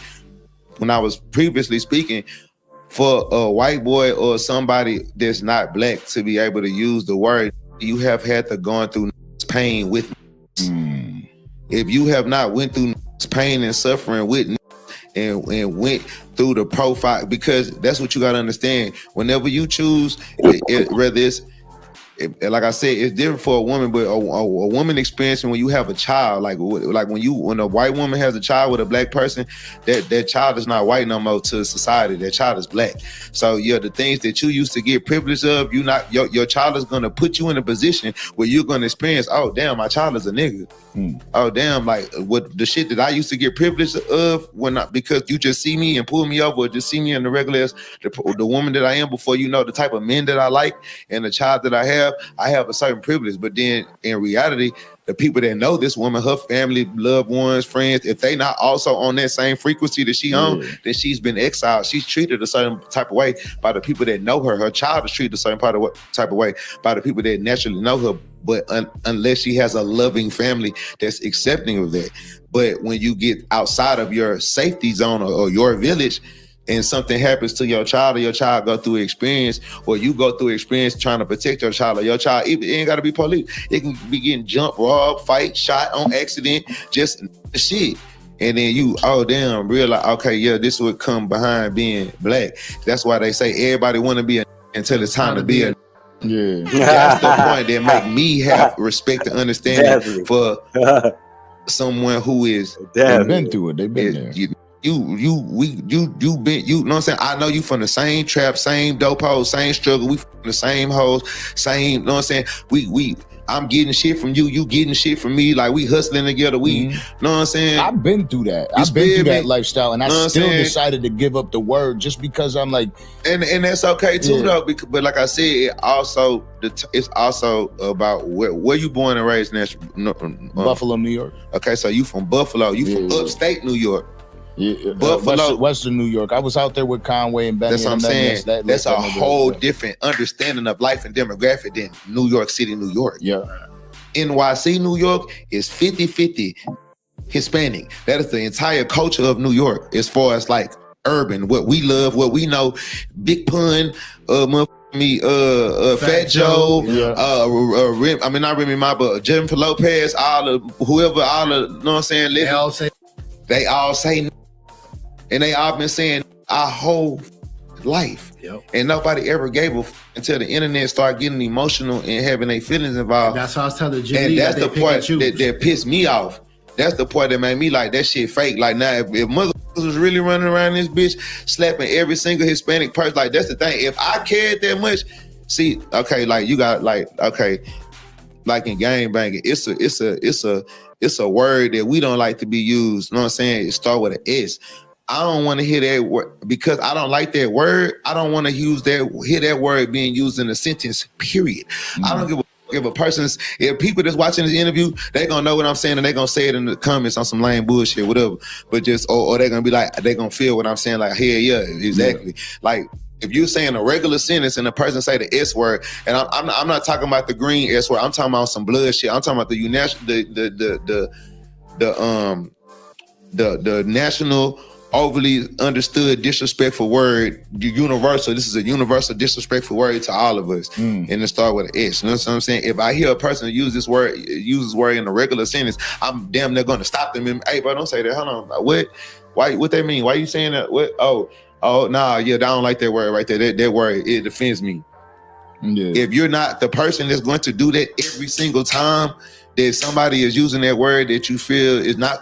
when I was previously speaking, for a white boy or somebody that's not black to be able to use the word, you have had to go through pain with me. If you have not went through pain and suffering with and went through the profile, because that's what you got to understand. Whenever you choose, whether it's, like I said, it's different for a woman, but a woman experiencing when you have a child, like when a white woman has a child with a black person, that child is not white no more to society. That child is black. So yeah, the things that you used to get privilege of, your child is gonna put you in a position where you're gonna experience, oh damn, my child is a nigga. Oh damn, like what the shit that I used to get privilege of because you just see me and pull me over, or just see me in the regular the woman that I am before you know the type of men that I like and the child that I have. I have a certain privilege. But then in reality, the people that know this woman, her family, loved ones, friends, if they not also on that same frequency that she on, then she's been exiled. She's treated a certain type of way by the people that know her. Her child is treated a certain type of way by the people that naturally know her. But unless she has a loving family that's accepting of that. But when you get outside of your safety zone or your village, and something happens to your child, or your child go through experience, or you go through experience trying to protect your child, or your child, it ain't got to be police. It can be getting jumped, robbed, fight, shot on accident, just shit. And then you, oh damn, realize, okay, yeah, this would come behind being black. That's why they say everybody want to be a until it's time to be a. Yeah, that's the point that make me have respect and understanding for someone who is. They've been through it. They've been there. You been, you know what I'm saying? I know you from the same trap, same dope hoes, same struggle. We from the same hoes, same, you know what I'm saying? I'm getting shit from you, you getting shit from me. Like we hustling together. We, know what I'm saying? I've been through that. I've been through that lifestyle, and I still decided to give up the word just because I'm like, and that's okay too though. Because, but like I said, it's also about where you born and raised. Buffalo, New York. Okay, so you from Buffalo? You from upstate New York? Yeah, Buffalo, Western New York. I was out there with Conway and Benny. That's what I'm saying. That's a whole different understanding of life and demographic than New York City, New York. Yeah. NYC, New York is 50-50 Hispanic. That is the entire culture of New York as far as like urban, what we love, what we know. Big Pun, Fat Joe, I mean not Remy Ma, but Jennifer Lopez, you know what I'm saying? They all say, and they all been saying our whole life. And nobody ever gave a until the internet started getting emotional and having their feelings involved. And that's how I was telling Jimmy. And that's the part that pissed me off. That's the part that made me like, that shit fake. Like now, if motherfuckers was really running around this bitch slapping every single Hispanic person, like that's the thing. If I cared that much, see, okay, like you got like, okay, like in gang banging, it's a word that we don't like to be used. You know what I'm saying? It start with an S. I don't want to hear that word because I don't like that word. I don't want to hear that word being used in a sentence, period. I don't give a if a person's, if people that's watching this interview, they gonna know what I'm saying and they gonna say it in the comments on some lame bullshit, whatever. But just, or they gonna be like, they gonna feel what I'm saying, like, yeah, exactly. Like, if you're saying a regular sentence and a person say the S word, and I'm not talking about the green S word, I'm talking about some blood shit. I'm talking about the national overly understood disrespectful word, universal. This is a universal disrespectful word to all of us, and it start with an S. You know what I'm saying? If I hear a person use this word in a regular sentence, I'm damn near gonna stop them. And, hey, bro, don't say that. Hold on. What? Why? What that mean? Why you saying that? What? Oh, nah, yeah, I don't like that word right there. That word, it offends me. Yeah. If you're not the person that's going to do that every single time that somebody is using that word that you feel is not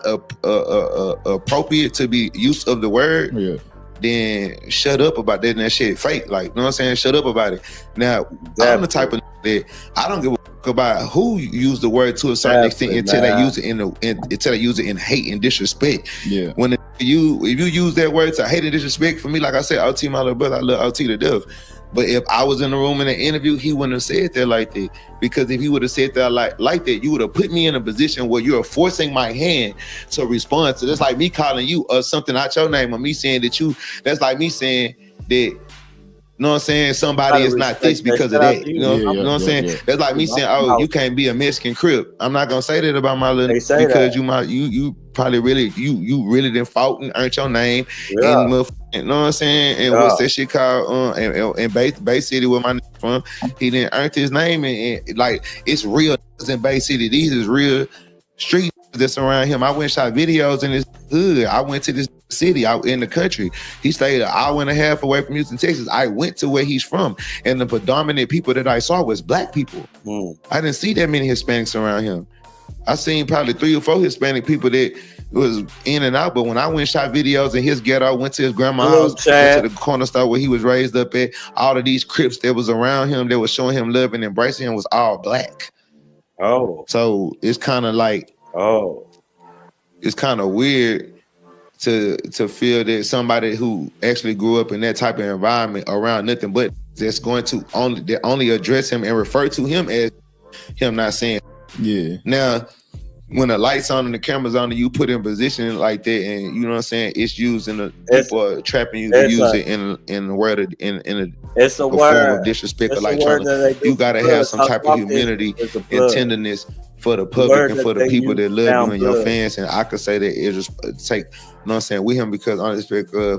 appropriate to be use of the word, then shut up about that and that shit fake. Like, you know what I'm saying? Shut up about it. Now, I'm the type of that I don't give a fuck about who use the word to a certain extent until they use it in hate and disrespect. Yeah. When if you use that word to hate and disrespect, for me, like I said, OT my little brother, I love OT to death. But if I was in the room in an interview, he wouldn't have said that like that. Because if he would have said that like that, you would have put me in a position where you're forcing my hand to respond to. That's like me calling you something out your name, or me saying that that's like me saying that, you know what I'm saying, somebody is not this because of that. You know what I'm saying? Yeah. That's like me saying, oh, you can't be a Mexican Crip. I'm not gonna say that about my little because you probably really didn't fought and earned your name. Yeah. You know what I'm saying? And what's that shit called? In Bay City, where my nigga from, he didn't earn his name, and like it's real in Bay City. These is real street that's around him. I went and shot videos in this hood. I went to this city out in the country. He stayed an hour and a half away from Houston, Texas. I went to where he's from, and the predominant people that I saw was black people. I didn't see that many Hispanics around him. I seen probably 3 or 4 Hispanic people that was in and out, but when I went and shot videos in his ghetto, went to his grandma's house, went to the corner store where he was raised up at, all of these Crips that was around him, that was showing him love and embracing him was all black. Oh. So it's kind of like, it's kind of weird to feel that somebody who actually grew up in that type of environment around nothing but that's going to only address him and refer to him as him not saying. Yeah. Now, when the lights on and the cameras on and you put in position like that, and you know what I'm saying, it's used in the people are trapping you to use it in the word of, in a form of disrespect, or like you gotta have some type of humility and tenderness for the public and for the people that love you and your fans. And I could say that it just take, you know what I'm saying, with him, because on this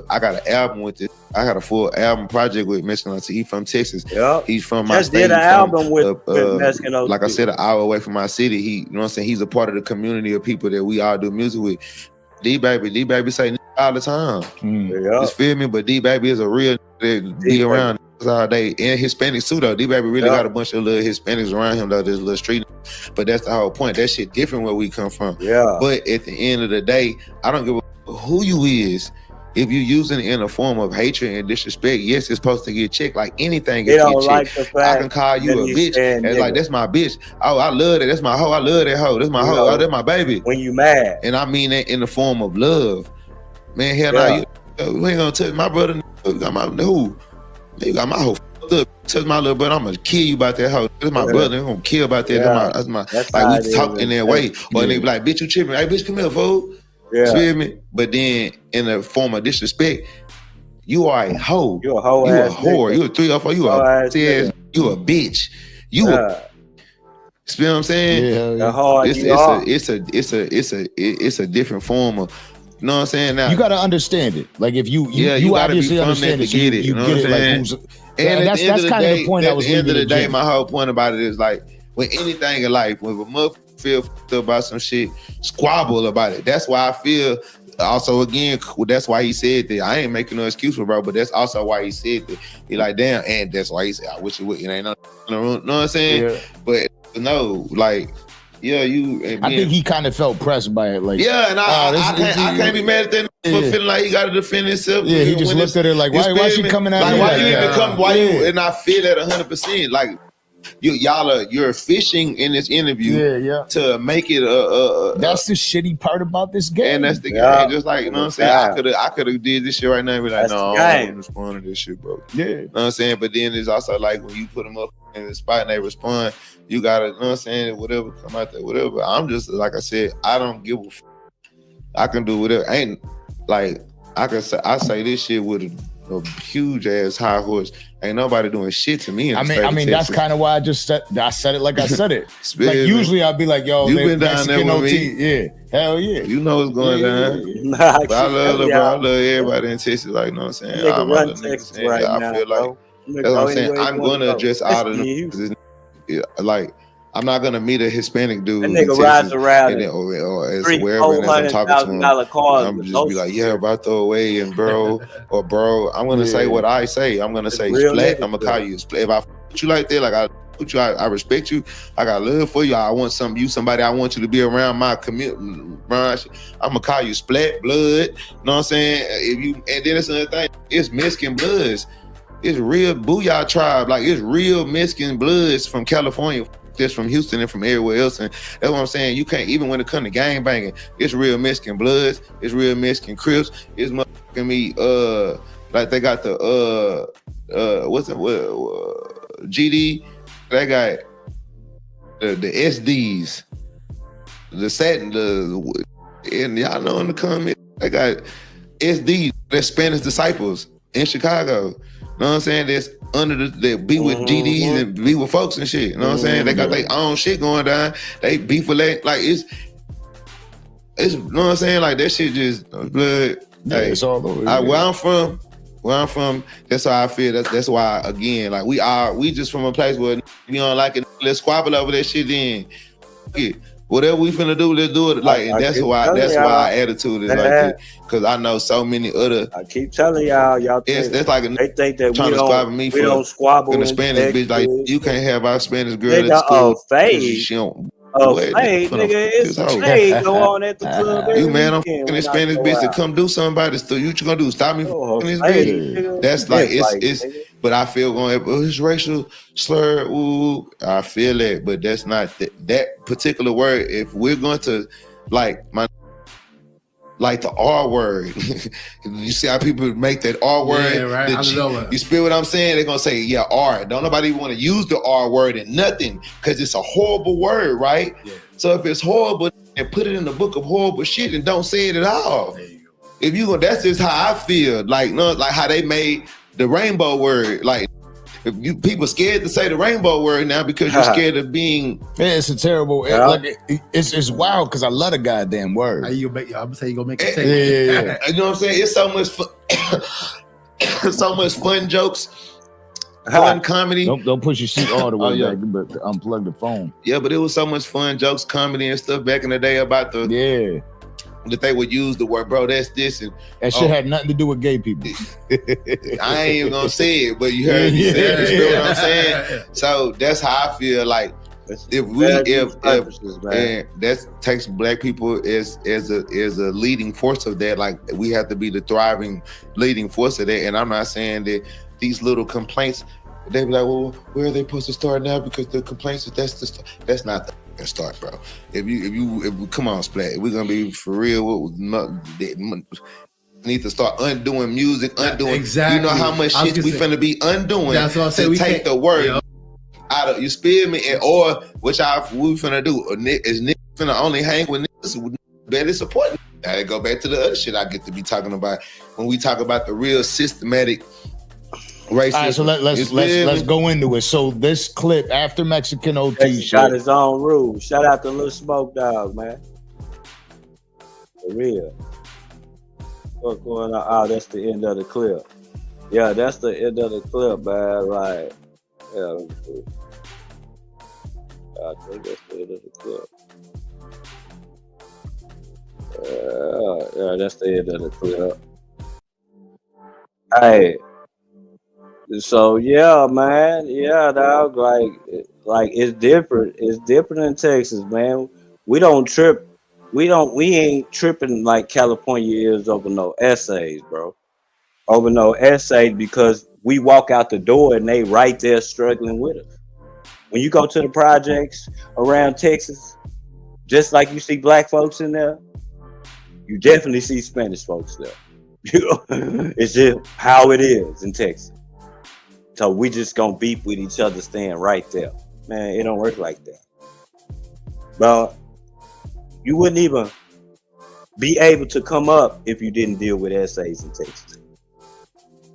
I got an album with this. I got a full album project with Mexican. He's from Texas. Yep. He's from my state. Did an album with Mexican. Like I said, an hour away from my city. He, you know what I'm saying, he's a part of the community of people that we all do music with. D-Baby say all the time. Yep. Just feel me? But D-Baby is a real be around all day. And Hispanics too, though. D-Baby really got a bunch of little Hispanics around him, though. There's little street. But that's the whole point. That shit different where we come from. Yeah. But at the end of the day, I don't give a who you is. If you're using it in a form of hatred and disrespect, yes, it's supposed to get checked. Like anything gets checked. I can call you a bitch. And like, that's my bitch. Oh, I love that. That's my hoe. I love that hoe. That's my hoe. Oh, that's my baby. When you mad. And I mean that in the form of love. Man, hell no, you ain't gonna touch my brother. You got my who? You got my hoe up. Touch my little brother, I'm gonna kill you about that hoe. That's my brother. I'm gonna kill about that. That's my like we talk in that way. Or they be like, bitch, you tripping. Hey, bitch, come here, fool. You feel me? But then in the form of disrespect, you are a hoe. You a hoe. You a whore. You a 3 or 4. You a ass. You a bitch. You a. You know what I'm saying? It's a different form of. You know what I'm saying? Now you gotta understand it. Like if you you gotta obviously be from understand that to get it. You know what I'm saying? And that's kind of the point I was leaving. At the end of the day, my whole point about it is like with anything in life, when a motherfucker feel fucked up about some shit, squabble about it. That's why I feel. Also, again, that's why he said that. I ain't making no excuse for bro, but that's also why he said that. He like, damn, and that's why he said, I wish it would. It ain't no, you know what I'm saying? Yeah. But no, like, yeah, I think he kind of felt pressed by it, like, yeah, and I can't be mad at that for feeling like he got to defend himself. Yeah, he just looked at it like, why she coming at me? Why you even come? Why you? And I feel that 100%. Like. You're fishing in this interview to make it that's the shitty part about this game. And that's the game. Just like, you know what I'm saying? I could have did this shit right now and be like, no, I don't respond to this shit, bro. Yeah. You know what I'm saying? But then it's also like when you put them up in the spot and they respond, you gotta, you know what I'm saying, whatever come out there, whatever. I'm just, like I said, I don't give a I can do whatever. Ain't like I say this shit with a huge ass high horse. Ain't nobody doing shit to me. I mean, that's kind of why I said it like I said it. Like usually I'd be like, yo, you been down there with OT. Me? Yeah, hell yeah. You know what's going down. But I love bro. I love everybody in Texas. Like, you know what I'm saying? All my little niggas saying, right I feel like that's what I'm saying. I'm gonna address all of them. Like, I'm not gonna meet a Hispanic dude. That nigga rides around or as wherever and as I'm talking to him. I'm just be like, yeah, bro, throw away and bro, or bro. I'm gonna say what I say. I'm gonna say splat. I'm gonna call you splat. If I put you like that, like I put you, I respect you. I got love for you. I want somebody. I want you to be around my community. I'm gonna call you splat blood. You know what I'm saying? And then it's another thing. It's Mexican bloods. It's real Booyah tribe. Like it's real Mexican bloods from California. Just from Houston and from everywhere else, and that's what I'm saying. You can't, even when it comes to gang banging, it's real Mexican Bloods, it's real Mexican Crips, it's motherfucking me. Like they got the GD, they got the SDs, the Satin, and y'all know in the comments they got SD, they're Spanish disciples in Chicago. You know what I'm saying? That's under they be with GDs and be with folks and shit. You know what I'm saying? They got their own shit going down. They beef with that. Like it's you know what I'm saying? Like that shit just blood. Yeah, like, it's all over. Where I'm from, that's how I feel. That's why again, like we just from a place where you don't like it. Let's squabble over that shit then. Whatever we finna do, let's do it. Like, and that's why our attitude is like that. Because I know so many other. I keep telling y'all that's like they think that trying to squabble me for don't squabble in the Spanish bitch. Like you can't have our Spanish girl nigga, at school. She don't. Hey, nigga, it's hey, go on at the club. You man, I'm fucking this Spanish bitch to come do something about this. You what you gonna do? Stop me from fucking this bitch? That's like it's. But I feel going, it's racial slur. Ooh, I feel that, but that's not that particular word. If we're going to, like, like the R word. You see how people make that R word? Yeah, right. I know You feel what I'm saying? They're gonna say, yeah, R. Don't nobody want to use the R word in nothing because it's a horrible word, right? Yeah. So if it's horrible, and put it in the book of horrible shit and don't say it at all. If you go, that's just how I feel. Like, no, like how they made the rainbow word. Like, if you people scared to say the rainbow word now because you're scared of being. Yeah, it's a terrible. It's wild because I love the goddamn word. I'm gonna say you gonna make it say. Yeah. You know what I'm saying? It's so much fun. So much fun jokes, fun comedy. Don't push your shit all the way back, but unplug the phone. Yeah, but it was so much fun jokes, comedy, and stuff back in the day about the that they would use the word, bro. That's this and that shit had nothing to do with gay people. I ain't even gonna say it, but you heard me say it. You know what I'm saying? So that's how I feel. Like if that takes black people as a leading force of that. Like we have to be the thriving leading force of that. And I'm not saying that these little complaints. They be like, well, where are they supposed to start now? Because the complaints that's not the start, bro. If we come on, Splat, we're gonna be for real. Need to start undoing music, undoing. Exactly. You know how much shit we finna be undoing. That's what I'm saying. To take the word out of you. Spill me, or which we finna do. Is Nick finna only hang with niggas who better support? Now they go back to the other shit I get to be talking about when we talk about the real systematic. Racism. All right, so let's go into it. So this clip after Mexican OT shit got his own rules. Shout out to Lil Smoke Dog, man. For real. What's going on? Oh, that's the end of the clip. Yeah, that's the end of the clip, man. Right. Yeah. I think that's the end of the clip. Yeah, that's the end of the clip. Hey. So yeah, man, yeah, dog. Like it's different. It's different in Texas, man. We don't trip. We ain't tripping like California is over no essays, bro. Over no essays because we walk out the door and they right there struggling with us. When you go to the projects around Texas, just like you see black folks in there, you definitely see Spanish folks there. You know, it's just how it is in Texas. So we just gonna beef with each other staying right there. Man, it don't work like that. Bro, you wouldn't even be able to come up if you didn't deal with essays in Texas.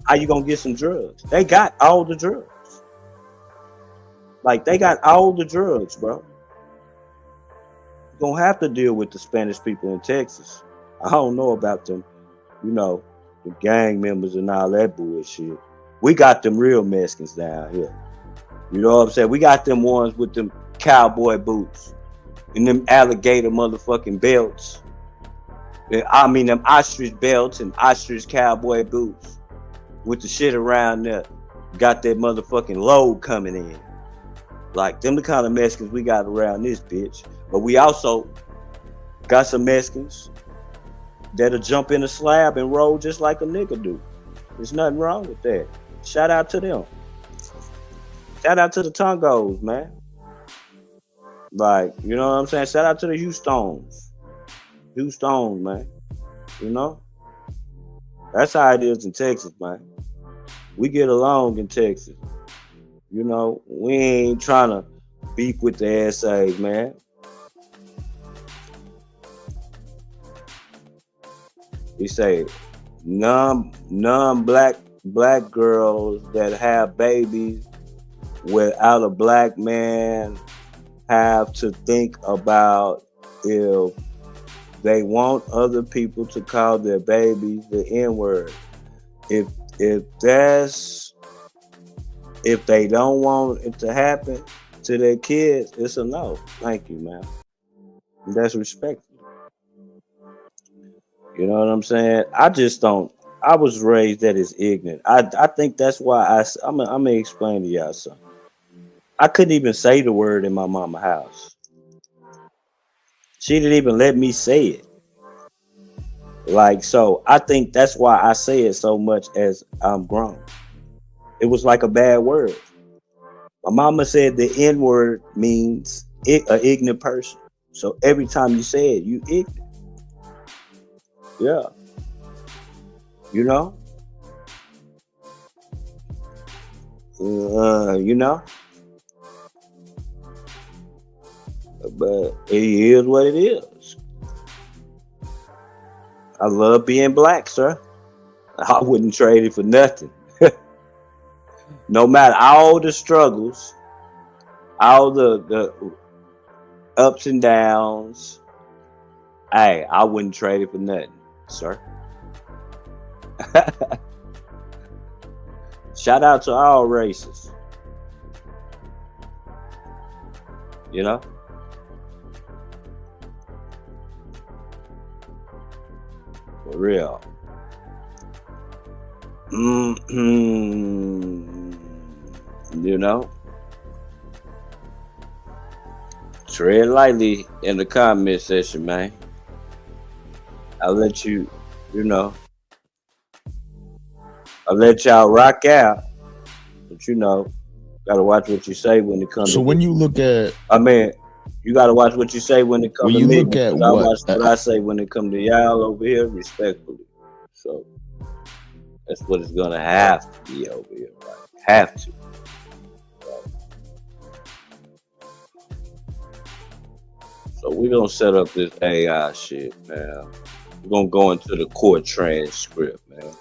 How you gonna get some drugs? They got all the drugs. Like, they got all the drugs, bro. You don't have to deal with the Spanish people in Texas. I don't know about them, you know, the gang members and all that bullshit. We got them real Mexicans down here. You know what I'm saying? We got them ones with them cowboy boots and them alligator motherfucking belts. I mean, them ostrich belts and ostrich cowboy boots with the shit around there. Got that motherfucking load coming in. Like, them the kind of Mexicans we got around this bitch. But we also got some Mexicans that'll jump in a slab and roll just like a nigga do. There's nothing wrong with that. Shout out to them. Shout out to the Tongos, man. Like, you know what I'm saying? Shout out to the Houstons. Houstons, man. You know? That's how it is in Texas, man. We get along in Texas. You know, we ain't trying to beef with the essays, man. We say non-black girls that have babies without a black man have to think about if they want other people to call their babies the N-word. If they don't want it to happen to their kids, it's a no. Thank you, man. And that's respectful. You know what I'm saying? I was raised that is ignorant. I think that's why I'm gonna explain to y'all something. I couldn't even say the word in my mama's house. She didn't even let me say it. Like, so I think that's why I say it so much as I'm grown. It was like a bad word. My mama said the N-word means an ignorant person. So every time you say it, you ignorant. Yeah. You know? You know? But it is what it is. I love being black, sir. I wouldn't trade it for nothing. No matter all the struggles, all the ups and downs, hey, I wouldn't trade it for nothing, sir. Shout out to all races. You know? For real. You know? Tread lightly in the comment section, man. I'll let you, you know, I'll let y'all rock out. But you know, gotta watch what you say when it comes So to when you look at, I mean, you gotta watch what you say when it comes to when me. you look at I what, watch what I say when it comes to y'all over here, respectfully. So that's what it's gonna have to be over here. Right? Have to. So we're gonna set up this AI shit, man. We're gonna go into the court transcript, man.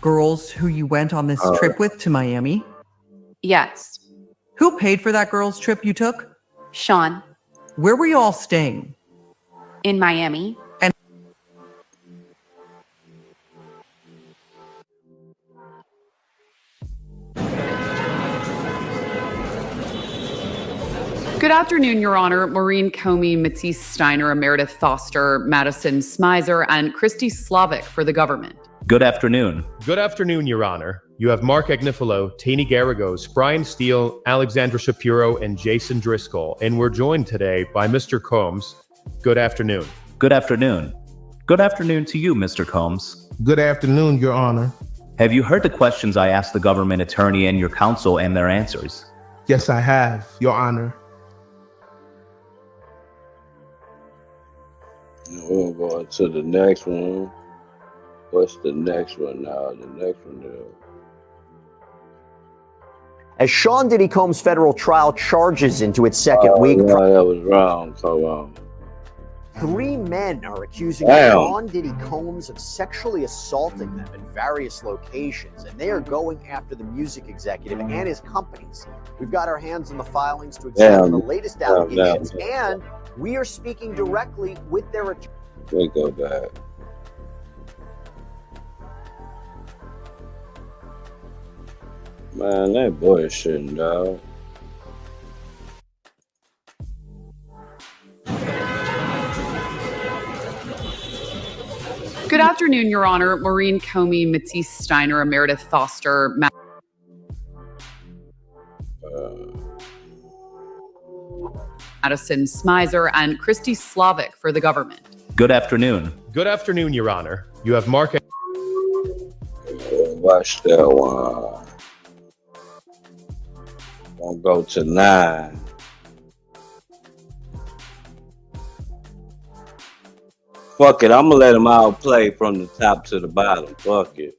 Girls who you went on this trip with to Miami? Yes. Who paid for that girls' trip you took? Sean. Where were you all staying? In Miami. And Good afternoon, Your Honor. Maureen Comey, Matisse Steiner, Meredith Foster, Madison Smizer, and Christy Slavic for the government. Good afternoon. Good afternoon, Your Honor. You have Mark Agnifilo, Taney Garagos, Brian Steele, Alexandra Shapiro, and Jason Driscoll, and we're joined today by Mr. Combs. Good afternoon. Good afternoon. Good afternoon to you, Mr. Combs. Good afternoon, Your Honor. Have you heard the questions I asked the government attorney and your counsel and their answers? Yes, I have, Your Honor. We'll go to the next one. What's the next one now? The next one there. As Sean Diddy Combs' federal trial charges into its second week. No, that was wrong. So, 3 men are accusing Damn. Sean Diddy Combs of sexually assaulting them in various locations, and they are going after the music executive and his companies. We've got our hands on the filings to examine the latest allegations, and we are speaking directly with their attorney. we go back. Man, that bullshit, dog. Good afternoon, Your Honor. Maureen Comey, Matisse Steiner, Meredith Foster, Madison Smizer, and Christy Slavic for the government. Good afternoon. Good afternoon, Your Honor. You have Mark. Watch that one. Gonna go to 9. Fuck it, I'm gonna let them all play from the top to the bottom. Fuck it.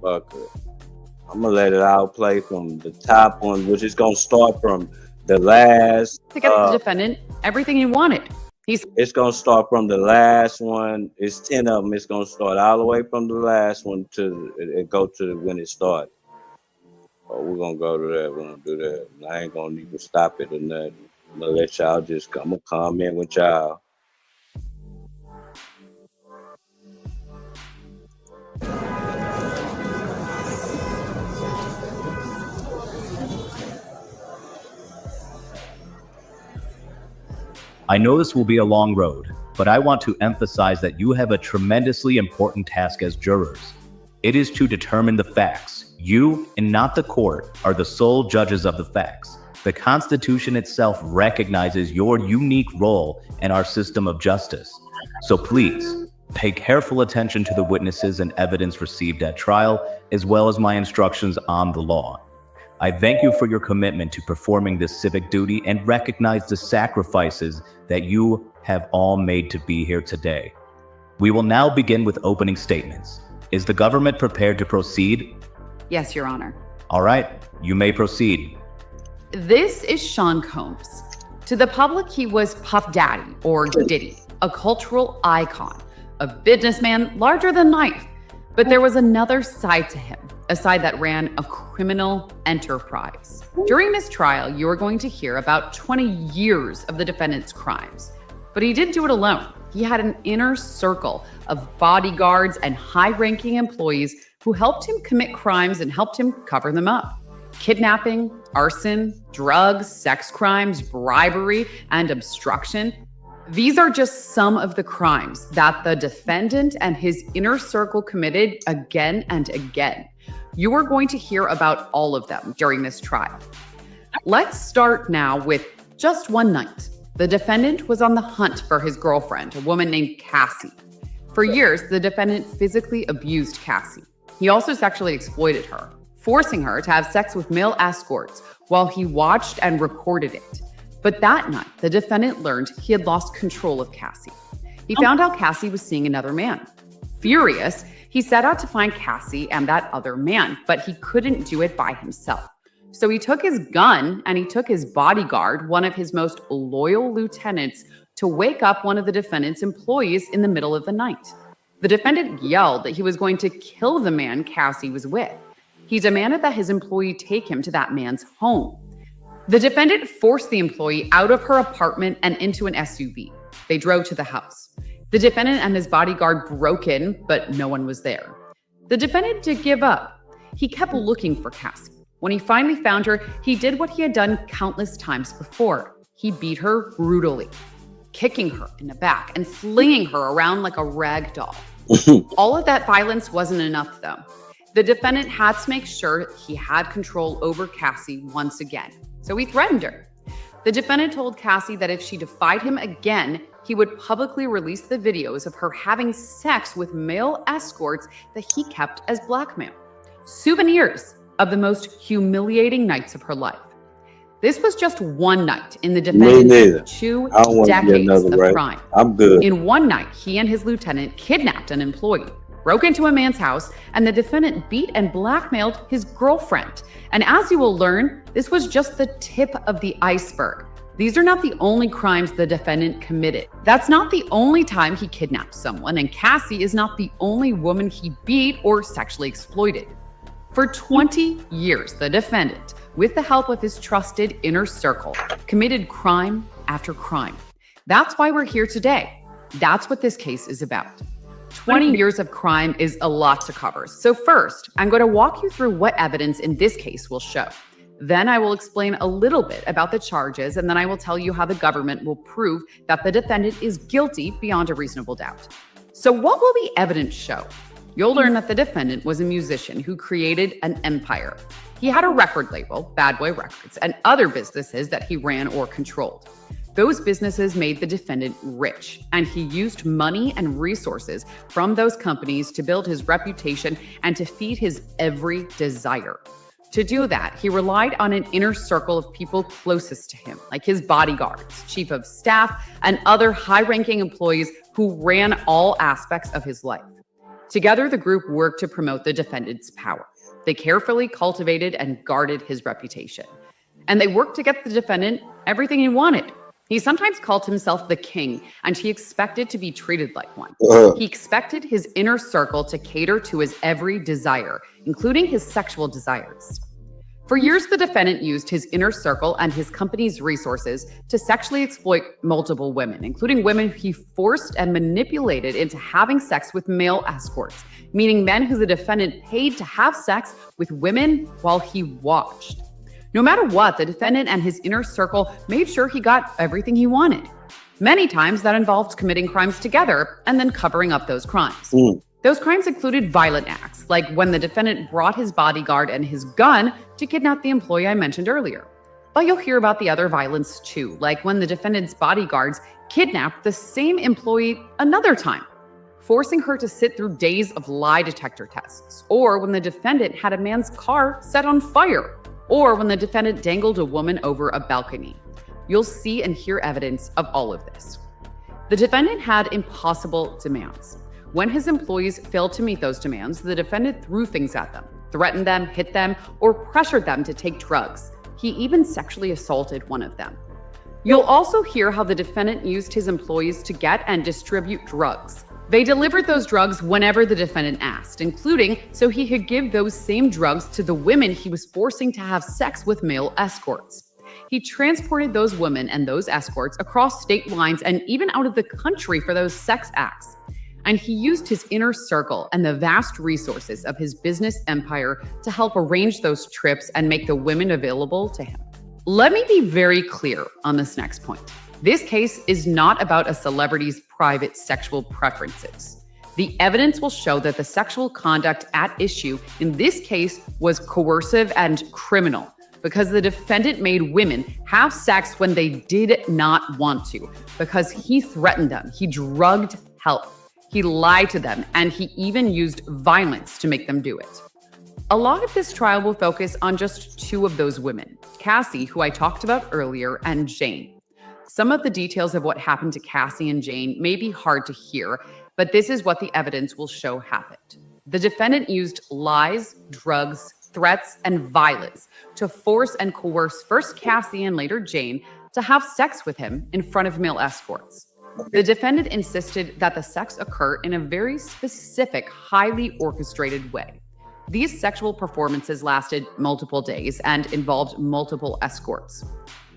Fuck it. I'm gonna let it all play from the top one, which is gonna start from the last. To get the defendant everything he wanted. It's gonna start from the last one. It's 10 of them. It's gonna start all the way from the last one to it go to when it started. Oh, we're gonna go to that. We're gonna do that. I ain't gonna even stop it or nothing. I'm gonna let y'all just come and comment with y'all. I know this will be a long road, but I want to emphasize that you have a tremendously important task as jurors. It is to determine the facts. You, and not the court, are the sole judges of the facts. The Constitution itself recognizes your unique role in our system of justice. So please, pay careful attention to the witnesses and evidence received at trial, as well as my instructions on the law. I thank you for your commitment to performing this civic duty and recognize the sacrifices that you have all made to be here today. We will now begin with opening statements. Is the government prepared to proceed? Yes, Your Honor. All right, you may proceed. This is Sean Combs. To the public, he was Puff Daddy, or Diddy, a cultural icon, a businessman larger than life. But there was another side to him, a side that ran a criminal enterprise. During this trial, you are going to hear about 20 years of the defendant's crimes. But he didn't do it alone. He had an inner circle of bodyguards and high-ranking employees who helped him commit crimes and helped him cover them up. Kidnapping, arson, drugs, sex crimes, bribery, and obstruction. These are just some of the crimes that the defendant and his inner circle committed again and again. You are going to hear about all of them during this trial. Let's start now with just one night. The defendant was on the hunt for his girlfriend, a woman named Cassie. For years, the defendant physically abused Cassie. He also sexually exploited her, forcing her to have sex with male escorts while he watched and recorded it. But that night, the defendant learned he had lost control of Cassie. He found out Cassie was seeing another man. Furious, he set out to find Cassie and that other man, but he couldn't do it by himself. So he took his gun and he took his bodyguard, one of his most loyal lieutenants, to wake up one of the defendant's employees in the middle of the night. The defendant yelled that he was going to kill the man Cassie was with. He demanded that his employee take him to that man's home. The defendant forced the employee out of her apartment and into an SUV. They drove to the house. The defendant and his bodyguard broke in, but no one was there. The defendant did give up. He kept looking for Cassie. When he finally found her, he did what he had done countless times before. He beat her brutally, kicking her in the back and flinging her around like a rag doll. All of that violence wasn't enough, though. The defendant had to make sure he had control over Cassie once again. So he threatened her. The defendant told Cassie that if she defied him again, he would publicly release the videos of her having sex with male escorts that he kept as blackmail. Souvenirs of the most humiliating nights of her life. This was just one night in the defendant's 2 decades of crime. I'm good. In one night, he and his lieutenant kidnapped an employee, broke into a man's house, and the defendant beat and blackmailed his girlfriend. And as you will learn, this was just the tip of the iceberg. These are not the only crimes the defendant committed. That's not the only time he kidnapped someone, and Cassie is not the only woman he beat or sexually exploited. For 20 years, the defendant, with the help of his trusted inner circle, committed crime after crime. That's why we're here today. That's what this case is about. 20 years of crime is a lot to cover. So first, I'm going to walk you through what evidence in this case will show. Then I will explain a little bit about the charges, and then I will tell you how the government will prove that the defendant is guilty beyond a reasonable doubt. So what will the evidence show? You'll learn that the defendant was a musician who created an empire. He had a record label, Bad Boy Records, and other businesses that he ran or controlled. Those businesses made the defendant rich, and he used money and resources from those companies to build his reputation and to feed his every desire. To do that, he relied on an inner circle of people closest to him, like his bodyguards, chief of staff, and other high-ranking employees who ran all aspects of his life. Together, the group worked to promote the defendant's power. They carefully cultivated and guarded his reputation. And they worked to get the defendant everything he wanted. He sometimes called himself the king, and he expected to be treated like one. He expected his inner circle to cater to his every desire, including his sexual desires. For years, the defendant used his inner circle and his company's resources to sexually exploit multiple women, including women he forced and manipulated into having sex with male escorts, meaning men who the defendant paid to have sex with women while he watched. No matter what, the defendant and his inner circle made sure he got everything he wanted. Many times that involved committing crimes together and then covering up those crimes. Those crimes included violent acts, like when the defendant brought his bodyguard and his gun to kidnap the employee I mentioned earlier. But you'll hear about the other violence too, like when the defendant's bodyguards kidnapped the same employee another time, forcing her to sit through days of lie detector tests, or when the defendant had a man's car set on fire, or when the defendant dangled a woman over a balcony. You'll see and hear evidence of all of this. The defendant had impossible demands. When his employees failed to meet those demands, the defendant threw things at them, threatened them, hit them, or pressured them to take drugs. He even sexually assaulted one of them. You'll also hear how the defendant used his employees to get and distribute drugs. They delivered those drugs whenever the defendant asked, including so he could give those same drugs to the women he was forcing to have sex with male escorts. He transported those women and those escorts across state lines and even out of the country for those sex acts. And he used his inner circle and the vast resources of his business empire to help arrange those trips and make the women available to him. Let me be very clear on this next point. This case is not about a celebrity's private sexual preferences. The evidence will show that the sexual conduct at issue in this case was coercive and criminal because the defendant made women have sex when they did not want to, because he threatened them, he drugged help, he lied to them, and he even used violence to make them do it. A lot of this trial will focus on just two of those women, Cassie, who I talked about earlier, and Jane. Some of the details of what happened to Cassie and Jane may be hard to hear, but this is what the evidence will show happened. The defendant used lies, drugs, threats, and violence to force and coerce first Cassie and later Jane to have sex with him in front of male escorts. The defendant insisted that the sex occur in a very specific, highly orchestrated way. These sexual performances lasted multiple days and involved multiple escorts.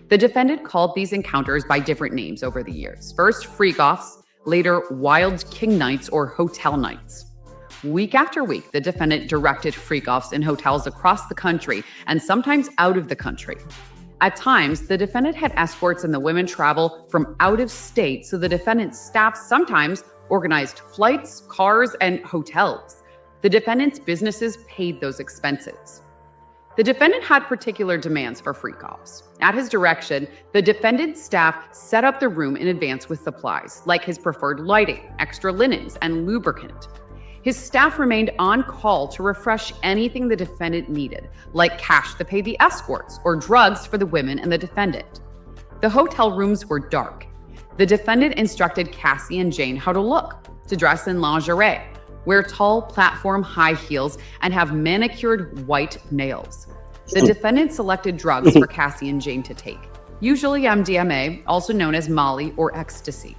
The defendant called these encounters by different names over the years. First, freak-offs, later, wild king nights or hotel nights. Week after week, the defendant directed freak-offs in hotels across the country and sometimes out of the country. At times, the defendant had escorts and the women travel from out of state, so the defendant's staff sometimes organized flights, cars, and hotels. The defendant's businesses paid those expenses. The defendant had particular demands for freak-offs. At his direction, the defendant's staff set up the room in advance with supplies, like his preferred lighting, extra linens, and lubricant. His staff remained on call to refresh anything the defendant needed, like cash to pay the escorts or drugs for the women and the defendant. The hotel rooms were dark. The defendant instructed Cassie and Jane how to look, to dress in lingerie, wear tall platform high heels, and have manicured white nails. The defendant selected drugs for Cassie and Jane to take, usually MDMA, also known as Molly or ecstasy.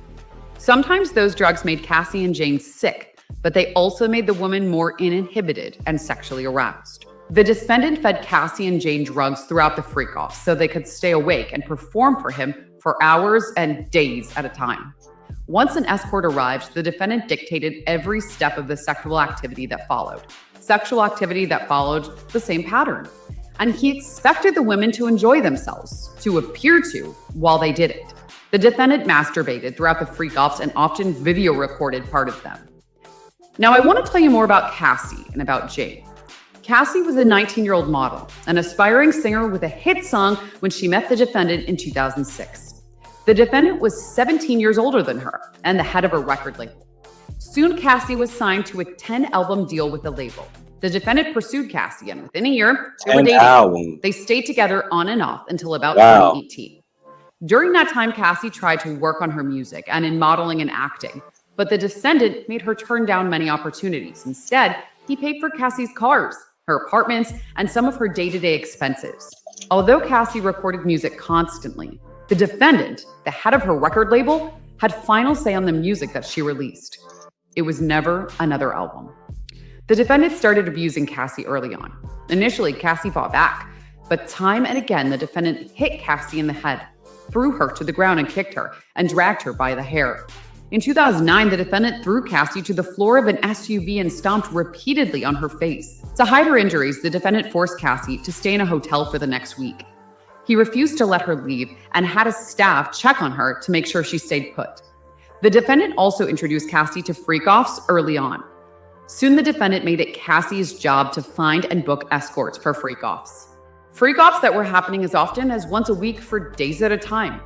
Sometimes those drugs made Cassie and Jane sick, but they also made the woman more uninhibited and sexually aroused. The defendant fed Cassie and Jane drugs throughout the freak-off so they could stay awake and perform for him for hours and days at a time. Once an escort arrived, the defendant dictated every step of the sexual activity that followed. Sexual activity that followed the same pattern. And he expected the women to enjoy themselves, to appear to, while they did it. The defendant masturbated throughout the freak-offs and often video recorded part of them. Now, I want to tell you more about Cassie and about Jane. Cassie was a 19-year-old model, an aspiring singer with a hit song when she met the defendant in 2006. The defendant was 17 years older than her and the head of a record label. Soon, Cassie was signed to a 10-album deal with the label. The defendant pursued Cassie, and within a year, they were dating. They stayed together on and off until about 2018. During that time, Cassie tried to work on her music and in modeling and acting, but the defendant made her turn down many opportunities. Instead, he paid for Cassie's cars, her apartments, and some of her day-to-day expenses. Although Cassie recorded music constantly, the defendant, the head of her record label, had final say on the music that she released. It was never another album. The defendant started abusing Cassie early on. Initially, Cassie fought back, but time and again, the defendant hit Cassie in the head, threw her to the ground and kicked her, and dragged her by the hair. In 2009, the defendant threw Cassie to the floor of an SUV and stomped repeatedly on her face. To hide her injuries, the defendant forced Cassie to stay in a hotel for the next week. He refused to let her leave and had his staff check on her to make sure she stayed put. The defendant also introduced Cassie to freak-offs early on. Soon, the defendant made it Cassie's job to find and book escorts for freak-offs. Freak-offs that were happening as often as once a week for days at a time,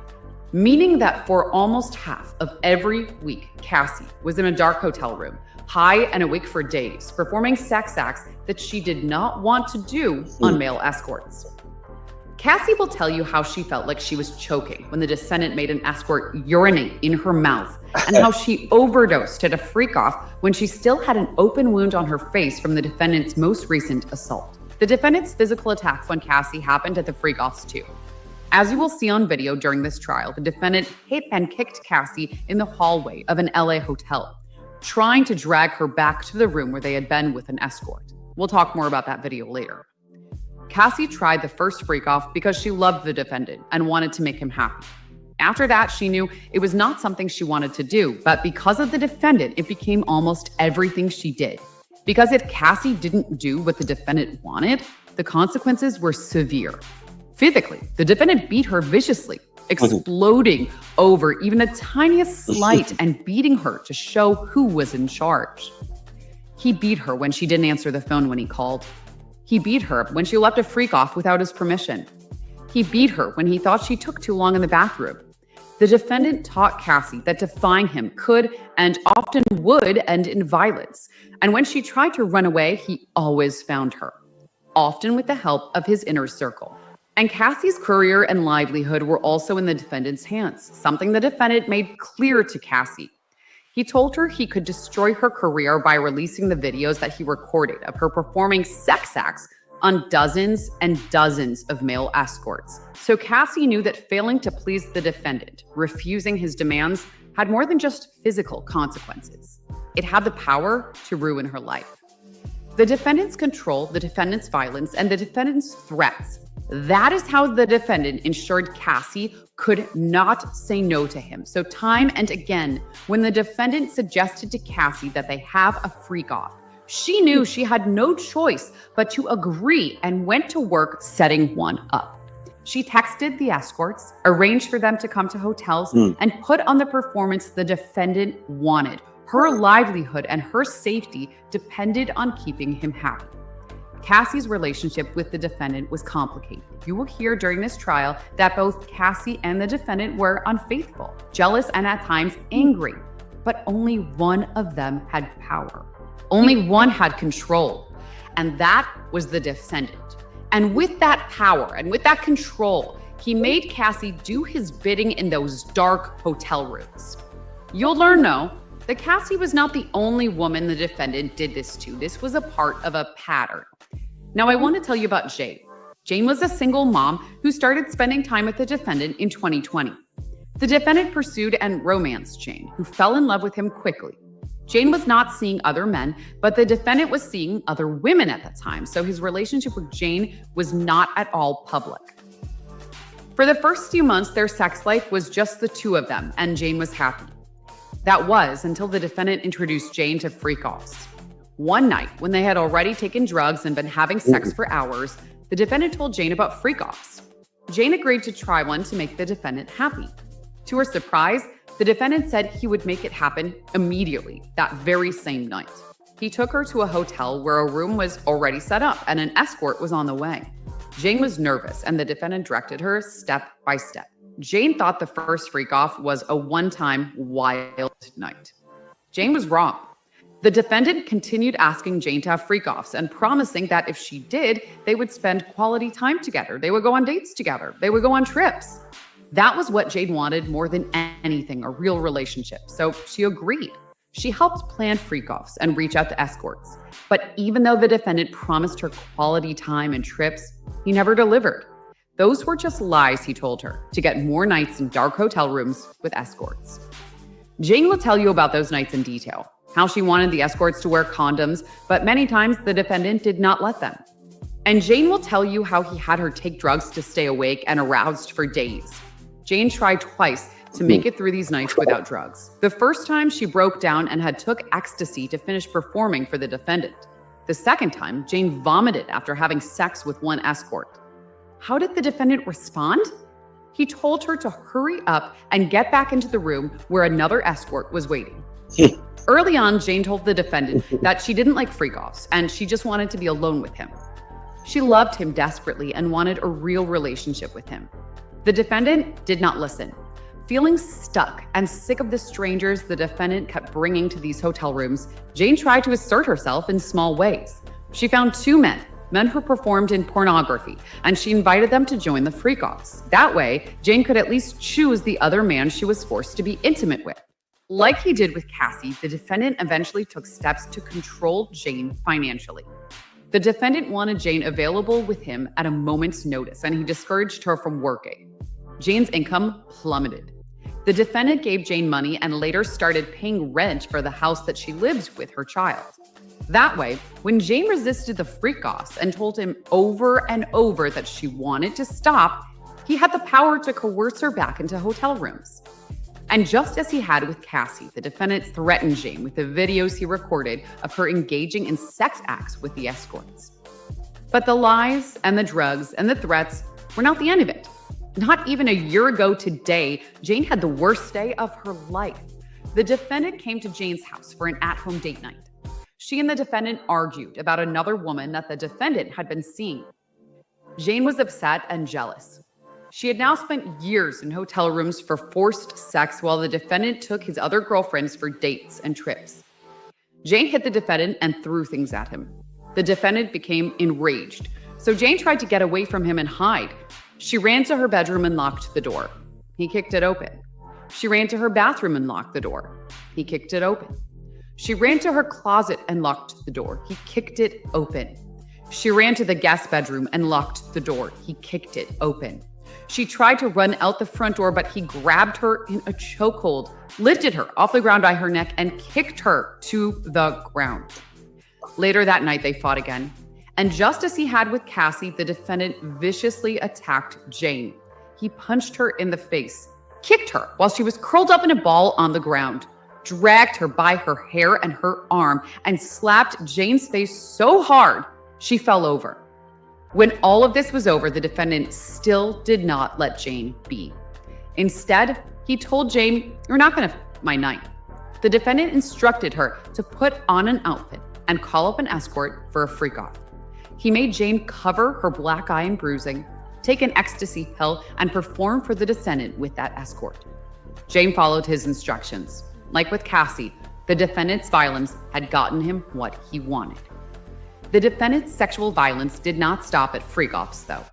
meaning that for almost half of every week, Cassie was in a dark hotel room, high and awake for days, performing sex acts that she did not want to do on male escorts. Cassie will tell you how she felt like she was choking when the defendant made an escort urinate in her mouth, and how she overdosed at a freak-off when she still had an open wound on her face from the defendant's most recent assault. The defendant's physical attacks on Cassie happened at the freak-offs too. As you will see on video during this trial, the defendant hit and kicked Cassie in the hallway of an LA hotel, trying to drag her back to the room where they had been with an escort. We'll talk more about that video later. Cassie tried the first freak-off because she loved the defendant and wanted to make him happy. After that, she knew it was not something she wanted to do, but because of the defendant, it became almost everything she did. Because if Cassie didn't do what the defendant wanted, the consequences were severe. Physically, the defendant beat her viciously, exploding over even the tiniest slight and beating her to show who was in charge. He beat her when she didn't answer the phone when he called. He beat her when she left a freak-off without his permission. He beat her when he thought she took too long in the bathroom. The defendant taught Cassie that defying him could and often would end in violence. And when she tried to run away, he always found her, often with the help of his inner circle. And Cassie's career and livelihood were also in the defendant's hands, something the defendant made clear to Cassie. He told her he could destroy her career by releasing the videos that he recorded of her performing sex acts on dozens and dozens of male escorts. So Cassie knew that failing to please the defendant, refusing his demands, had more than just physical consequences. It had the power to ruin her life. The defendant's control, the defendant's violence, and the defendant's threats. That is how the defendant ensured Cassie could not say no to him. So time and again, when the defendant suggested to Cassie that they have a freak-off, she knew she had no choice but to agree and went to work setting one up. She texted the escorts, arranged for them to come to hotels, and put on the performance the defendant wanted. Her livelihood and her safety depended on keeping him happy. Cassie's relationship with the defendant was complicated. You will hear during this trial that both Cassie and the defendant were unfaithful, jealous, and at times angry, but only one of them had power. Only one had control, and that was the defendant. And with that power and with that control, he made Cassie do his bidding in those dark hotel rooms. You'll learn, though, that Cassie was not the only woman the defendant did this to. This was a part of a pattern. Now, I want to tell you about Jane. Jane was a single mom who started spending time with the defendant in 2020. The defendant pursued and romanced Jane, who fell in love with him quickly. Jane was not seeing other men, but the defendant was seeing other women at the time, so his relationship with Jane was not at all public. For the first few months, their sex life was just the two of them, and Jane was happy. That was until the defendant introduced Jane to freak-offs. One night, when they had already taken drugs and been having sex for hours, the defendant told Jane about freak-offs. Jane agreed to try one to make the defendant happy. To her surprise, the defendant said he would make it happen immediately, that very same night. He took her to a hotel where a room was already set up and an escort was on the way. Jane was nervous, and the defendant directed her step by step. Jane thought the first freak-off was a one-time wild night. Jane was wrong. The defendant continued asking Jane to have freak-offs and promising that if she did, they would spend quality time together. They would go on dates together. They would go on trips. That was what Jane wanted more than anything, a real relationship. So she agreed. She helped plan freak-offs and reach out to escorts. But even though the defendant promised her quality time and trips, he never delivered. Those were just lies, he told her, to get more nights in dark hotel rooms with escorts. Jane will tell you about those nights in detail, how she wanted the escorts to wear condoms, but many times the defendant did not let them. And Jane will tell you how he had her take drugs to stay awake and aroused for days. Jane tried twice to make it through these nights without drugs. The first time, she broke down and had took ecstasy to finish performing for the defendant. The second time, Jane vomited after having sex with one escort. How did the defendant respond? He told her to hurry up and get back into the room where another escort was waiting. Early on, Jane told the defendant that she didn't like freak-offs and she just wanted to be alone with him. She loved him desperately and wanted a real relationship with him. The defendant did not listen. Feeling stuck and sick of the strangers the defendant kept bringing to these hotel rooms, Jane tried to assert herself in small ways. She found two men who performed in pornography, and she invited them to join the freak-offs. That way, Jane could at least choose the other man she was forced to be intimate with. Like he did with Cassie, the defendant eventually took steps to control Jane financially. The defendant wanted Jane available with him at a moment's notice, and he discouraged her from working. Jane's income plummeted. The defendant gave Jane money and later started paying rent for the house that she lived with her child. That way, when Jane resisted the freak-offs and told him over and over that she wanted to stop, he had the power to coerce her back into hotel rooms. And just as he had with Cassie, the defendant threatened Jane with the videos he recorded of her engaging in sex acts with the escorts. But the lies and the drugs and the threats were not the end of it. Not even a year ago today, Jane had the worst day of her life. The defendant came to Jane's house for an at-home date night. She and the defendant argued about another woman that the defendant had been seeing. Jane was upset and jealous. She had now spent years in hotel rooms for forced sex while the defendant took his other girlfriends for dates and trips. Jane hit the defendant and threw things at him. The defendant became enraged, so Jane tried to get away from him and hide. She ran to her bedroom and locked the door. He kicked it open. She ran to her bathroom and locked the door. He kicked it open. She ran to her closet and locked the door. He kicked it open. She ran to the guest bedroom and locked the door. He kicked it open. She tried to run out the front door, but he grabbed her in a chokehold, lifted her off the ground by her neck, and kicked her to the ground. Later that night, they fought again. And just as he had with Cassie, the defendant viciously attacked Jane. He punched her in the face, kicked her while she was curled up in a ball on the ground, dragged her by her hair and her arm, and slapped Jane's face so hard she fell over. When all of this was over, the defendant still did not let Jane be. Instead, he told Jane, "You're not going to my night." The defendant instructed her to put on an outfit and call up an escort for a freak-off. He made Jane cover her black eye and bruising, take an ecstasy pill, and perform for the descendant with that escort. Jane followed his instructions. Like with Cassie, the defendant's violence had gotten him what he wanted. The defendant's sexual violence did not stop at freak-offs, though.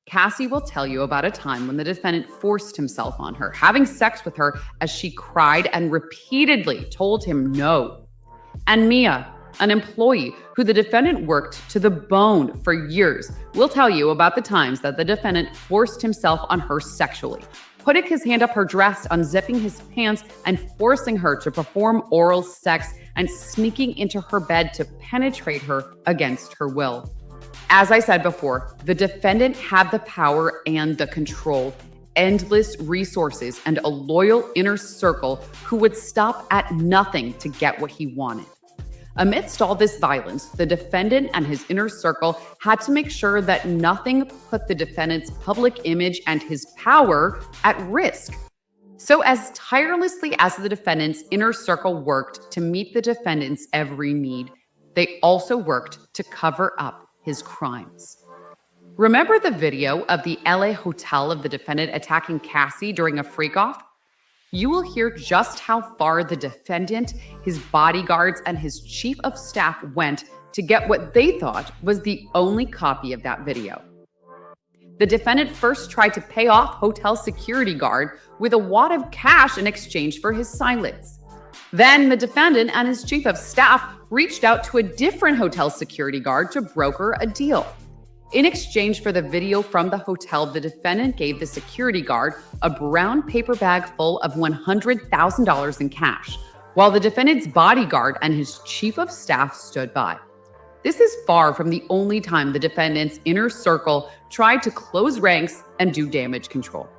Cassie will tell you about a time when the defendant forced himself on her, having sex with her as she cried and repeatedly told him no. And Mia, an employee who the defendant worked to the bone for years, will tell you about the times that the defendant forced himself on her sexually, putting his hand up her dress, unzipping his pants, and forcing her to perform oral sex and sneaking into her bed to penetrate her against her will. As I said before, the defendant had the power and the control, endless resources, and a loyal inner circle who would stop at nothing to get what he wanted. Amidst all this violence, the defendant and his inner circle had to make sure that nothing put the defendant's public image and his power at risk. So as tirelessly as the defendant's inner circle worked to meet the defendant's every need, they also worked to cover up his crimes. Remember the video of the LA hotel of the defendant attacking Cassie during a freak-off? You will hear just how far the defendant, his bodyguards, and his chief of staff went to get what they thought was the only copy of that video. The defendant first tried to pay off hotel security guard with a wad of cash in exchange for his silence. Then the defendant and his chief of staff reached out to a different hotel security guard to broker a deal. In exchange for the video from the hotel, the defendant gave the security guard a brown paper bag full of $100,000 in cash, while the defendant's bodyguard and his chief of staff stood by. This is far from the only time the defendant's inner circle tried to close ranks and do damage control.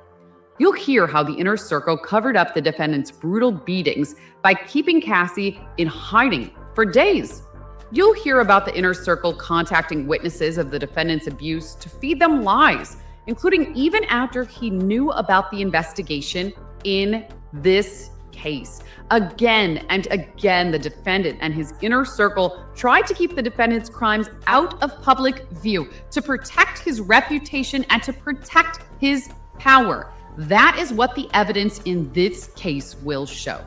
You'll hear how the inner circle covered up the defendant's brutal beatings by keeping Cassie in hiding for days. You'll hear about the inner circle contacting witnesses of the defendant's abuse to feed them lies, including even after he knew about the investigation in this case. Again and again, the defendant and his inner circle tried to keep the defendant's crimes out of public view to protect his reputation and to protect his power. That is what the evidence in this case will show.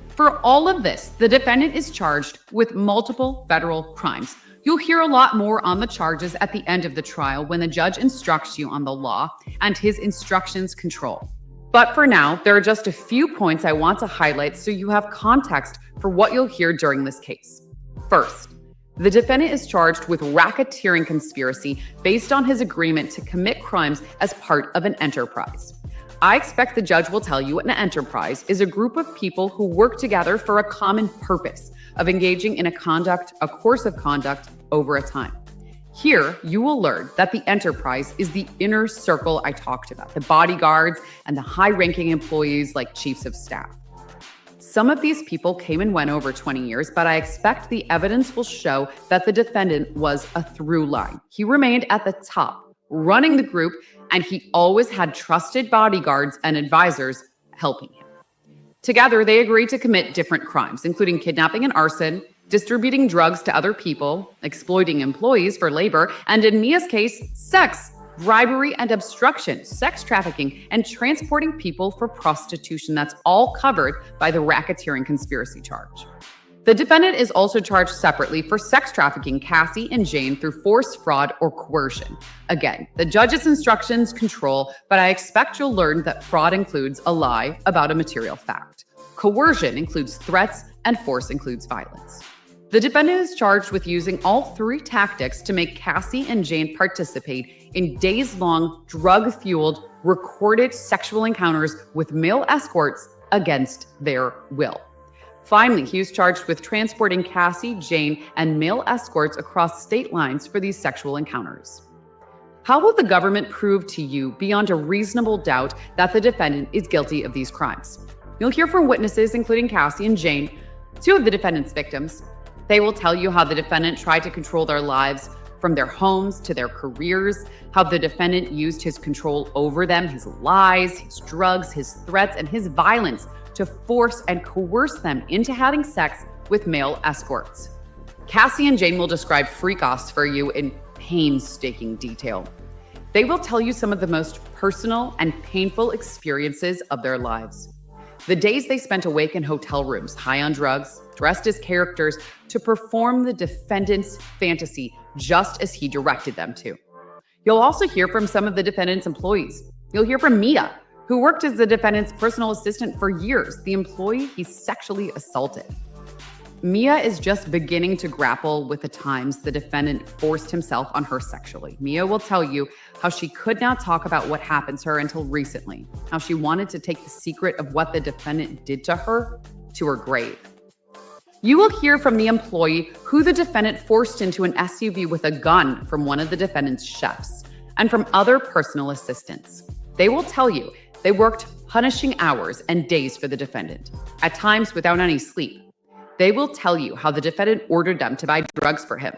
For all of this, the defendant is charged with multiple federal crimes. You'll hear a lot more on the charges at the end of the trial when the judge instructs you on the law and his instructions control. But for now, there are just a few points I want to highlight so you have context for what you'll hear during this case. First, the defendant is charged with racketeering conspiracy based on his agreement to commit crimes as part of an enterprise. I expect the judge will tell you an enterprise is a group of people who work together for a common purpose of engaging in a course of conduct over a time. Here, you will learn that the enterprise is the inner circle I talked about, the bodyguards and the high-ranking employees like chiefs of staff. Some of these people came and went over 20 years, but I expect the evidence will show that the defendant was a through line. He remained at the top, running the group, and he always had trusted bodyguards and advisors helping him. Together, they agreed to commit different crimes, including kidnapping and arson, distributing drugs to other people, exploiting employees for labor, and in Mia's case, sex, bribery and obstruction, sex trafficking, and transporting people for prostitution. That's all covered by the racketeering conspiracy charge. The defendant is also charged separately for sex trafficking Cassie and Jane through force, fraud, or coercion. Again, the judge's instructions control, but I expect you'll learn that fraud includes a lie about a material fact. Coercion includes threats, and force includes violence. The defendant is charged with using all three tactics to make Cassie and Jane participate in days-long, drug-fueled, recorded sexual encounters with male escorts against their will. Finally, he was charged with transporting Cassie, Jane, and male escorts across state lines for these sexual encounters. How will the government prove to you beyond a reasonable doubt that the defendant is guilty of these crimes? You'll hear from witnesses, including Cassie and Jane, two of the defendant's victims. They will tell you how the defendant tried to control their lives from their homes to their careers, how the defendant used his control over them, his lies, his drugs, his threats, and his violence to force and coerce them into having sex with male escorts. Cassie and Jane will describe freak-offs for you in painstaking detail. They will tell you some of the most personal and painful experiences of their lives. The days they spent awake in hotel rooms, high on drugs, dressed as characters to perform the defendant's fantasy just as he directed them to. You'll also hear from some of the defendant's employees. You'll hear from Mia, who worked as the defendant's personal assistant for years, the employee he sexually assaulted. Mia is just beginning to grapple with the times the defendant forced himself on her sexually. Mia will tell you how she could not talk about what happened to her until recently, how she wanted to take the secret of what the defendant did to her to her grave. You will hear from the employee who the defendant forced into an SUV with a gun from one of the defendant's chefs, and from other personal assistants. They will tell you they worked punishing hours and days for the defendant, at times without any sleep. They will tell you how the defendant ordered them to buy drugs for him,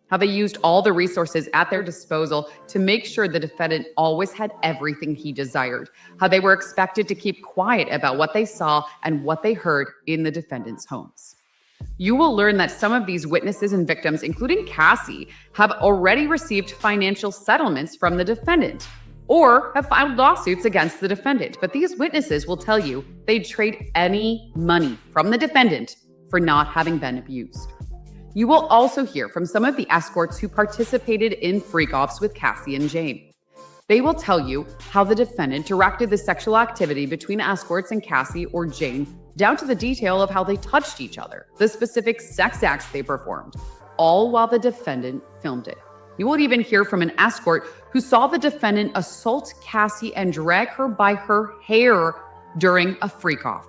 how they used all the resources at their disposal to make sure the defendant always had everything he desired, how they were expected to keep quiet about what they saw and what they heard in the defendant's homes. You will learn that some of these witnesses and victims, including Cassie, have already received financial settlements from the defendant or have filed lawsuits against the defendant. But these witnesses will tell you they'd trade any money from the defendant for not having been abused. You will also hear from some of the escorts who participated in freak-offs with Cassie and Jane. They will tell you how the defendant directed the sexual activity between escorts and Cassie or Jane, down to the detail of how they touched each other, the specific sex acts they performed, all while the defendant filmed it. You will even hear from an escort who saw the defendant assault Cassie and drag her by her hair during a freak-off.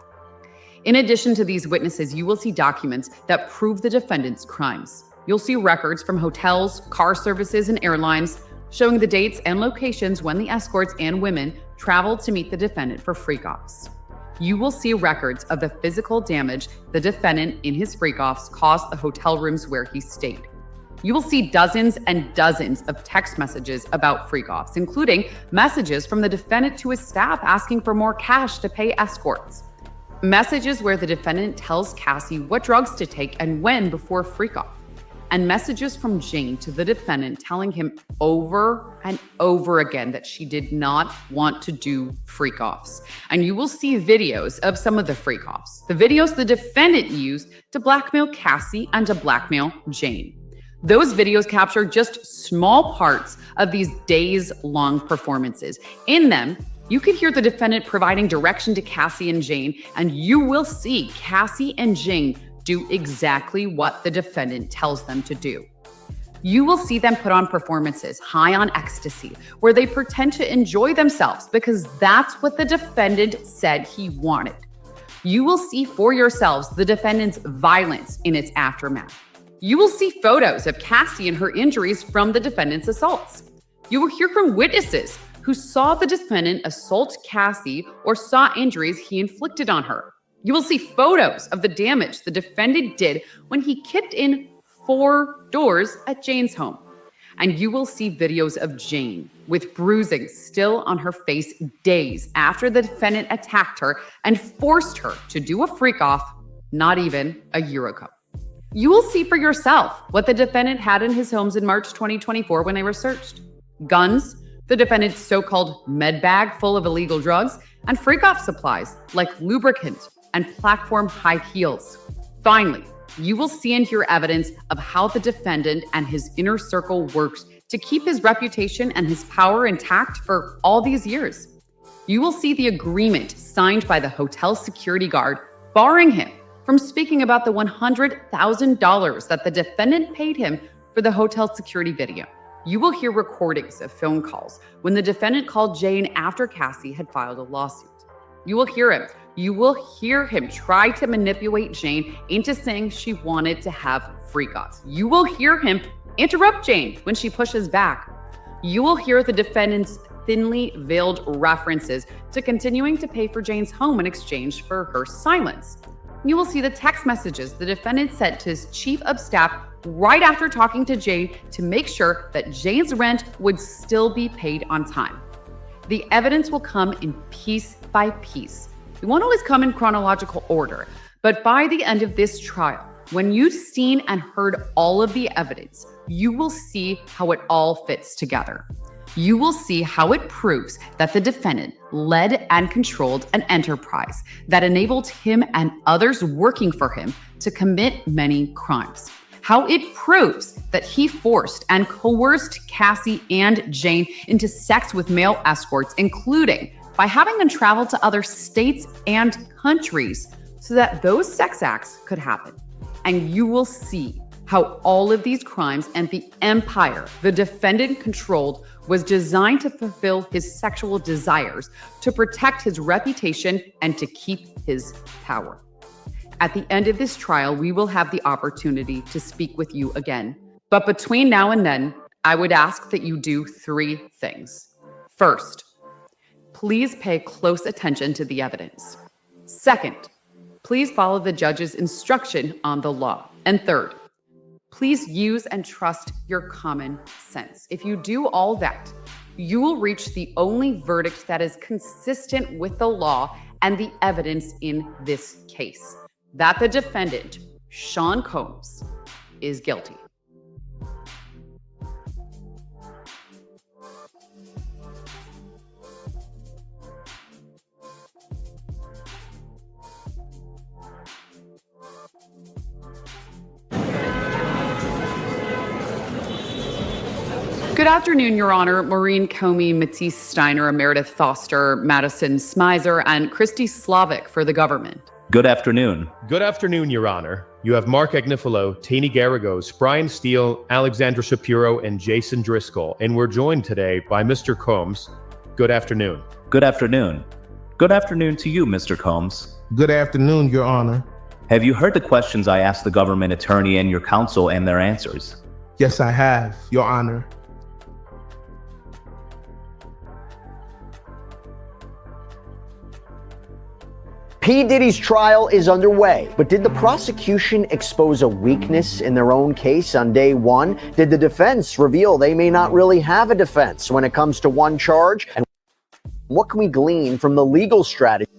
In addition to these witnesses, you will see documents that prove the defendant's crimes. You'll see records from hotels, car services, and airlines showing the dates and locations when the escorts and women traveled to meet the defendant for freak-offs. You will see records of the physical damage the defendant in his freak-offs caused the hotel rooms where he stayed. You will see dozens and dozens of text messages about freak-offs, including messages from the defendant to his staff asking for more cash to pay escorts. Messages where the defendant tells Cassie what drugs to take and when before freak-off. And messages from Jane to the defendant telling him over and over again that she did not want to do freak-offs. And you will see videos of some of the freak-offs, the videos the defendant used to blackmail Cassie and to blackmail Jane. Those videos capture just small parts of these days-long performances. In them, you could hear the defendant providing direction to Cassie and Jane, and you will see Cassie and Jane do exactly what the defendant tells them to do. You will see them put on performances high on ecstasy, where they pretend to enjoy themselves because that's what the defendant said he wanted. You will see for yourselves the defendant's violence in its aftermath. You will see photos of Cassie and her injuries from the defendant's assaults. You will hear from witnesses who saw the defendant assault Cassie or saw injuries he inflicted on her. You will see photos of the damage the defendant did when he kicked in 4 doors at Jane's home. And you will see videos of Jane with bruising still on her face days after the defendant attacked her and forced her to do a freak-off not even a year ago. You will see for yourself what the defendant had in his homes in March 2024 when they were searched. Guns, the defendant's so-called med bag full of illegal drugs, and freak-off supplies like lubricant and platform high heels. Finally, you will see and hear evidence of how the defendant and his inner circle worked to keep his reputation and his power intact for all these years. You will see the agreement signed by the hotel security guard, barring him from speaking about the $100,000 that the defendant paid him for the hotel security video. You will hear recordings of phone calls when the defendant called Jane after Cassie had filed a lawsuit. You will hear him try to manipulate Jane into saying she wanted to have freak-offs. You will hear him interrupt Jane when she pushes back. You will hear the defendant's thinly veiled references to continuing to pay for Jane's home in exchange for her silence. You will see the text messages the defendant sent to his chief of staff right after talking to Jane to make sure that Jane's rent would still be paid on time. The evidence will come in piece by piece. It won't always come in chronological order, but by the end of this trial, when you've seen and heard all of the evidence, you will see how it all fits together. You will see how it proves that the defendant led and controlled an enterprise that enabled him and others working for him to commit many crimes. How it proves that he forced and coerced Cassie and Jane into sex with male escorts, including by having them travel to other states and countries so that those sex acts could happen. And you will see how all of these crimes and the empire the defendant controlled was designed to fulfill his sexual desires, to protect his reputation, and to keep his power. At the end of this trial, we will have the opportunity to speak with you again. But between now and then, I would ask that you do 3 things. First, please pay close attention to the evidence. Second, please follow the judge's instruction on the law. And third, please use and trust your common sense. If you do all that, you will reach the only verdict that is consistent with the law and the evidence in this case, that the defendant, Sean Combs, is guilty. Good afternoon, Your Honor. Maureen Comey, Matisse Steiner, Meredith Foster, Madison Smizer, and Christy Slavic for the government. Good afternoon. Good afternoon, Your Honor. You have Mark Agnifilo, Taney Garagos, Brian Steele, Alexandra Shapiro, and Jason Driscoll. And we're joined today by Mr. Combs. Good afternoon. Good afternoon. Good afternoon to you, Mr. Combs. Good afternoon, Your Honor. Have you heard the questions I asked the government attorney and your counsel and their answers? Yes, I have, Your Honor. P. Diddy's trial is underway, but did the prosecution expose a weakness in their own case on day one? Did the defense reveal they may not really have a defense when it comes to one charge? And what can we glean from the legal strategy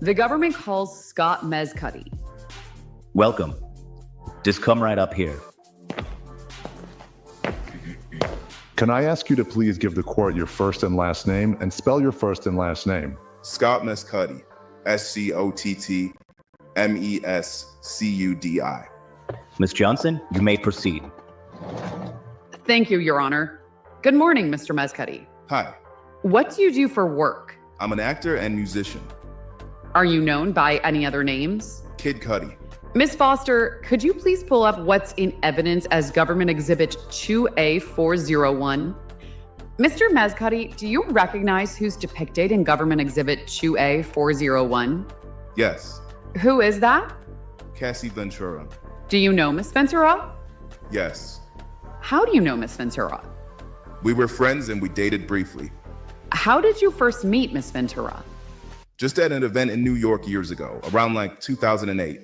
The government calls Scott Mescudi. Welcome. Just come right up here. Can I ask you to please give the court your first and last name and spell your first and last name? Scott Mescudi. SCOTTMESCUDI. Ms. Johnson, you may proceed. Thank you, Your Honor. Good morning, Mr. Mescudi. Hi. What do you do for work? I'm an actor and musician. Are you known by any other names? Kid Cudi. Ms. Foster, could you please pull up what's in evidence as Government Exhibit 2A401? Mr. Mescudi, do you recognize who's depicted in Government Exhibit 2A401? Yes. Who is that? Cassie Ventura. Do you know Miss Ventura? Yes. How do you know Miss Ventura? We were friends and we dated briefly. How did you first meet Miss Ventura? Just at an event in New York years ago, around like 2008.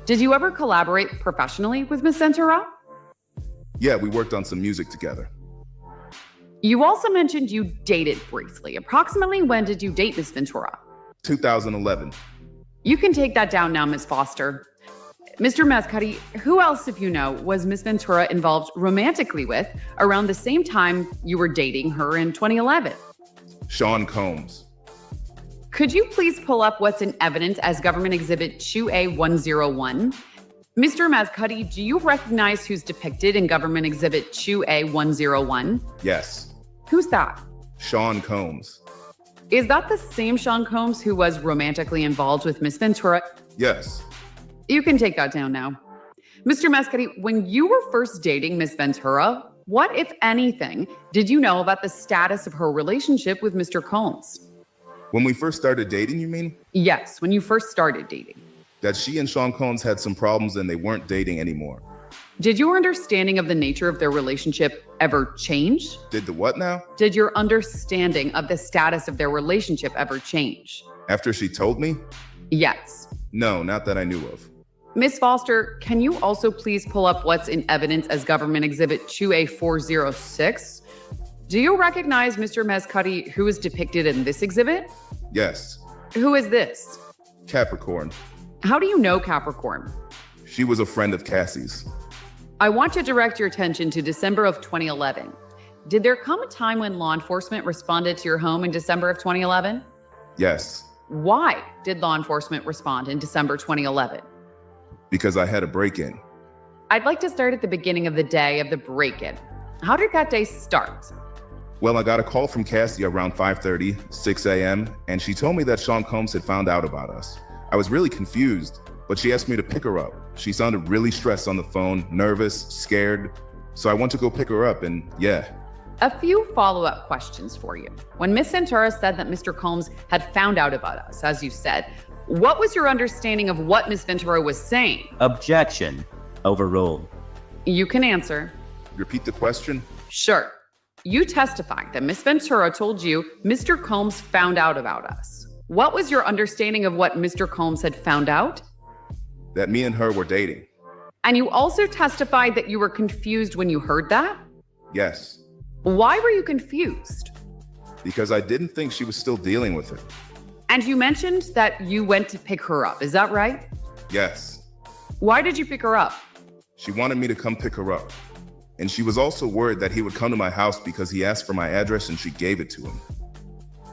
Did you ever collaborate professionally with Miss Ventura? Yeah, we worked on some music together. You also mentioned you dated briefly. Approximately when did you date Miss Ventura? 2011. You can take that down now, Miss Foster. Mr. Mescudi, who else, if you know, was Miss Ventura involved romantically with around the same time you were dating her in 2011? Sean Combs. Could you please pull up what's in evidence as Government Exhibit 2A101? Mr. Mescudi, do you recognize who's depicted in Government Exhibit 2A101? Yes. Who's that? Sean Combs. Is that the same Sean Combs who was romantically involved with Miss Ventura? Yes. You can take that down now. Mr. Mescudi, when you were first dating Miss Ventura, what, if anything, did you know about the status of her relationship with Mr. Combs? When we first started dating, you mean? Yes, when you first started dating. That she and Sean Combs had some problems and they weren't dating anymore. Did your understanding of the nature of their relationship ever change? Did the what now? Did your understanding of the status of their relationship ever change? After she told me? Yes. No, not that I knew of. Ms. Foster, can you also please pull up what's in evidence as Government Exhibit 2A406? Do you recognize Mr. Mescudi, who is depicted in this exhibit? Yes. Who is this? Capricorn. How do you know Capricorn? She was a friend of Cassie's. I want to direct your attention to December of 2011. Did there come a time when law enforcement responded to your home in December of 2011? Yes. Why did law enforcement respond in December 2011? Because I had a break-in. I'd like to start at the beginning of the day of the break-in. How did that day start? Well, I got a call from Cassie around 5:30, 6 a.m., and she told me that Sean Combs had found out about us. I was really confused, but she asked me to pick her up. She sounded really stressed on the phone, nervous, scared. So I went to go pick her up, and yeah. A few follow-up questions for you. When Miss Ventura said that Mr. Combs had found out about us, as you said, what was your understanding of what Miss Ventura was saying? Objection. Overruled. You can answer. Repeat the question? Sure. You testified that Miss Ventura told you Mr. Combs found out about us. What was your understanding of what Mr. Combs had found out? That me and her were dating. And you also testified that you were confused when you heard that? Yes. Why were you confused? Because I didn't think she was still dealing with it. And you mentioned that you went to pick her up. Is that right? Yes. Why did you pick her up? She wanted me to come pick her up. And she was also worried that he would come to my house because he asked for my address and she gave it to him.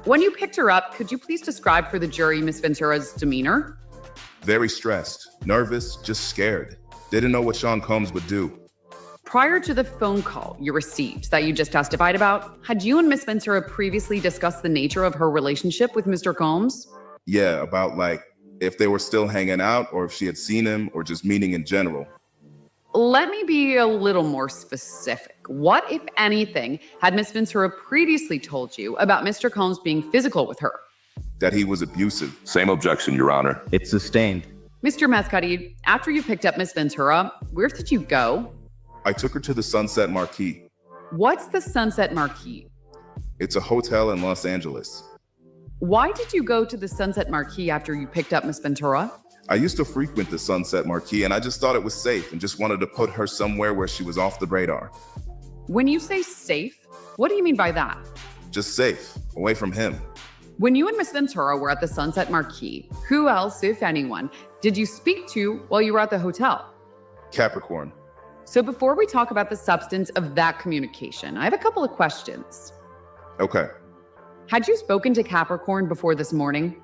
When you picked her up, could you please describe for the jury Ms. Ventura's demeanor? Very stressed, nervous, just scared. Didn't know what Sean Combs would do. Prior to the phone call you received that you just testified about, had you and Ms. Ventura previously discussed the nature of her relationship with Mr. Combs? Yeah, about like if they were still hanging out or if she had seen him or just meeting in general. Let me be a little more specific. What, if anything, had Ms. Ventura previously told you about Mr. Combs being physical with her? That he was abusive. Same objection, Your Honor. It's sustained. Mr. Mascotti, after you picked up Ms. Ventura, where did you go? I took her to the Sunset Marquis. What's the Sunset Marquis? It's a hotel in Los Angeles. Why did you go to the Sunset Marquis after you picked up Ms. Ventura? I used to frequent the Sunset Marquis and I just thought it was safe and just wanted to put her somewhere where she was off the radar. When you say safe, what do you mean by that? Just safe, away from him. When you and Ms. Ventura were at the Sunset Marquis, who else, if anyone, did you speak to while you were at the hotel? Capricorn. So before we talk about the substance of that communication, I have a couple of questions. Okay. Had you spoken to Capricorn before this morning?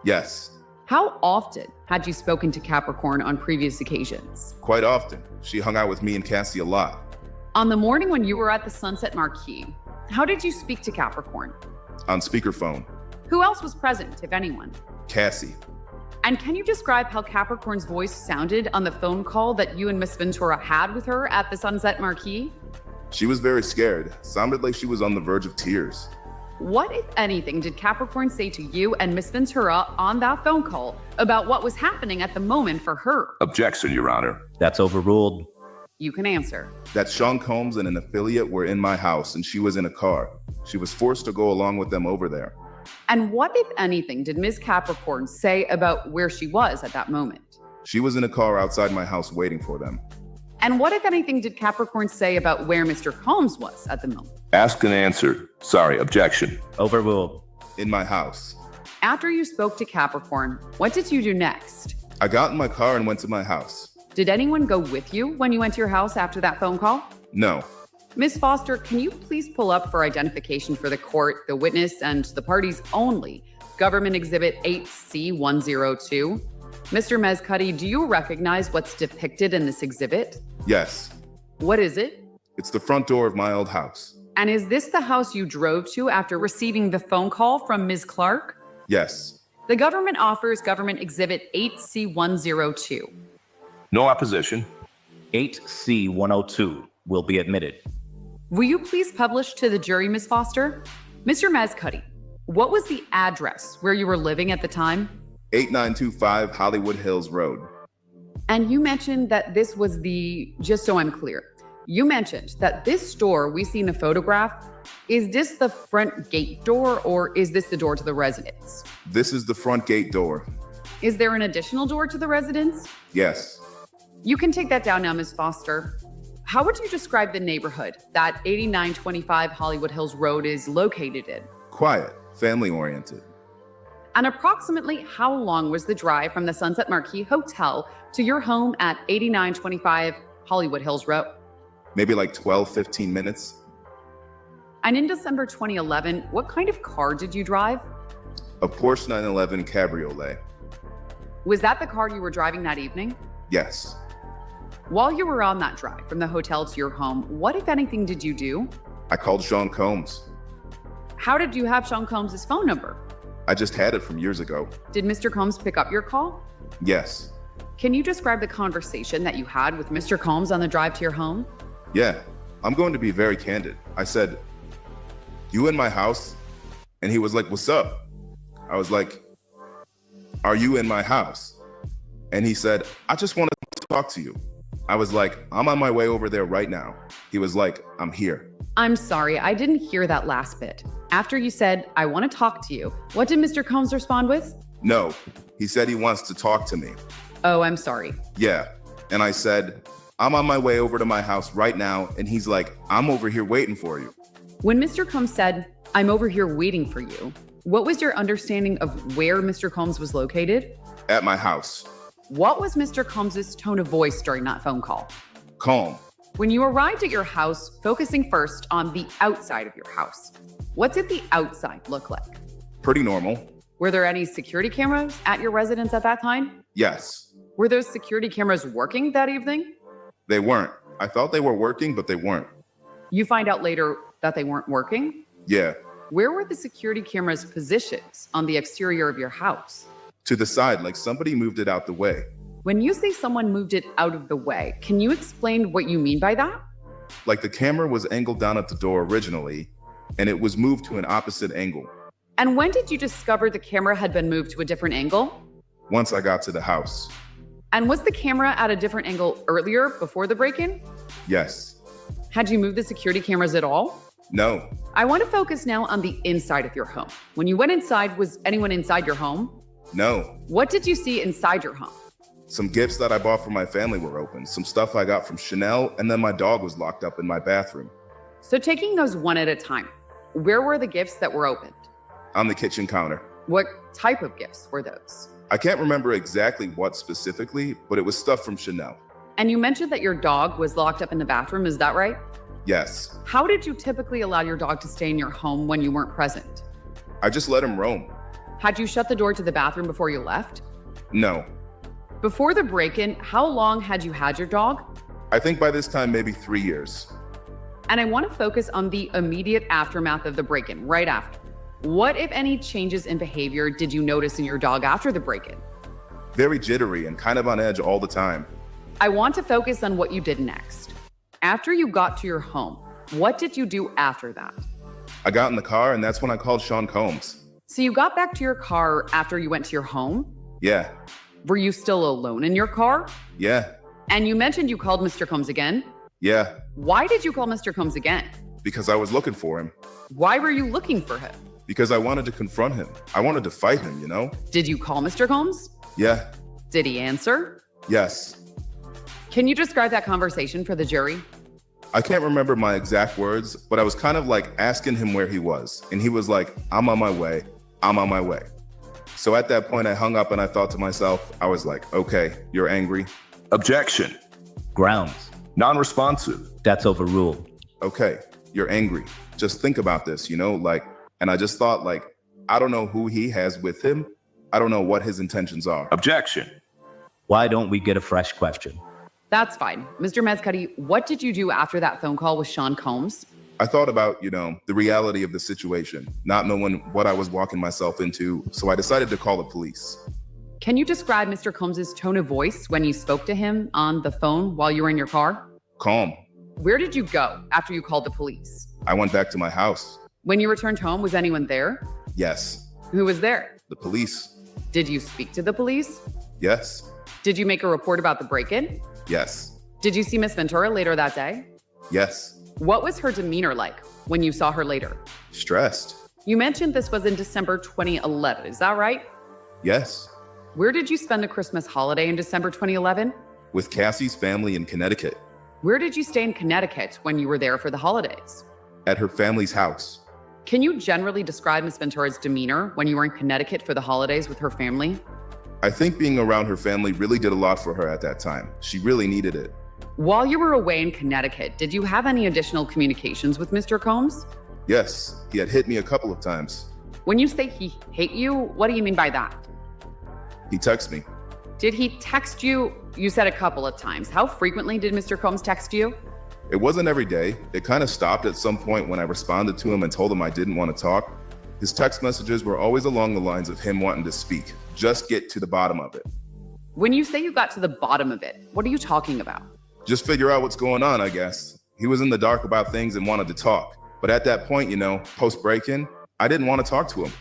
Yes. How often had you spoken to Capricorn on previous occasions? Quite often. She hung out with me and Cassie a lot. On the morning when you were at the Sunset Marquis, how did you speak to Capricorn? On speakerphone. Who else was present, if anyone? Cassie. And can you describe how Capricorn's voice sounded on the phone call that you and Miss Ventura had with her at the Sunset Marquis? She was very scared. Sounded like she was on the verge of tears. What, if anything, did Capricorn say to you and Miss Ventura on that phone call about what was happening at the moment for her? Objection, Your Honor. That's overruled. You can answer. That Sean Combs and an affiliate were in my house and she was in a car. She was forced to go along with them over there. And what, if anything, did Ms. Capricorn say about where she was at that moment? She was in a car outside my house waiting for them. And what, if anything, did Capricorn say about where Mr. Combs was at the moment? Ask and answer. Sorry, objection. Overruled. In my house. After you spoke to Capricorn, what did you do next? I got in my car and went to my house. Did anyone go with you when you went to your house after that phone call? No. Ms. Foster, can you please pull up for identification for the court, the witness, and the parties only, Government Exhibit 8C102? Mr. Mascotti, do you recognize what's depicted in this exhibit? Yes. What is it? It's the front door of my old house. And is this the house you drove to after receiving the phone call from Ms. Clark? Yes. The government offers Government Exhibit 8C102. No opposition. 8C102 will be admitted. Will you please publish to the jury, Ms. Foster? Mr. Mascotti, what was the address where you were living at the time? 8925 Hollywood Hills Road. And you mentioned that this was just so I'm clear, you mentioned that this door we see in a photograph, is this the front gate door or is this the door to the residence? This is the front gate door. Is there an additional door to the residence? Yes. You can take that down now, Ms. Foster. How would you describe the neighborhood that 8925 Hollywood Hills Road is located in? Quiet, family-oriented. And approximately how long was the drive from the Sunset Marquis Hotel to your home at 8925 Hollywood Hills Road? Maybe like 12, 15 minutes. And in December 2011, what kind of car did you drive? A Porsche 911 Cabriolet. Was that the car you were driving that evening? Yes. While you were on that drive from the hotel to your home, what, if anything, did you do? I called Sean Combs. How did you have Sean Combs' phone number? I just had it from years ago. Did Mr. Combs pick up your call? Yes. Can you describe the conversation that you had with Mr. Combs on the drive to your home? Yeah, I'm going to be very candid. I said, "You in my house?" And he was like, "What's up?" I was like, "Are you in my house?" And he said, "I just want to talk to you." I was like, "I'm on my way over there right now." He was like, "I'm here." I'm sorry, I didn't hear that last bit. After you said, "I want to talk to you," what did Mr. Combs respond with? No, he said he wants to talk to me. Oh, I'm sorry. Yeah. And I said, "I'm on my way over to my house right now." And he's like, "I'm over here waiting for you." When Mr. Combs said, "I'm over here waiting for you," What was your understanding of where Mr. Combs was located? At my house. What was Mr. Combs' tone of voice during that phone call? Calm. When you arrived at your house, focusing first on the outside of your house, what did the outside look like? Pretty normal. Were there any security cameras at your residence at that time? Yes. Were those security cameras working that evening? They weren't. I thought they were working, but they weren't. You find out later that they weren't working? Yeah. Where were the security cameras positioned on the exterior of your house? To the side, like somebody moved it out the way. When you say someone moved it out of the way, can you explain what you mean by that? Like the camera was angled down at the door originally, and it was moved to an opposite angle. And when did you discover the camera had been moved to a different angle? Once I got to the house. And was the camera at a different angle earlier, before the break-in? Yes. Had you moved the security cameras at all? No. I want to focus now on the inside of your home. When you went inside, was anyone inside your home? No. What did you see inside your home? Some gifts that I bought for my family were open, some stuff I got from Chanel, and then my dog was locked up in my bathroom. So taking those one at a time, where were the gifts that were opened? On the kitchen counter. What type of gifts were those? I can't remember exactly what specifically, but it was stuff from Chanel. And you mentioned that your dog was locked up in the bathroom, is that right? Yes. How did you typically allow your dog to stay in your home when you weren't present? I just let him roam. Had you shut the door to the bathroom before you left? No. Before the break-in, how long had you had your dog? I think by this time, maybe 3 years. And I want to focus on the immediate aftermath of the break-in, right after. What, if any, changes in behavior did you notice in your dog after the break-in? Very jittery and kind of on edge all the time. I want to focus on what you did next. After you got to your home, what did you do after that? I got in the car and that's when I called Sean Combs. So you got back to your car after you went to your home? Yeah. Were you still alone in your car? Yeah. And you mentioned you called Mr. Combs again? Yeah. Why did you call Mr. Combs again? Because I was looking for him. Why were you looking for him? Because I wanted to confront him. I wanted to fight him, you know? Did you call Mr. Combs? Yeah. Did he answer? Yes. Can you describe that conversation for the jury? I can't remember my exact words, but I was kind of like asking him where he was. And he was like, I'm on my way. I'm on my way. So at that point, I hung up and I thought to myself, I was like, okay, you're angry. Objection. Grounds. Non-responsive. That's overruled. Okay, you're angry. Just think about this, you know, like, and I just thought like, I don't know who he has with him. I don't know what his intentions are. Objection. Why don't we get a fresh question? That's fine. Mr. Mezcudi, what did you do after that phone call with Sean Combs? I thought about, you know, the reality of the situation, not knowing what I was walking myself into. So I decided to call the police. Can you describe Mr. Combs' tone of voice when you spoke to him on the phone while you were in your car? Calm. Where did you go after you called the police? I went back to my house. When you returned home, was anyone there? Yes. Who was there? The police. Did you speak to the police? Yes. Did you make a report about the break-in? Yes. Did you see Miss Ventura later that day? Yes. What was her demeanor like when you saw her later? Stressed. You mentioned this was in December 2011, is that right? Yes. Where did you spend the Christmas holiday in December 2011? With Cassie's family in Connecticut. Where did you stay in Connecticut when you were there for the holidays? At her family's house. Can you generally describe Miss Ventura's demeanor when you were in Connecticut for the holidays with her family? I think being around her family really did a lot for her at that time. She really needed it. While you were away in Connecticut, did you have any additional communications with Mr. Combs? Yes, he had hit me a couple of times. When you say he hit you, what do you mean by that? He texted me. Did he text you? You said a couple of times. How frequently did Mr. Combs text you? It wasn't every day. It kind of stopped at some point when I responded to him and told him I didn't want to talk. His text messages were always along the lines of him wanting to speak. Just get to the bottom of it. When you say you got to the bottom of it, what are you talking about? Just figure out what's going on, I guess. He was in the dark about things and wanted to talk. But at that point, you know, post break-in, I didn't want to talk to him.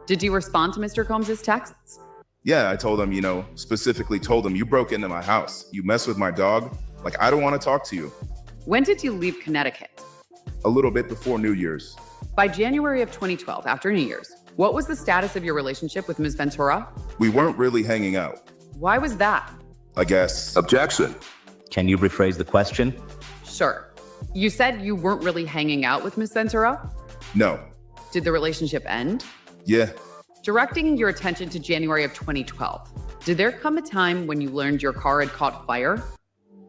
Did you respond to Mr. Combs' texts? Yeah, I told him, you know, specifically told him, you broke into my house. You messed with my dog. Like, I don't want to talk to you. When did you leave Connecticut? A little bit before New Year's. By January of 2012, after New Year's, what was the status of your relationship with Ms. Ventura? We weren't really hanging out. Why was that? I guess. Objection. Can you rephrase the question? Sure. You said you weren't really hanging out with Ms. Ventura? No. Did the relationship end? Yeah. Directing your attention to January of 2012, did there come a time when you learned your car had caught fire?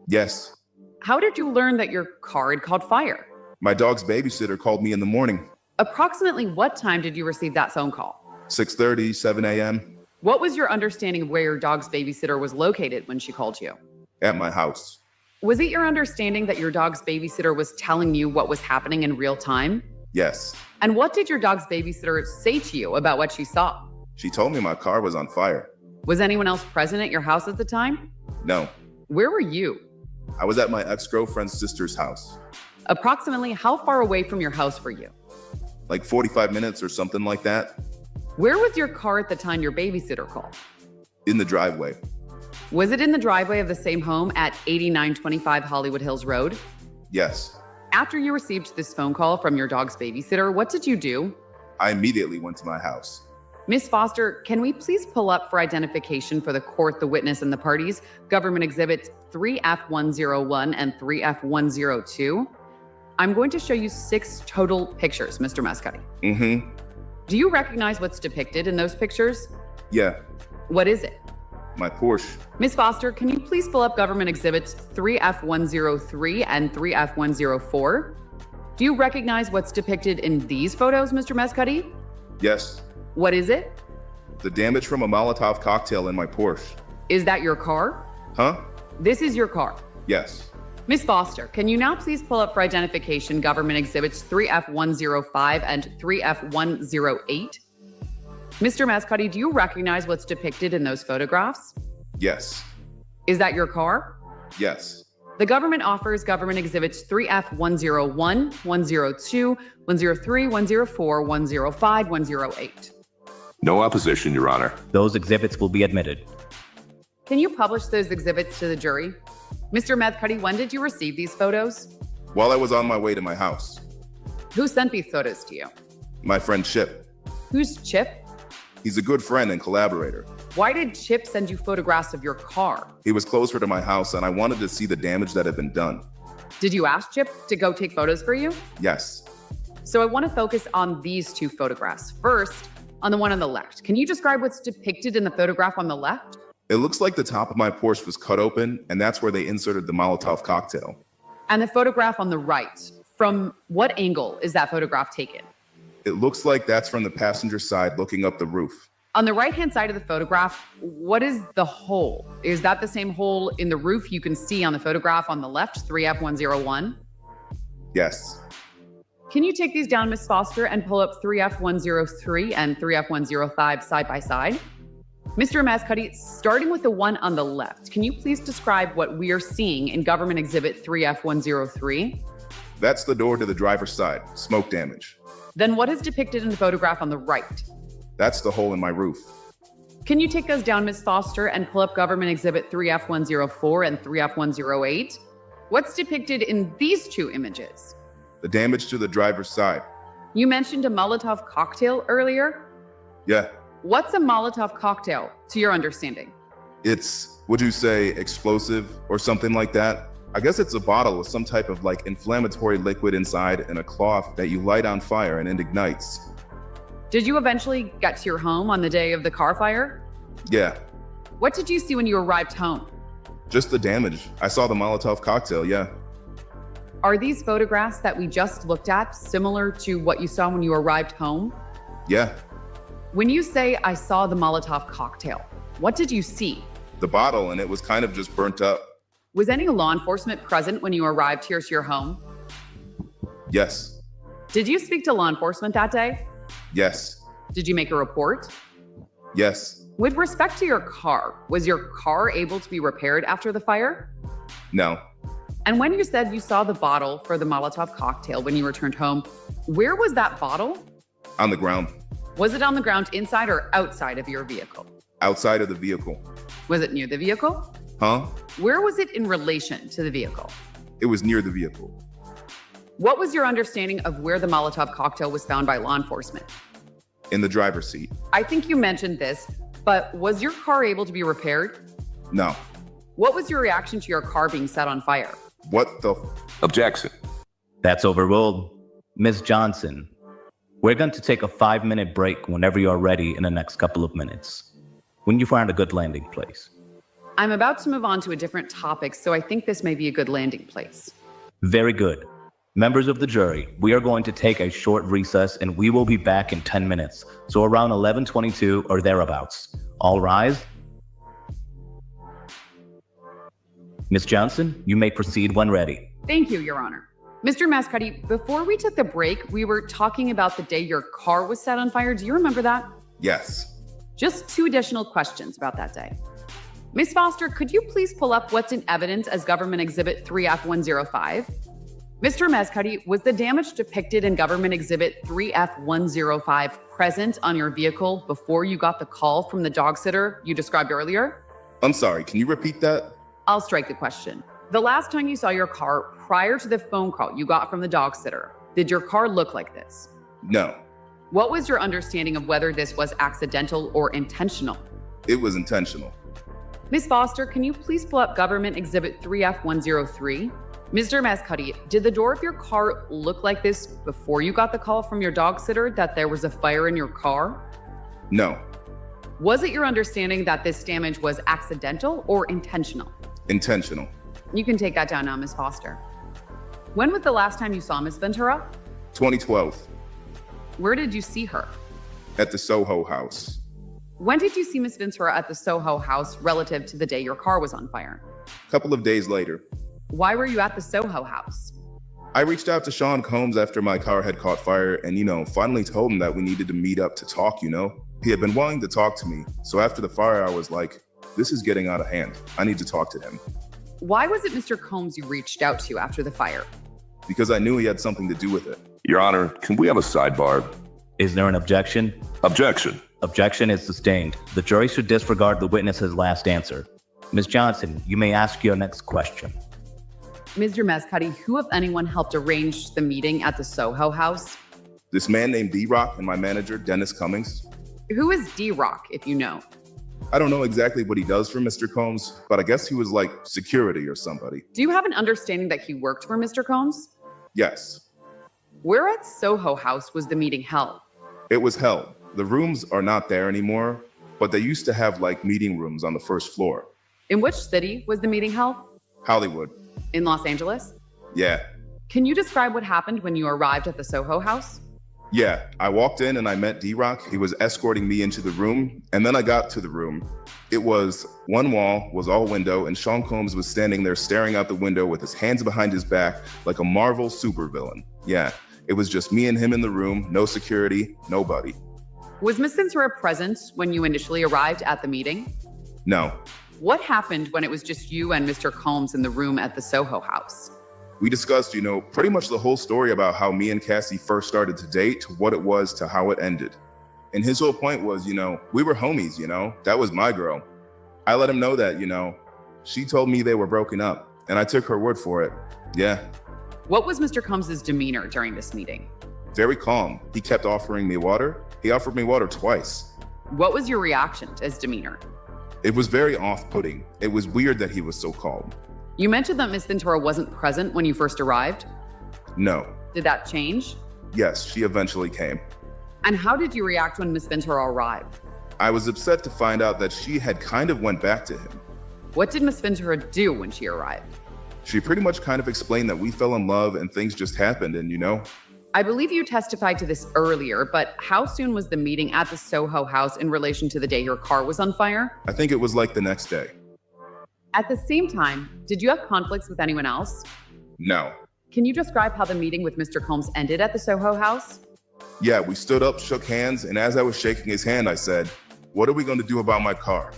Yes. How did you learn that your car had caught fire? My dog's babysitter called me in the morning. Approximately what time did you receive that phone call? 6:30, 7 a.m. What was your understanding of where your dog's babysitter was located when she called you? at my house. Was it your understanding that your dog's babysitter was telling you what was happening in real time? Yes. And what did your dog's babysitter say to you about what she saw? She told me my car was on fire. Was anyone else present at your house at the time? No. Where were you? I was at my ex-girlfriend's sister's house. Approximately how far away from your house were you? Like 45 minutes or something like that. Where was your car at the time your babysitter called? In the driveway. Was it in the driveway of the same home at 8925 Hollywood Hills Road? Yes. After you received this phone call from your dog's babysitter, what did you do? I immediately went to my house. Miss Foster, can we please pull up for identification for the court, the witness, and the parties, government exhibits 3F101 and 3F102? I'm going to show you 6 total pictures, Mr. Mascotti. Mm-hmm. Do you recognize what's depicted in those pictures? Yeah. What is it? My Porsche. Miss Foster, can you please pull up government exhibits 3F103 and 3F104? Do you recognize what's depicted in these photos, Mr. Mascotti? Yes. What is it? The damage from a Molotov cocktail in my Porsche. Is that your car? Huh? This is your car. Yes. Miss Foster, can you now please pull up for identification government exhibits 3F105 and 3F108? Mr. Mascotti, do you recognize what's depicted in those photographs? Yes. Is that your car? Yes. The government offers government exhibits 3F101, 102, 103, 104, 105, 108. No opposition, Your Honor. Those exhibits will be admitted. Can you publish those exhibits to the jury? Mr. Mascotti, when did you receive these photos? While I was on my way to my house. Who sent these photos to you? My friend Chip. Who's Chip? He's a good friend and collaborator. Why did Chip send you photographs of your car? He was closer to my house and I wanted to see the damage that had been done. Did you ask Chip to go take photos for you? Yes. So I want to focus on these 2 photographs. First, on the one on the left. Can you describe what's depicted in the photograph on the left? It looks like the top of my Porsche was cut open and that's where they inserted the Molotov cocktail. And the photograph on the right. From what angle is that photograph taken? It looks like that's from the passenger side looking up the roof. On the right-hand side of the photograph, what is the hole? Is that the same hole in the roof you can see on the photograph on the left, 3F101? Yes. Can you take these down, Miss Foster, and pull up 3F103 and 3F105 side by side? Mr. Mascotti, starting with the one on the left, can you please describe what we are seeing in government exhibit 3F103? That's the door to the driver's side, smoke damage. Then what is depicted in the photograph on the right? That's the hole in my roof. Can you take those down, Miss Foster, and pull up government exhibit 3F104 and 3F108? What's depicted in these 2 images? The damage to the driver's side. You mentioned a Molotov cocktail earlier. Yeah. What's a Molotov cocktail, to your understanding? It's, would you say, explosive or something like that? I guess it's a bottle with some type of like inflammatory liquid inside and a cloth that you light on fire and it ignites. Did you eventually get to your home on the day of the car fire? Yeah. What did you see when you arrived home? Just the damage. I saw the Molotov cocktail, yeah. Are these photographs that we just looked at similar to what you saw when you arrived home? Yeah. When you say, I saw the Molotov cocktail, what did you see? The bottle, and it was kind of just burnt up. Was any law enforcement present when you arrived here to your home? Yes. Did you speak to law enforcement that day? Yes. Did you make a report? Yes. With respect to your car, was your car able to be repaired after the fire? No. And when you said you saw the bottle for the Molotov cocktail when you returned home, where was that bottle? On the ground. Was it on the ground inside or outside of your vehicle? Outside of the vehicle. Was it near the vehicle? Huh? Where was it in relation to the vehicle? It was near the vehicle. What was your understanding of where the Molotov cocktail was found by law enforcement? In the driver's seat. I think you mentioned this, but was your car able to be repaired? No. What was your reaction to your car being set on fire? What the? Objection. That's overruled. Ms. Johnson, We're going to take a 5-minute break whenever you are ready in the next couple of minutes. When you find a good landing place. I'm about to move on to a different topic, so I think this may be a good landing place. Very good. Members of the jury, we are going to take a short recess and we will be back in 10 minutes. So around 11:22 or thereabouts. All rise. Ms. Johnson, you may proceed when ready. Thank you, Your Honor. Mr. Mascotti, before we took the break, we were talking about the day your car was set on fire. Do you remember that? Yes. Just 2 additional questions about that day. Ms. Foster, could you please pull up what's in evidence as Government Exhibit 3F105? Mr. Mascotti, was the damage depicted in Government Exhibit 3F105 present on your vehicle before you got the call from the dog sitter you described earlier? I'm sorry, can you repeat that? I'll strike the question. The last time you saw your car prior to the phone call you got from the dog sitter, did your car look like this? No. What was your understanding of whether this was accidental or intentional? It was intentional. Ms. Foster, can you please pull up Government Exhibit 3F103? Mr. Mascotti, did the door of your car look like this before you got the call from your dog sitter that there was a fire in your car? No. Was it your understanding that this damage was accidental or intentional? Intentional. You can take that down now, Ms. Foster. When was the last time you saw Ms. Ventura? 2012. Where did you see her? At the Soho house. When did you see Ms. Ventura at the Soho house relative to the day your car was on fire? A couple of days later. Why were you at the Soho house? I reached out to Sean Combs after my car had caught fire and, finally told him that we needed to meet up to talk, He had been wanting to talk to me. So after the fire, I was like, this is getting out of hand. I need to talk to him. Why was it Mr. Combs you reached out to after the fire? Because I knew he had something to do with it. Your Honor, can we have a sidebar? Is there an objection? Objection. Objection is sustained. The jury should disregard the witness's last answer. Ms. Johnson, you may ask your next question. Mr. Mascotti, who, if anyone, helped arrange the meeting at the Soho house? This man named D-Rock and my manager, Dennis Cummings. Who is D-Rock, if you know? I don't know exactly what he does for Mr. Combs, but I guess he was like security or somebody. Do you have an understanding that he worked for Mr. Combs? Yes. Where at Soho house was the meeting held? It was held. The rooms are not there anymore, but they used to have meeting rooms on the first floor. In which city was the meeting held? Hollywood. In Los Angeles? Yeah. Can you describe what happened when you arrived at the Soho house? Yeah, I walked in and I met D-Rock. He was escorting me into the room, and then I got to the room. It was one wall, was all window, and Sean Combs was standing there staring out the window with his hands behind his back like a Marvel supervillain. Yeah, it was just me and him in the room, no security, nobody. Was Miss Ventura present when you initially arrived at the meeting? No. What happened when it was just you and Mr. Combs in the room at the Soho house? We discussed, pretty much the whole story about how me and Cassie first started to date, to what it was, to how it ended. And his whole point was, we were homies, that was my girl. I let him know that, she told me they were broken up, and I took her word for it. Yeah. What was Mr. Combs' demeanor during this meeting? Very calm. He kept offering me water. He offered me water twice. What was your reaction to his demeanor? It was very off-putting. It was weird that he was so calm. You mentioned that Miss Ventura wasn't present when you first arrived? No. Did that change? Yes, she eventually came. And how did you react when Miss Ventura arrived? I was upset to find out that she had kind of went back to him. What did Miss Ventura do when she arrived? She pretty much kind of explained that we fell in love and things just happened and I believe you testified to this earlier, but how soon was the meeting at the Soho house in relation to the day your car was on fire? I think it was the next day. At the same time, did you have conflicts with anyone else? No. Can you describe how the meeting with Mr. Combs ended at the Soho house? Yeah, we stood up, shook hands, and as I was shaking his hand, I said, "What are we going to do about my car?"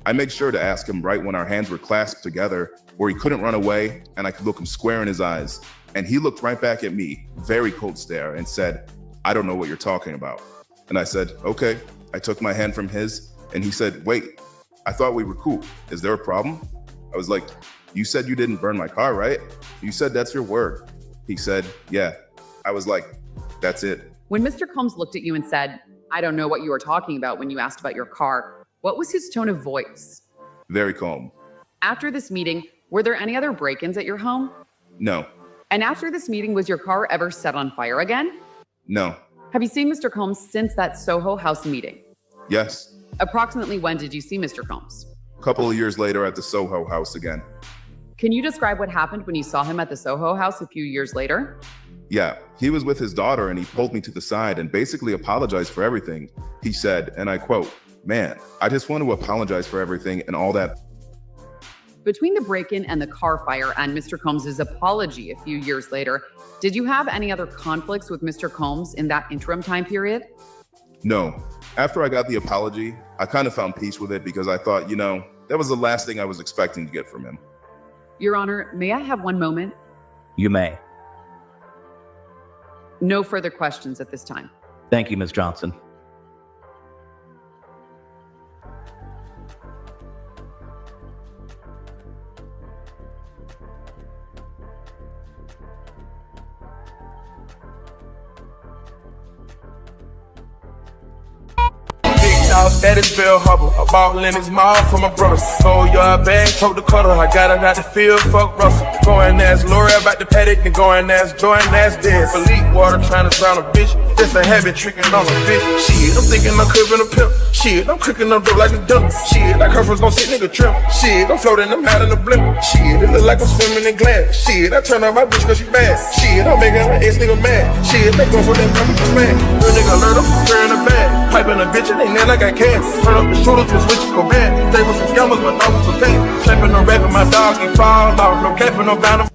I made sure to ask him right when our hands were clasped together, where he couldn't run away, and I could look him square in his eyes. And he looked right back at me, very cold stare, and said, "I don't know what you're talking about." And I said, "Okay." I took my hand from his, and he said, "Wait, I thought we were cool. Is there a problem?" I was like, "You said you didn't burn my car, right? You said that's your word." He said, "Yeah." I was like, "That's it." When Mr. Combs looked at you and said, "I don't know what you were talking about" when you asked about your car, what was his tone of voice? Very calm. After this meeting, were there any other break-ins at your home? No. And after this meeting, was your car ever set on fire again? No. Have you seen Mr. Combs since that Soho House meeting? Yes. Approximately when did you see Mr. Combs? A couple of years later at the Soho House again. Can you describe what happened when you saw him at the Soho House a few years later? Yeah, he was with his daughter and he pulled me to the side and basically apologized for everything. He said, and I quote, "Man, I just want to apologize for everything and all that." Between the break-in and the car fire and Mr. Combs' apology a few years later, did you have any other conflicts with Mr. Combs in that interim time period? No. After I got the apology, I kind of found peace with it because I thought, that was the last thing I was expecting to get from him. Your Honor, may I have one moment? You may. No further questions at this time. Thank you, Ms. Johnson. Status Bill Hubble, I bought Lennox Mall for my brothers. Hold your bag, tote the cutter. I got it out the field, fuck Russell. Going as Lori about the paddock, and going as Jordan as dead. For leak water, trying to drown a bitch. This a habit, tricking on a bitch. Shit, I'm thinking I'm crippin' a pimp. Shit, I'm cooking up dope like a dump. Shit, that curfew's gon' sit nigga trim. Shit, I'm floating, I'm out in the blimp. Shit, it look like I'm swimming in glass. Shit, I turn on my bitch cause she bad. Shit, I'm making my ex nigga mad. Shit, they go for that coming for man. Real nigga learn up from wearing a bag. Piping a bitch and they nail like I can. Turn up the shooters with switches go bad. They was some scammers but no one's a pain. Clapping no rapping, my dog and fall off. No capping, no bound.